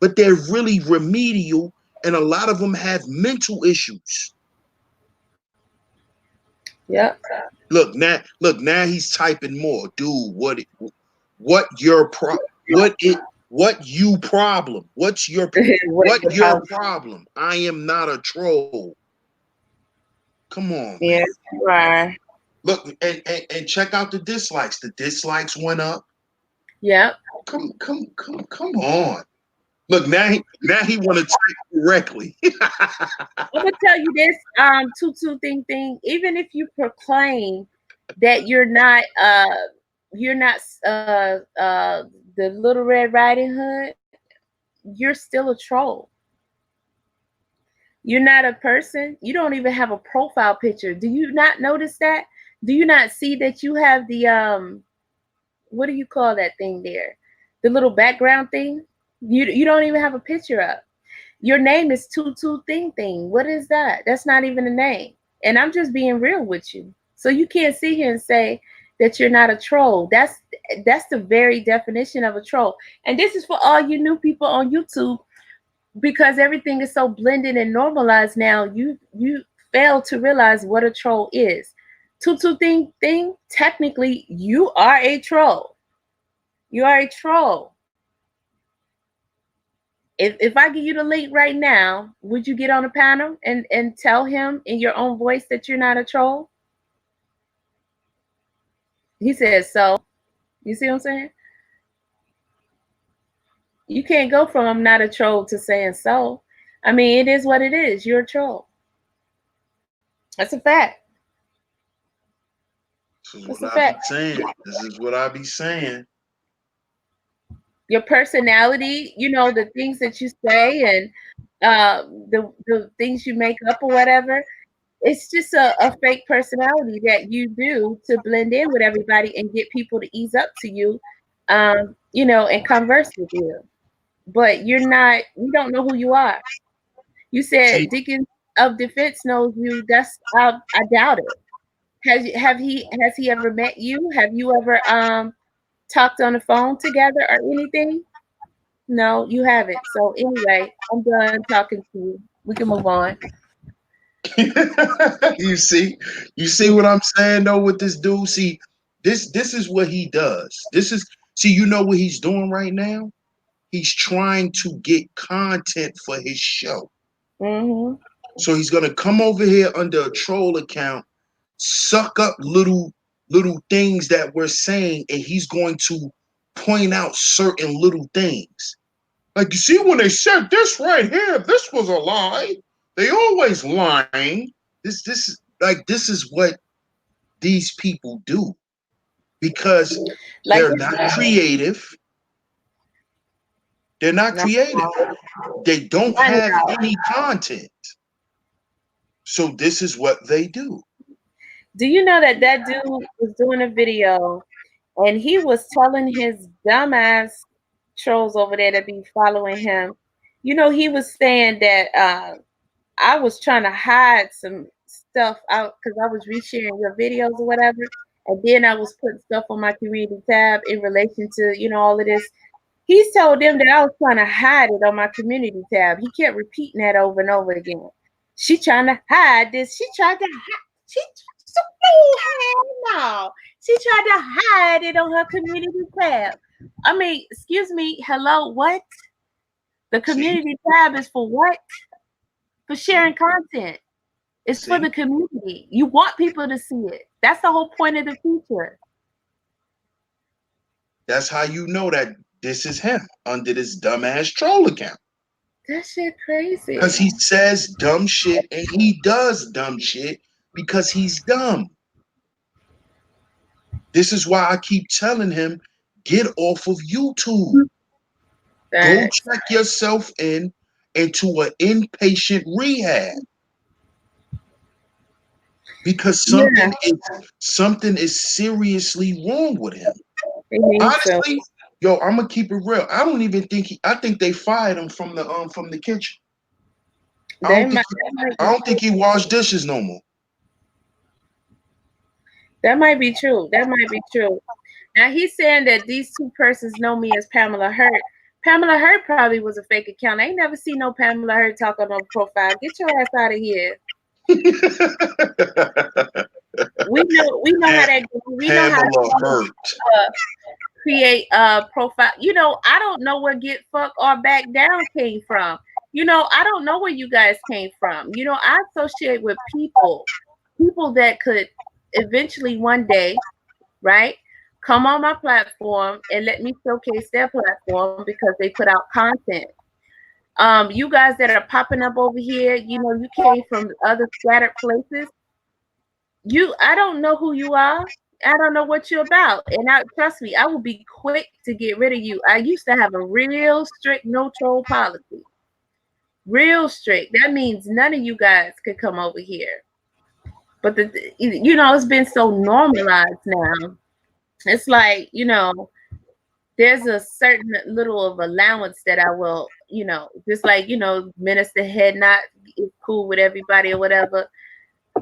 but they're really remedial, and a lot of them have mental issues. Yep. Look now he's typing more. Dude, what your what you problem? What's your What your problem? problem? I am not a troll. Come on, Yeah, man. you are. Look, and check out the dislikes. The dislikes went up. Yep. Come on. Look, now he want to type correctly. I'm gonna tell you this, two thing. Even if you proclaim that you're not the Little Red Riding Hood, you're still a troll. You're not a person. You don't even have a profile picture. Do you not notice that? Do you not see that you have the what do you call that thing there? The little background thing? You don't even have a picture up. Your name is Tutu Thing. What is that? That's not even a name. And I'm just being real with you. So you can't sit here and say that you're not a troll. That's the very definition of a troll. And this is for all you new people on YouTube, because everything is so blended and normalized now. You fail to realize what a troll is. Tutu thing. Technically, you are a troll. You are a troll. If I give you the link right now, would you get on a panel and tell him in your own voice that you're not a troll? He says so. You see what I'm saying? You can't go from I'm not a troll to saying so. I mean, it is what it is. You're a troll. That's a fact. This is That's what a I be fact. saying. This is what I be saying. Your personality, the things that you say, and the things you make up or whatever. It's just a fake personality that you do to blend in with everybody and get people to ease up to you, and converse with you. But you don't know who you are. You See, said Deacon of Defense knows you. I doubt it. Has he ever met you? Have you ever talked on the phone together or anything? No, you haven't. So anyway, I'm done talking to you. We can move on. you see, you see what I'm saying though with this dude. See, this is what he does. This is see, you know what he's doing right now? He's trying to get content for his show. Mm-hmm. So he's gonna come over here under a troll account, suck up little things that we're saying, and he's going to point out certain little things. Like you see, when they said this right here, this was a lie. They always lying. This is what these people do because Like they're not creative. They're not no, creative. They don't not have now. any content. So this is what they do. Do you know that dude was doing a video and he was telling his dumbass trolls over there that be following him? He was saying that I was trying to hide some stuff out because I was resharing your videos or whatever, and then I was putting stuff on my community tab in relation to all of this. He's told them that I was trying to hide it on my community tab. He kept repeating that over and over again. She trying to hide this. She tried to hide. She so no. She tried to hide it on her community tab. I mean, excuse me. Hello, what? The See, community tab is for what? For see, sharing content. It's for see. the community. You want people to see it. That's the whole point of the feature. That's how you know that this is him under this dumbass troll account. That shit Because crazy. he says dumb shit and he does dumb shit because he's dumb. This is why I keep telling him, get off of YouTube. Go Facts. check yourself into an inpatient rehab because Yeah, something is seriously wrong with him. they need to. Honestly, yo, I'm gonna keep it real. I don't even think I think they fired him from the kitchen. I They don't think might that might I be don't true. think he washed dishes no more. That might be true. That might be true. Now he's saying that these two persons know me as Pamela Hurt. Pamela Hurt probably was a fake account. I ain't never seen no Pamela Hurt talk on no profile. Get your ass out of here. We know how that goes. We know how Pamela to Hurt. create a profile. I don't know where Get Fuck or Back Down came from. I don't know where you guys came from. I associate with people that could eventually one day, right, come on my platform and let me showcase their platform because they put out content. You guys that are popping up over here, you came from other scattered places. I don't know who you are. I don't know what you're about. And trust me, I will be quick to get rid of you. I used to have a real strict no troll policy. Real strict. That means none of you guys could come over here. But it's been so normalized now. It's like, there's a certain little of allowance that I will, just like, Minister Head not is cool with everybody or whatever,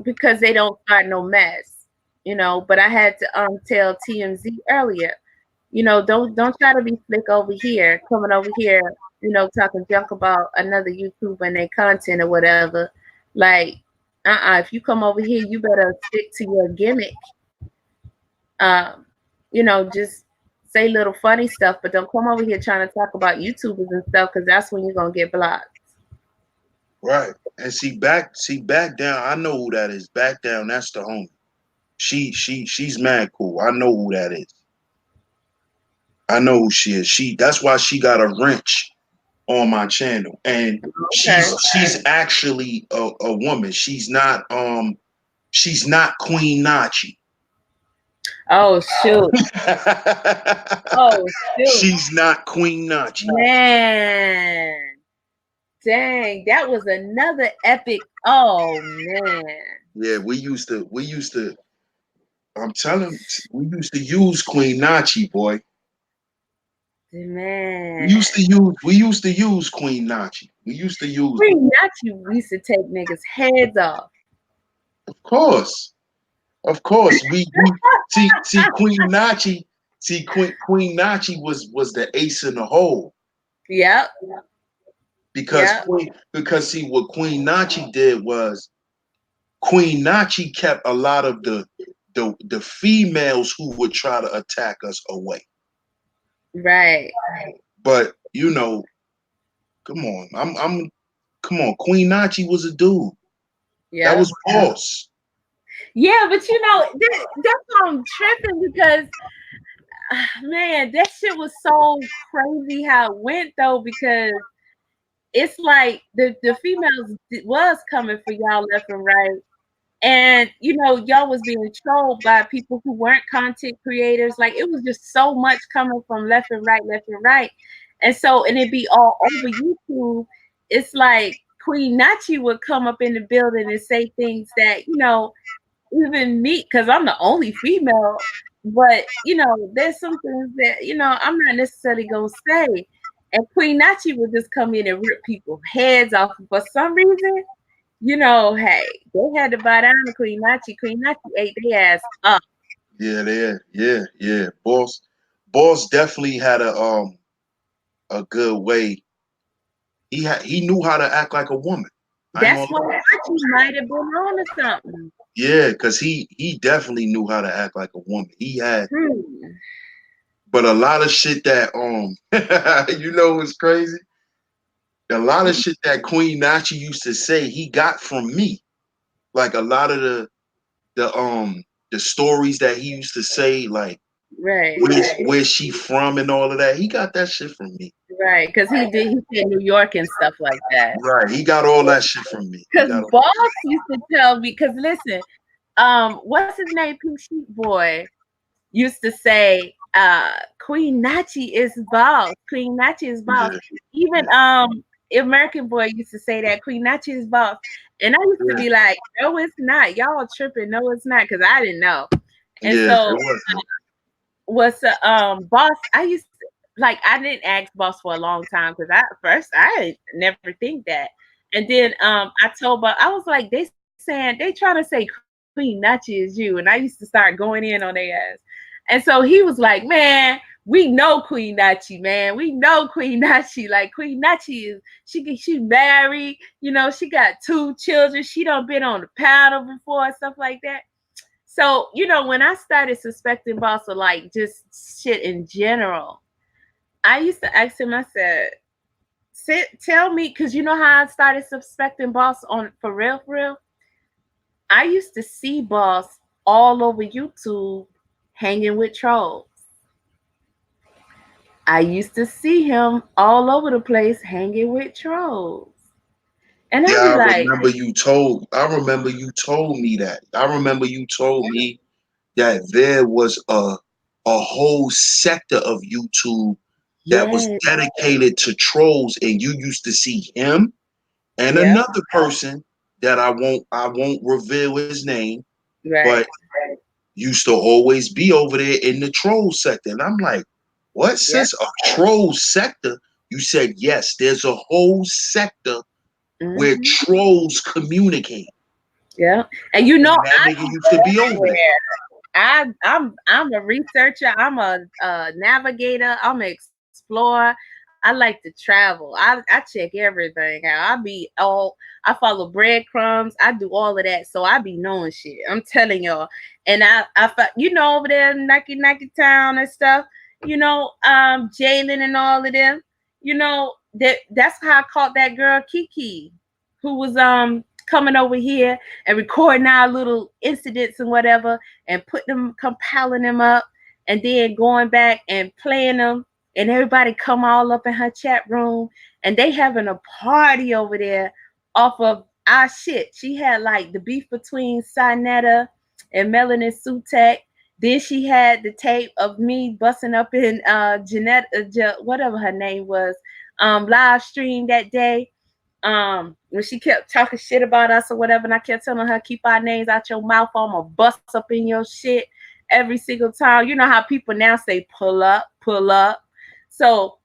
because they don't start no mess, But I had to tell TMZ earlier, don't try to be slick over here, coming over here, talking junk about another YouTuber and their content or whatever. Like, if you come over here, you better stick to your gimmick. Um, just say little funny stuff, but don't come over here trying to talk about YouTubers and stuff, because that's when you're gonna get blocked. Right. And back down. I know who that is. Back down. That's the homie. She's mad cool. I know who that is. I know who she is. That's why she got a wrench on my channel, and Okay. she's actually a woman. She's not Queen Nachi. Oh shoot. Oh shoot. She's not Queen Nachi. Man. Dang, that was another epic. Oh man. Yeah, we used to I'm telling, we used to use Queen Nachi, boy. Man. We used to use Queen Nachi. We used to use Queen Nachi used to take niggas' heads off. Of course. We see Queen Nachi. See Queen Nachi was the ace in the hole. Yep. Because yep. see what Queen Nachi did was Queen Nachi kept a lot of the females who would try to attack us away. Right. But come on. Come on. Queen Nachi was a dude. Yeah. That was boss. Yeah, but that's why I'm tripping, because man, that shit was so crazy how it went though, because it's like the females was coming for y'all left and right. And y'all was being trolled by people who weren't content creators. Like, it was just so much coming from left and right, left and right. And so, and it'd be all over YouTube. It's like Queen Nachi would come up in the building and say things that, even me, because I'm the only female, but there's some things that, I'm not necessarily gonna say. And Queen Nachi would just come in and rip people's heads off for some reason. Hey, they had to buy down to Queen Nachi. Queen Nachi ate their ass up. Yeah. Boss definitely had a good way. He knew how to act like a woman. That's why Nachi might have been on to something. Yeah, because he definitely knew how to act like a woman. He had, but a lot of shit that what's crazy? A lot of shit that Queen Nachi used to say, he got from me. Like a lot of the stories that he used to say, like right, where she from and all of that. He got that shit from me. Right, because he said New York and stuff like that. Right, he got all that shit from me. Because Boss used to tell me, because listen, what's his name? Pink Sheep Boy used to say, Queen Nachi is boss. Queen Nachi is boss. Even American Boy used to say that Queen Nachi is boss. And I used to be like, no, it's not. Y'all tripping. No, it's not, because I didn't know. And so what's Boss, I used to, like, I didn't ask Boss for a long time, because I never think that. And then I told Boss, I was like, they trying to say Queen Nachi is you. And I used to start going in on their ass. And so he was like, man, we know Queen Nachi, man. We know Queen Nachi. Like, Queen Nachi she married, she got 2 children. She done been on the panel before and stuff like that. So, when I started suspecting Boss of, like, just shit in general, I used to ask him, I said, tell me, because you know how I started suspecting Boss on for real? I used to see Boss all over YouTube hanging with trolls. I used to see him all over the place hanging with trolls. And I'd be Yeah, like, I remember you told me that. I remember you told me that there was a whole sector of YouTube that was yes, dedicated to trolls, and you used to see him and yeah, another person that I won't reveal his name, but right, used to always be over there in the troll sector. And I'm like, what, yeah, sis? A troll sector? You said yes, there's a whole sector where hmm, trolls communicate. yeah. And you know, And that I nigga can used go to be over there. everywhere. I'm a researcher. I'm a navigator. I'm an explorer. I like to travel. I check everything out. I follow breadcrumbs. I do all of that. So I be knowing shit. I'm telling y'all. And you know, over there in Nike Town and stuff. You know, Jalen and all of them. You know that's how I caught that girl Kiki, who was coming over here and recording our little incidents and whatever and put them, compiling them up, and then going back and playing them. And everybody come all up in her chat room, and they having a party over there off of our shit. She had like the beef between Sinetta and Melanie Sutek. Then she had the tape of me busting up in Jeanette, whatever her name was, live stream that day, when she kept talking shit about us or whatever, and I kept telling her, keep our names out your mouth, I'm gonna bust up in your shit every single time. You know how people now say pull up, pull up. So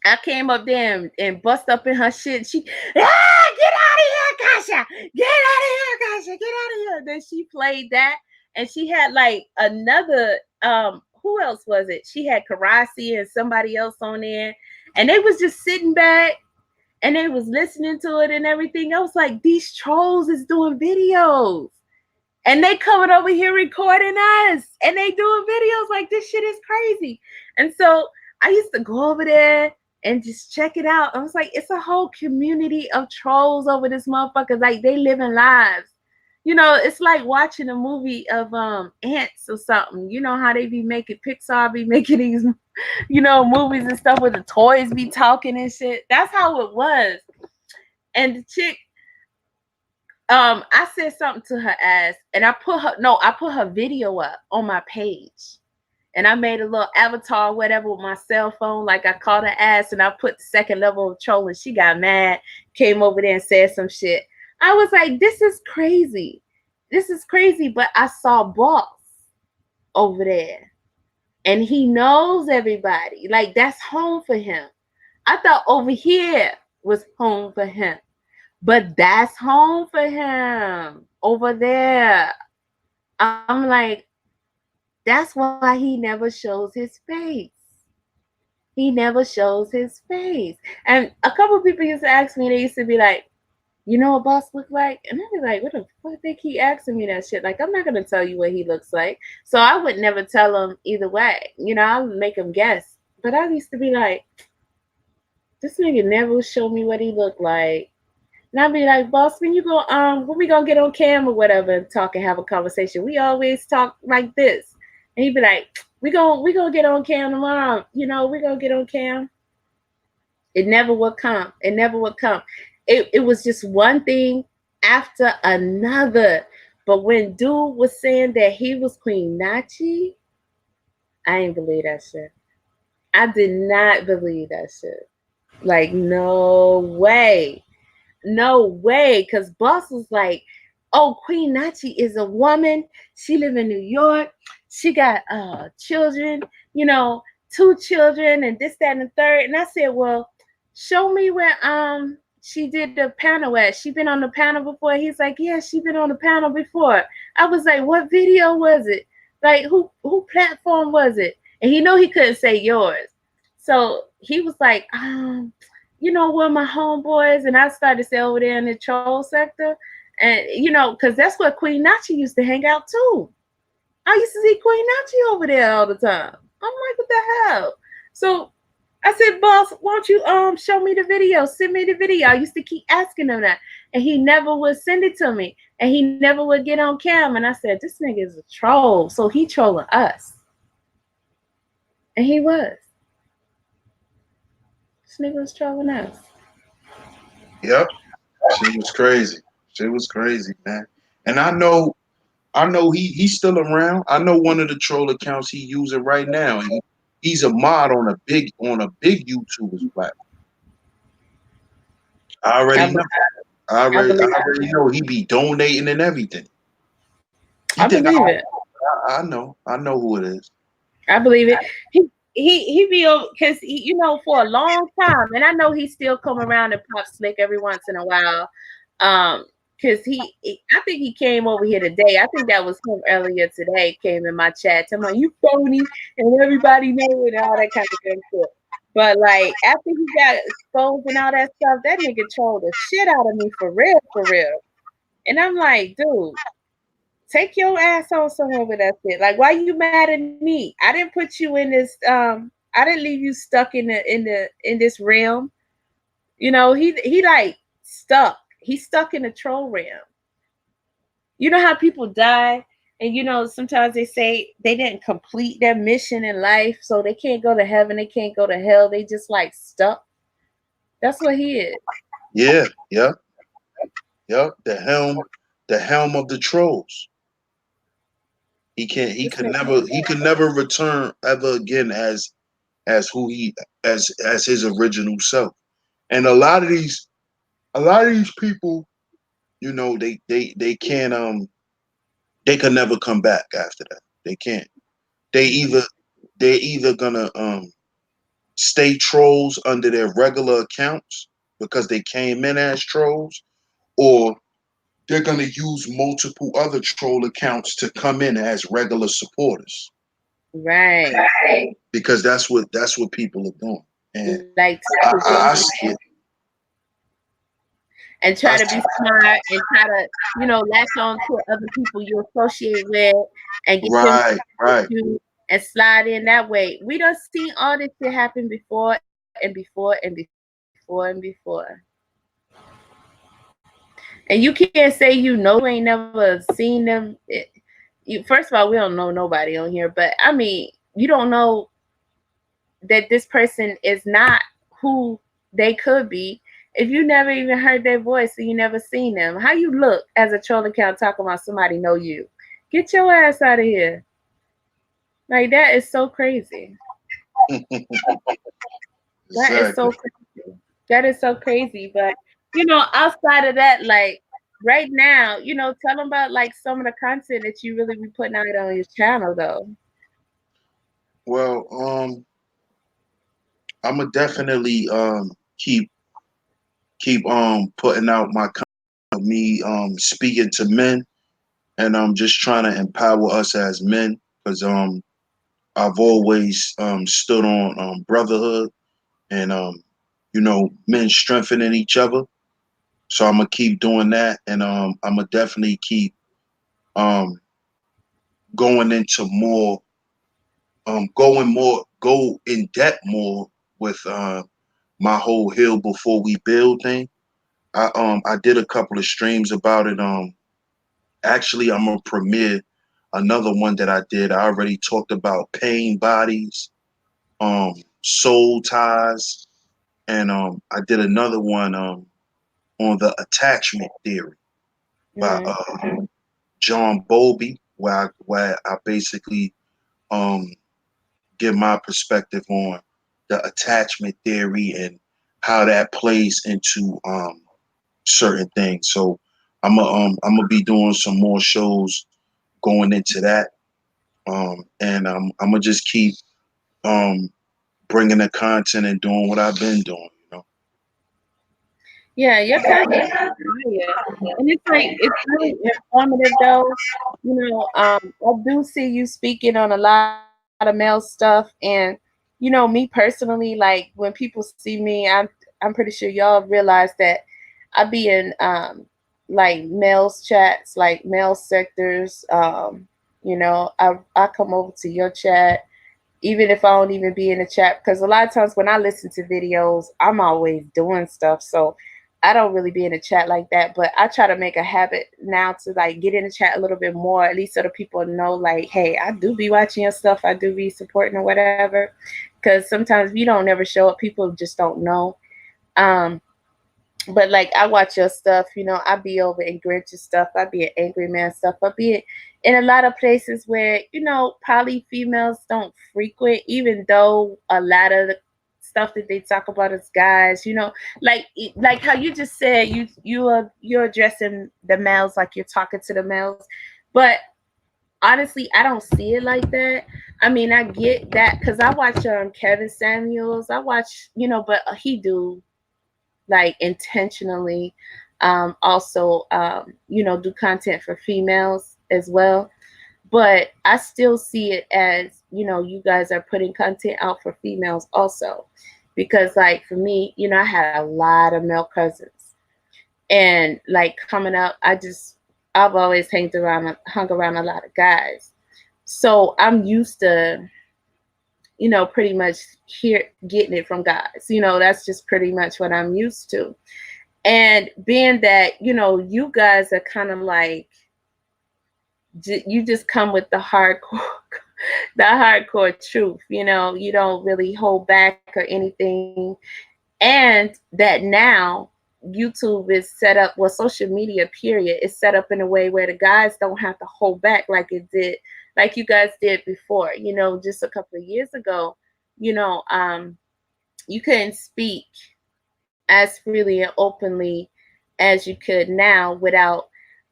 I came up there and bust up in her shit. She, get out of here, Kasha! Get out of here, Kasha! Get out of here! Then she played that, and she had like another, who else was it? She had Karasi and somebody else on there, and they was just sitting back and they was listening to it and everything. I was like, these trolls is doing videos. And they coming over here recording us. And they doing videos like this shit is crazy. And so I used to go over there and just check it out. I was like, it's a whole community of trolls over this motherfucker. Like they living lives. You know, it's like watching a movie of ants or something. You know how they be making Pixar be making these movies and stuff where the toys be talking and shit. That's how it was. And the chick, I said something to her ass, and I put her video up on my page. And I made a little avatar, whatever, with my cell phone. Like I called her ass, and I put the second level of trolling. She got mad, came over there and said some shit. I was like, this is crazy. This is crazy. But I saw Boss over there, and he knows everybody. Like that's home for him. I thought over here was home for him, but that's home for him over there. I'm like, that's why he never shows his face. He never shows his face. And a couple of people used to ask me, they used to be like, you know what Boss look like? And I'd be like, what the fuck they keep asking me that shit? Like, I'm not gonna tell you what he looks like. So I would never tell him either way. You know, I'll make him guess. But I used to be like, this nigga never show me what he looked like. And I'd be like, boss, when you go, when we gonna get on cam or whatever and talk and have a conversation? We always talk like this. And he'd be like, we gonna get on cam tomorrow. You know, we gonna get on cam. It never would come. It never would come. It was just one thing after another. But when dude was saying that he was Queen Nachi, I ain't believe that shit. I did not believe that shit. Like, no way. No way. Because Boss was like, oh, Queen Nachi is a woman. She live in New York. She got children, you know, 2 children and this, that, and the third. And I said, well, show me where she did the panel at. She been on the panel before. He's like, yeah, she been on the panel before. I was like, what video was it? Like, who platform was it? And he knew he couldn't say yours. So he was like, you know, one of my homeboys, and I started to say over there in the troll sector, and you know, because that's where Queen Nachi used to hang out too. I used to see Queen Nachi over there all the time. I'm like, what the hell? So I said, boss, won't you show me the video? Send me the video. I used to keep asking him that. and he never would send it to me, and he never would get on cam. And I said, this nigga is a troll, so he trolling us, and he was. This nigga was trolling us. Yep. She was crazy. She was crazy, man. And I know he's still around. I know one of the troll accounts he using right now. He's a mod on a big YouTuber's platform. I I, already be- know. I I already I believe already know he be donating and everything. I You think believe it. I know. I know who it is. I believe it. He be because for a long time, and I know he still come around and pop slick every once in a while. Because I think he came over here today. I think that was him earlier today. Came in my chat, telling me you phony, and everybody know it, and all that kind of good shit. But like after he got exposed and all that stuff, that nigga trolled the shit out of me for real, for real. And I'm like, dude, take your ass on somewhere with that shit. Like, why you mad at me? I didn't put you in this. I didn't leave you stuck in this realm. He like stuck. He's stuck in the troll realm. You know how people die, and sometimes they say they didn't complete their mission in life, so they can't go to heaven, they can't go to hell. They just like stuck. That's what he is. Yeah, yep, yep. The helm of the trolls. He This could nigga, never return ever again as who he as his original self. And a lot of these people, they can't they can never come back after that. They can't. They either they're either gonna stay trolls under their regular accounts because they came in as trolls, or they're gonna use multiple other troll accounts to come in as regular supporters right? because that's what people are doing. And Like to I position see it. and try I to see, be smart and try to, latch on to other people you associate with and get them to right, support right. you and slide in that way. We done seen all this shit happen before and before and before and before. And you can't say you ain't never seen them. First of all, we don't know nobody on here, but I mean, you don't know that this person is not who they could be if you never even heard their voice and you never seen them. How you look as a troll account talking about somebody know you? Get your ass out of here. Like that is so crazy. That is Exactly. so crazy. That is so crazy. But outside of that, like right now, tell them about like some of the content that you really be putting out on your channel though. Well, I'm gonna definitely keep putting out my content, me speaking to men, and I'm just trying to empower us as men because I've always stood on brotherhood and men strengthening each other. So I'm gonna keep doing that, and I'm gonna definitely keep um going into more go in depth more with my whole heal before we build thing. I did a couple of streams about it. Actually, I'm gonna premiere another one that I did. I already talked about pain bodies, soul ties, and I did another one on the attachment theory by Hmm. John Bowlby, where I basically um give my perspective on the attachment theory and how that plays into certain things. So I'm gonna be doing some more shows going into that, and I'm gonna just keep um, bringing the content and doing what I've been doing. Yeah, your content is fire. And it's really informative though. I do see you speaking on a lot of male stuff, and me personally, like when people see me, I'm pretty sure y'all realize that I be in like males chats, like male sectors. I come over to your chat even if I don't even be in the chat, because a lot of times when I listen to videos, I'm always doing stuff. So I don't really be in the chat like that, but I try to make a habit now to like get in the chat a little bit more, at least so the people know, like, hey, I do be watching your stuff, I do be supporting or whatever. Because sometimes if you don't never show up, people just don't know. Um, but like I watch your stuff, I be over in Grinch's stuff, I be in Angry Man stuff, I be in a lot of places where probably females don't frequent, even though a lot of the stuff that they talk about is guys, like how you just said you're addressing the males like you're talking to the males, but honestly, I don't see it like that. I mean, I get that because I watch Kevin Samuels, I watch, but he do like intentionally also do content for females as well, but I still see it as you guys are putting content out for females also, because like for me, I had a lot of male cousins, and like coming up, I've always hung around a lot of guys, so I'm used to pretty much here getting it from guys. That's just pretty much what I'm used to. And being that, you guys are kind of like, you just come with the hardcore, the hardcore truth. You don't really hold back or anything. And that now YouTube is set up, well, social media, period, is set up in a way where the guys don't have to hold back like it did, like you guys did before. Just a couple of years ago, you know, um, you couldn't speak as freely and openly as you could now without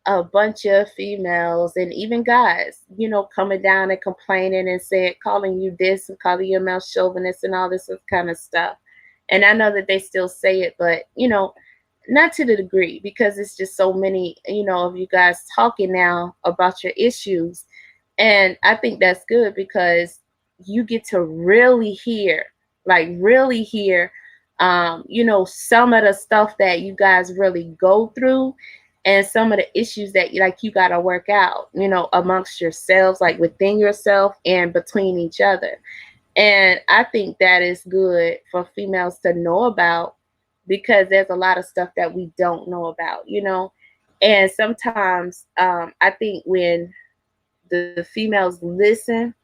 a bunch of females and even guys, coming down and complaining and saying, calling you this and calling you a male chauvinist and all this kind of stuff. And I know that they still say it, but not to the degree, because it's just so many, of you guys talking now about your issues. And I think that's good because you get to really hear, like really hear, some of the stuff that you guys really go through and some of the issues that like you got to work out, amongst yourselves, like within yourself and between each other. And I think that is good for females to know about, because there's a lot of stuff that we don't know about. And sometimes I think when the females listen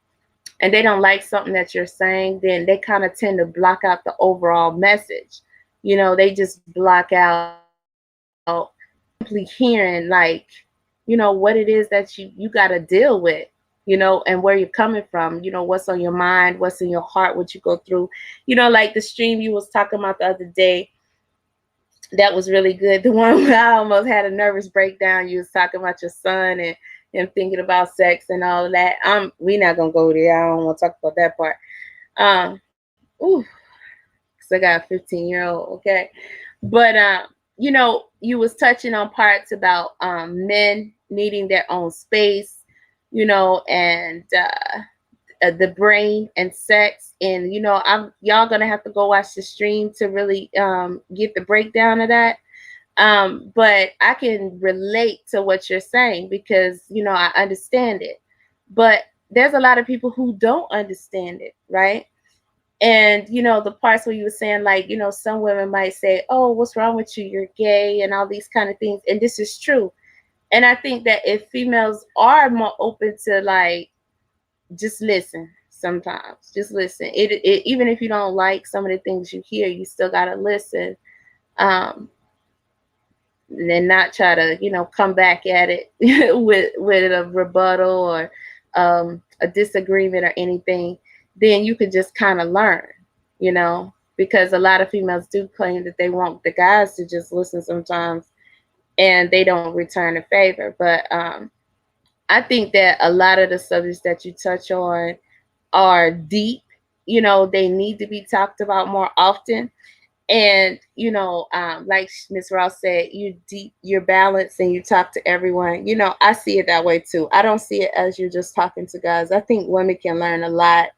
and they don't like something that you're saying, then they kind of tend to block out the overall message. They just block out simply hearing like, what it is that you got to deal with, and where you're coming from, what's on your mind, what's in your heart, what you go through, like the stream you was talking about the other day. That was really good. The one where I almost had a nervous breakdown. You was talking about your son and him thinking about sex and all of that. We not gonna go there. I don't want to talk about that part. Ooh, because I got a 15-year-old. Okay, but you was touching on parts about men needing their own space, and the brain and sex, and I'm y'all gonna have to go watch the stream to really get the breakdown of that. But I can relate to what you're saying because I understand it, but there's a lot of people who don't understand it, right? And the parts where you were saying, like, some women might say, oh, what's wrong with you, you're gay, and all these kind of things, and this is true. And I think that if females are more open to, like, just listen, sometimes just listen, it even if you don't like some of the things you hear, you still got to listen, um and not try to come back at it with a rebuttal or a disagreement or anything. Then you could just kind of learn, because a lot of females do claim that they want the guys to just listen sometimes, and they don't return the favor. But I think that a lot of the subjects that you touch on are deep. They need to be talked about more often. And like Miss Ross said, you're balanced, and you talk to everyone. I see it that way too. I don't see it as you're just talking to guys. I think women can learn a lot,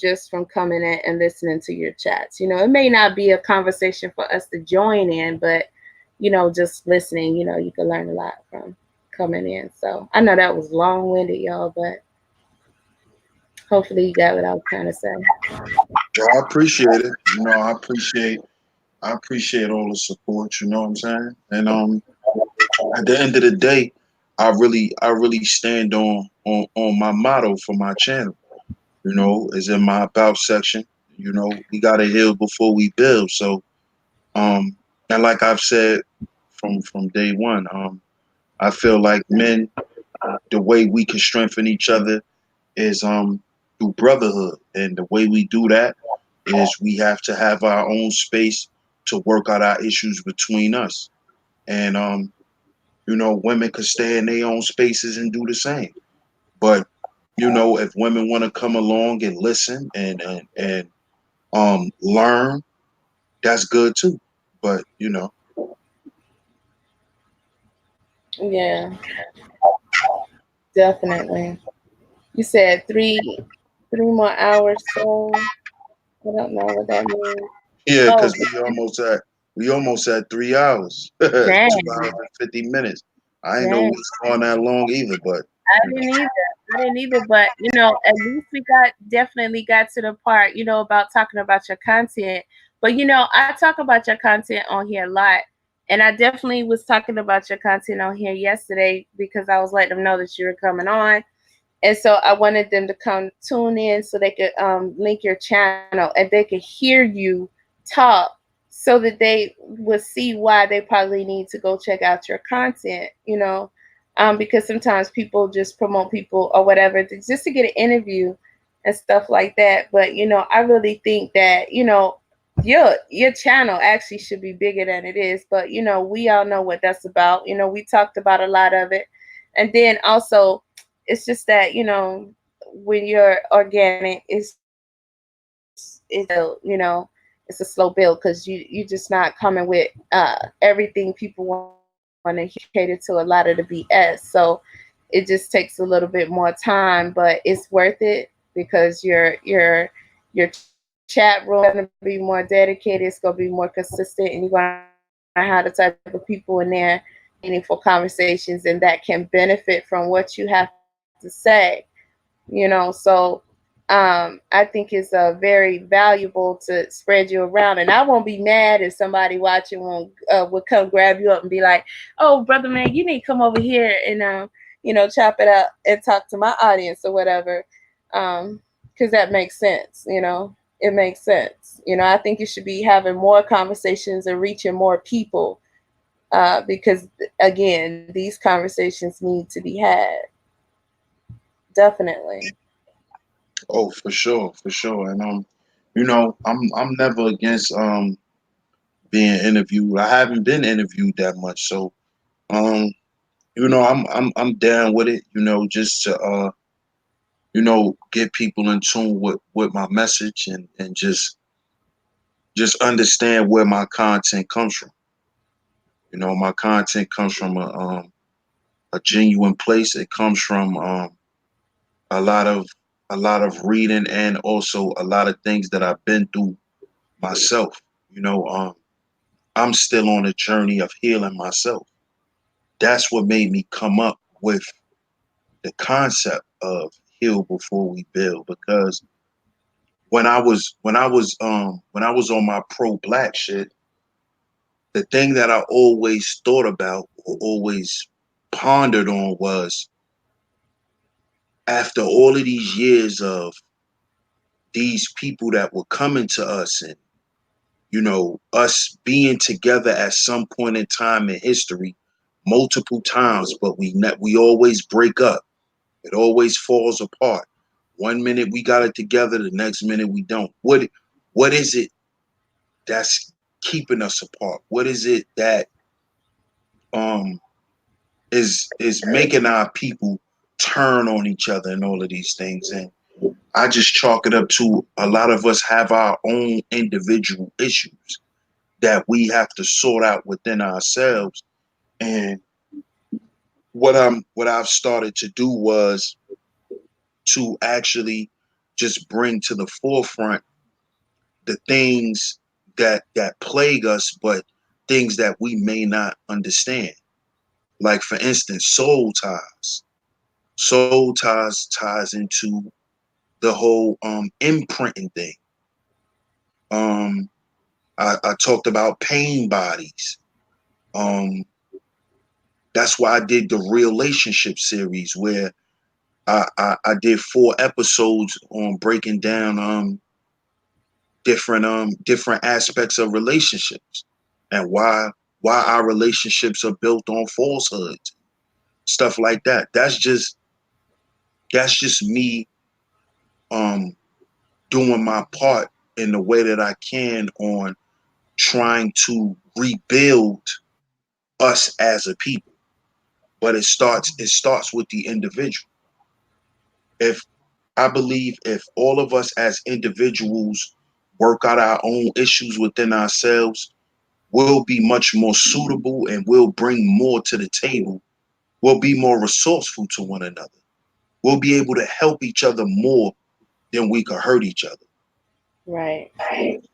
just from coming in and listening to your chats. It may not be a conversation for us to join in, but just listening, you can learn a lot from coming in. So I know that was long-winded, y'all, but hopefully you got what I was trying to say. Well, I appreciate it. I appreciate I appreciate all the support. You know what I'm saying? And at the end of the day, I really stand on my motto for my channel. You know, is in my about section. You know, we gotta heal before we build. So, um, and like I've said from day one, I feel like men, the way we can strengthen each other is through brotherhood, and the way we do that is we have to have our own space to work out our issues between us. And you know, women could stay in their own spaces and do the same. But you know, if women want to come along and listen and learn, that's good too. But you know, Yeah, definitely. You said three more hours, so I don't know what that means. yeah, Oh, because we almost at 3 hours, 2 hours dang, and 50 minutes. I ain't know we dang. was going that long either, but I you know, didn't either. I didn't either, but at least we got definitely got to the part, about talking about your content. But I talk about your content on here a lot. And I definitely was talking about your content on here yesterday because I was letting them know that you were coming on. And so I wanted them to come tune in so they could link your channel and they could hear you talk so that they would see why they probably need to go check out your content. Because sometimes people just promote people or whatever just to get an interview and stuff like that. But I really think that your channel actually should be bigger than it is. But we all know what that's about. We talked about a lot of it, and then also it's just that when you're organic, it's a it's a slow build because you just not coming with everything people want to hear. You cater to a lot of the BS, so it just takes a little bit more time, but it's worth it because your chat room is gonna be more dedicated. It's gonna be more consistent, and you're gonna have the type of people in there meaningful conversations and that can benefit from what you have to say. So I think it's very valuable to spread you around, and I won't be mad if somebody watching would come grab you up and be like, "Oh, brother man, you need to come over here and chop it up and talk to my audience or whatever," because that makes sense. It makes sense. I think you should be having more conversations and reaching more people because again, these conversations need to be had. Definitely. oh, for sure, and you know, I'm never against being interviewed. I haven't been interviewed that much, so um, you know, I'm down with it. You know, just to get people in tune with my message and just understand where my content comes from. You know, my content comes from a genuine place. It comes from a lot of a lot of reading and also a lot of things that I've been through myself. You know, I'm still on a journey of healing myself. That's what made me come up with the concept of heal before we build. Because when I was on my pro black shit, the thing that I always thought about or always pondered on was, after all of these years of these people that were coming to us, and us being together at some point in time in history multiple times, but we always break up. It always falls apart. One minute we got it together, the next minute we don't. What is it that's keeping us apart? What is it that um is making our people turn on each other and all of these things? And I just chalk it up to, a lot of us have our own individual issues that we have to sort out within ourselves. And what I've started to do was to actually just bring to the forefront the things that plague us, but things that we may not understand. Like, for instance, soul ties. Soul ties into the whole imprinting thing. Um, I talked about pain bodies. Um, that's why I did the relationship series where I did 4 episodes on breaking down different aspects of relationships and why our relationships are built on falsehoods, stuff like that. That's just me um doing my part in the way that I can on trying to rebuild us as a people. But it starts with the individual. If I believe if all of us as individuals work out our own issues within ourselves, we'll be much more suitable and we'll bring more to the table. We'll be more resourceful to one another. We'll be able to help each other more than we could hurt each other. Right.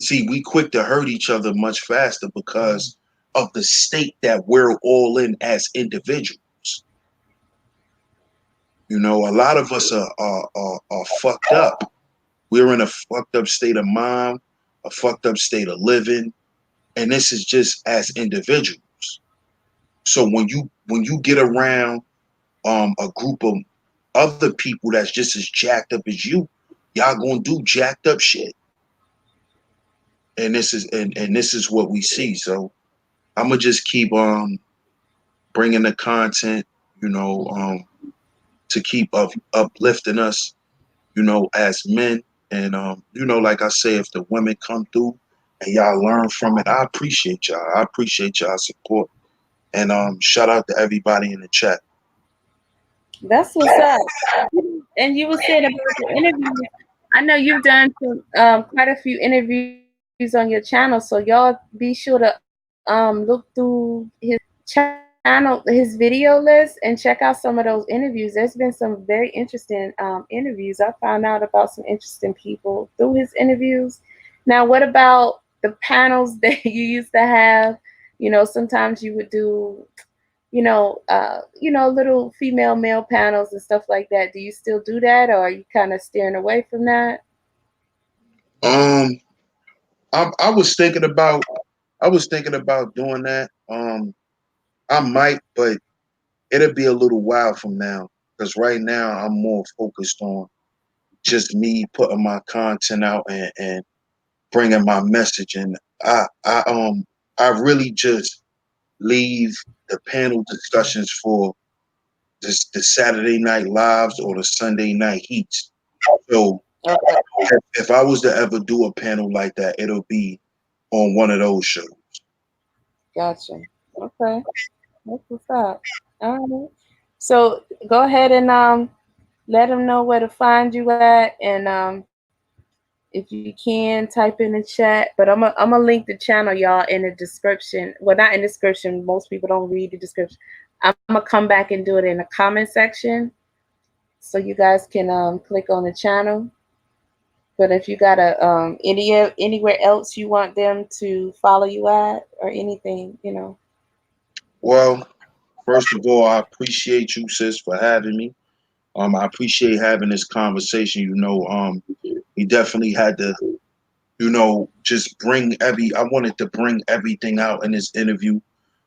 See, we quick to hurt each other much faster because of the state that we're all in as individuals. You know, a lot of us are fucked up. We're in a fucked up state of mind, a fucked up state of living, and this is just as individuals. So when you get around a group of other people that's just as jacked up as you, y'all gonna do jacked up shit. And this is what we see. So I'm gonna just keep bringing the content, you know, to keep uplifting us, you know, as men. And you know, like I say, if the women come through and y'all learn from it, I appreciate y'all. I appreciate y'all support. And shout out to everybody in the chat. That's what's up. And you were saying about the interviews. I know you've done some, quite a few interviews on your channel, so y'all be sure to look through his channel, his video list, and check out some of those interviews. There's been some very interesting interviews. I found out about some interesting people through his interviews. Now, what about the panels that you used to have? You know, sometimes you would do, little female male panels and stuff like that. Do you still do that, or are you kind of steering away from that? Um, I was thinking about doing that. I might, but it'll be a little while from now because right now I'm more focused on just me putting my content out and bringing my message. And I really just leave the panel discussions for the Saturday night lives or the Sunday night heats. So Okay, if I was to ever do a panel like that, it'll be on one of those shows. gotcha. Okay, that's what's up. All right. So go ahead and let them know where to find you at, and if you can type in the chat. But I'm gonna link the channel, y'all, in the description. Well, not in the description. Most people don't read the description. I'm gonna come back and do it in the comment section, so you guys can click on the channel. But if you got anywhere else you want them to follow you at or anything, Well, first of all, I appreciate you, sis, for having me. I appreciate having this conversation. You know, we definitely had to, you know, just bring I wanted to bring everything out in this interview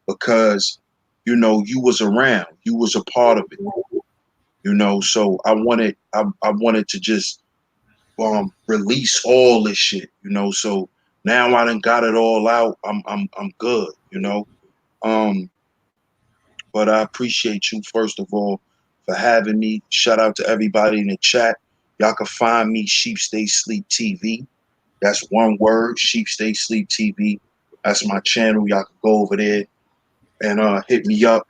because, you know, you was around, you was a part of it, you know. So I wanted to just release all this shit, you know. So now I done got it all out. I'm good, you know. Um, but I appreciate you first of all for having me. Shout out to everybody in the chat. Y'all can find me Sheep Stay Sleep TV. That's one word, Sheep Stay Sleep TV. That's my channel. Y'all can go over there and hit me up.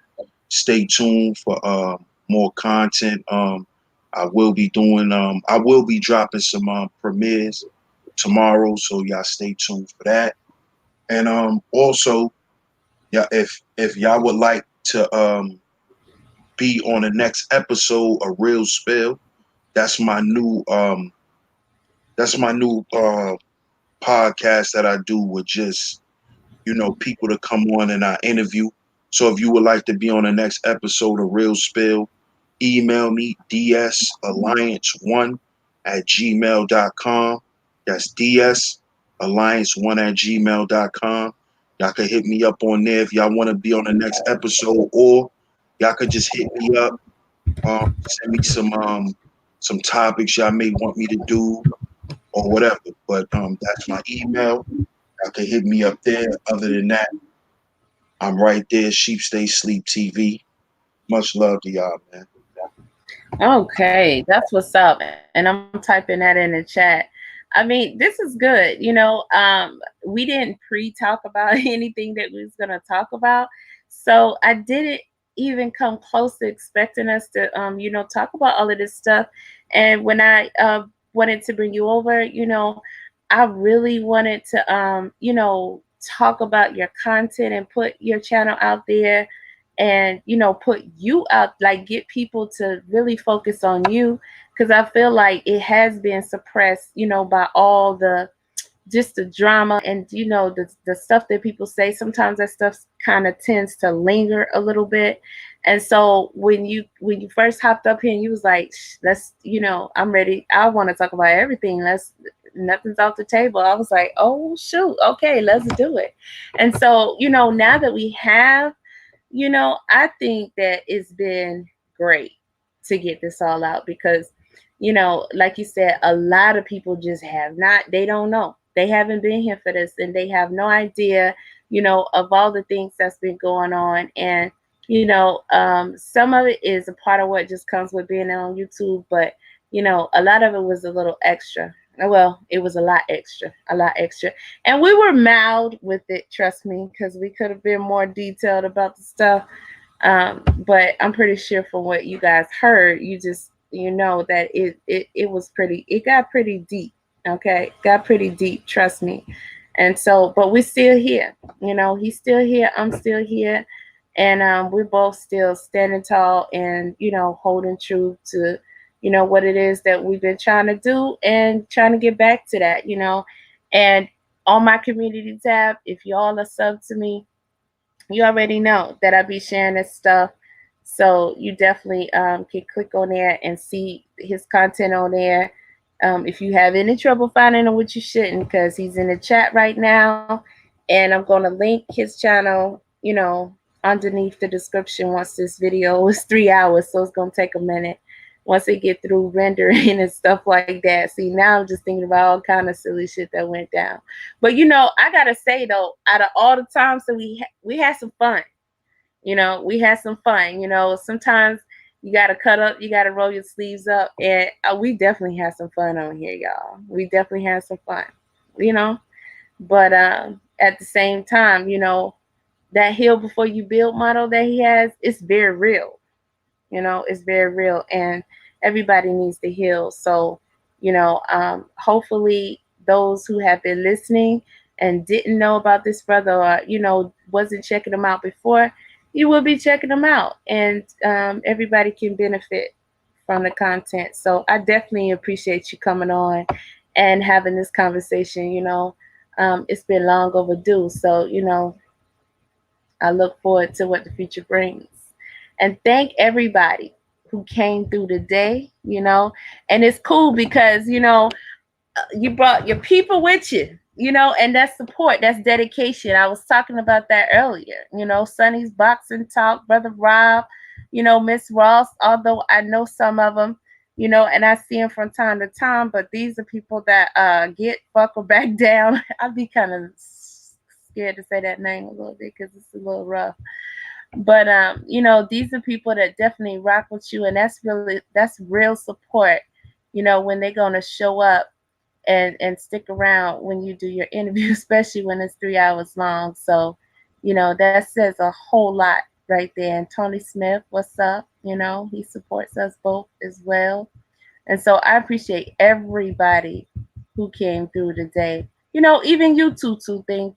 Stay tuned for more content. I will be dropping some premieres tomorrow, so y'all stay tuned for that. And also, yeah, if y'all would like to be on the next episode of Real Spill, that's my new podcast that I do with just, you know, people to come on and I interview. So if you would like to be on the next episode of Real Spill, email me dsalliance1 at gmail.com. That's DS alliance1@gmail.com. Y'all could hit me up on there if y'all want to be on the next episode, or y'all could just hit me up. Send me some topics y'all may want me to do or whatever. But that's my email. Y'all can hit me up there. Other than that, I'm right there. Sheep Stay Sleep TV. Much love to y'all, man. Okay, that's what's up. And I'm typing that in the chat. I mean, this is good. We didn't pre-talk about anything that we was gonna talk about, so I didn't even come close to expecting us to, talk about all of this stuff. And when I wanted to bring you over, I really wanted to, talk about your content and put your channel out there, and put you out, like get people to really focus on you, because I feel like it has been suppressed, by all the just the drama, and the stuff that people say. Sometimes that stuff kind of tends to linger a little bit. And so when you first hopped up here and you was like, let's, I'm ready, I want to talk about everything, let's, nothing's off the table, I was like, oh shoot, okay, let's do it. And so now that we have, I think that it's been great to get this all out, because, like you said, a lot of people just have not, they don't know. They haven't been here for this, and they have no idea, of all the things that's been going on. And, some of it is a part of what just comes with being on YouTube, but, a lot of it was a little extra. Well, it was a lot extra. And we were mild with it, trust me, because we could have been more detailed about the stuff. But I'm pretty sure from what you guys heard, you just, that it was pretty, it got pretty deep. Okay. Got pretty deep, trust me. And so, but we're still here. He's still here. I'm still here. And we're both still standing tall and, holding true to, what it is that we've been trying to do and trying to get back to that, And on my community tab, if y'all are sub to me, you already know that I be sharing this stuff. So you definitely can click on there and see his content on there. If you have any trouble finding him, which you shouldn't, because he's in the chat right now. And I'm going to link his channel, underneath the description once this video is 3 hours. So it's going to take a minute once they get through rendering and stuff like that. See, now I'm just thinking about all kind of silly shit that went down. But I gotta say though, out of all the times that we had some fun. We had some fun. Sometimes you gotta cut up, you gotta roll your sleeves up, and we definitely had some fun on here, y'all. We definitely had some fun. You know, but at the same time, that heal before you build model that he has, it's very real. It's very real, and everybody needs to heal. So hopefully those who have been listening and didn't know about this brother, or wasn't checking him out before, you will be checking him out, and everybody can benefit from the content. So I definitely appreciate you coming on and having this conversation. It's been long overdue, so I look forward to what the future brings. And thank everybody who came through today, And it's cool because, you brought your people with you, and that's support, that's dedication. I was talking about that earlier, Sonny's Boxing Talk, Brother Rob, Miss Ross, although I know some of them, and I see them from time to time, but these are people that get buckled back down. I'd be kind of scared to say that name a little bit because it's a little rough. But these are people that definitely rock with you, and that's real support. When they're gonna show up and stick around when you do your interview, especially when it's 3 hours long. So, that says a whole lot right there. And Tony Smith, what's up? He supports us both as well. And so I appreciate everybody who came through today. Even you, Tutu Thing.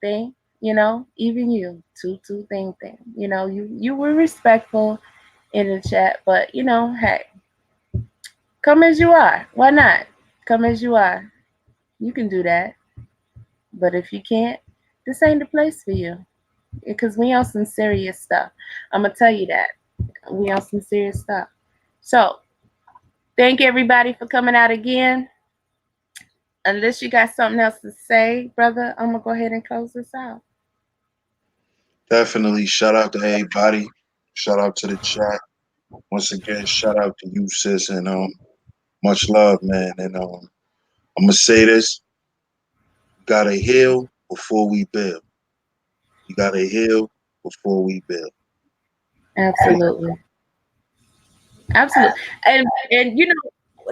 Even you, Tutu Thing. You were respectful in the chat, but hey, come as you are. Why not? Come as you are. You can do that. But if you can't, this ain't the place for you. Because we on some serious stuff. I'm gonna tell you that. We on some serious stuff. So thank everybody for coming out again. unless you got something else to say, brother, I'm gonna go ahead and close this out. Definitely shout out to everybody. Shout out to the chat. Once again, shout out to you, sis, and much love, man. And I'm gonna say this: you gotta heal before we build. You gotta heal before we build. Peace. Absolutely. Absolutely. And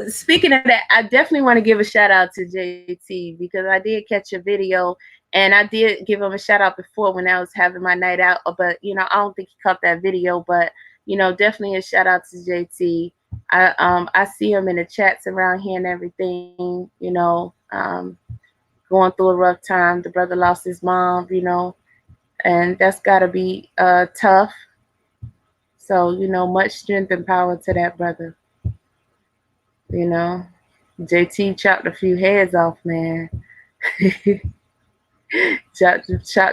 speaking of that, I definitely want to give a shout out to JT because I did catch a video and I did give him a shout out before when I was having my night out. But I don't think he caught that video. But definitely a shout out to JT. I see him in the chats around here and everything. Going through a rough time. The brother lost his mom. And that's gotta be tough. So much strength and power to that brother. You know, JT chopped a few heads off, man. chopped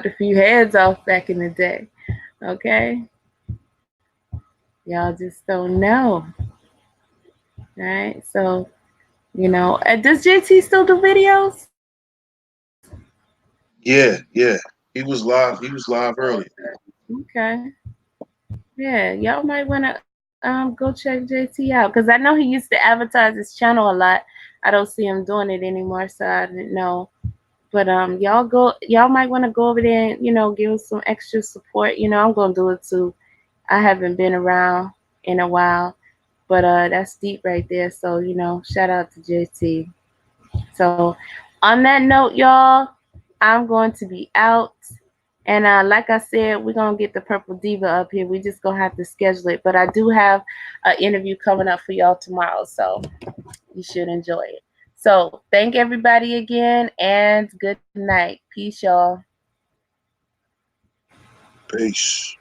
a few heads off back in the day. Okay, y'all just don't know, right? So does JT still do videos? Yeah. He was live. He was live earlier. Okay, yeah, y'all might want to go check JT out because I know he used to advertise his channel a lot. I don't see him doing it anymore, so I didn't know. But y'all might want to go over there and give us some extra support. I'm gonna do it too. I haven't been around in a while, but that's deep right there. So shout out to JT. So on that note, y'all, I'm going to be out. And like I said, we're gonna get the Purple Diva up here. We just gonna have to schedule it. But I do have an interview coming up for y'all tomorrow, so you should enjoy it. So thank everybody again, and good night. Peace, y'all. Peace.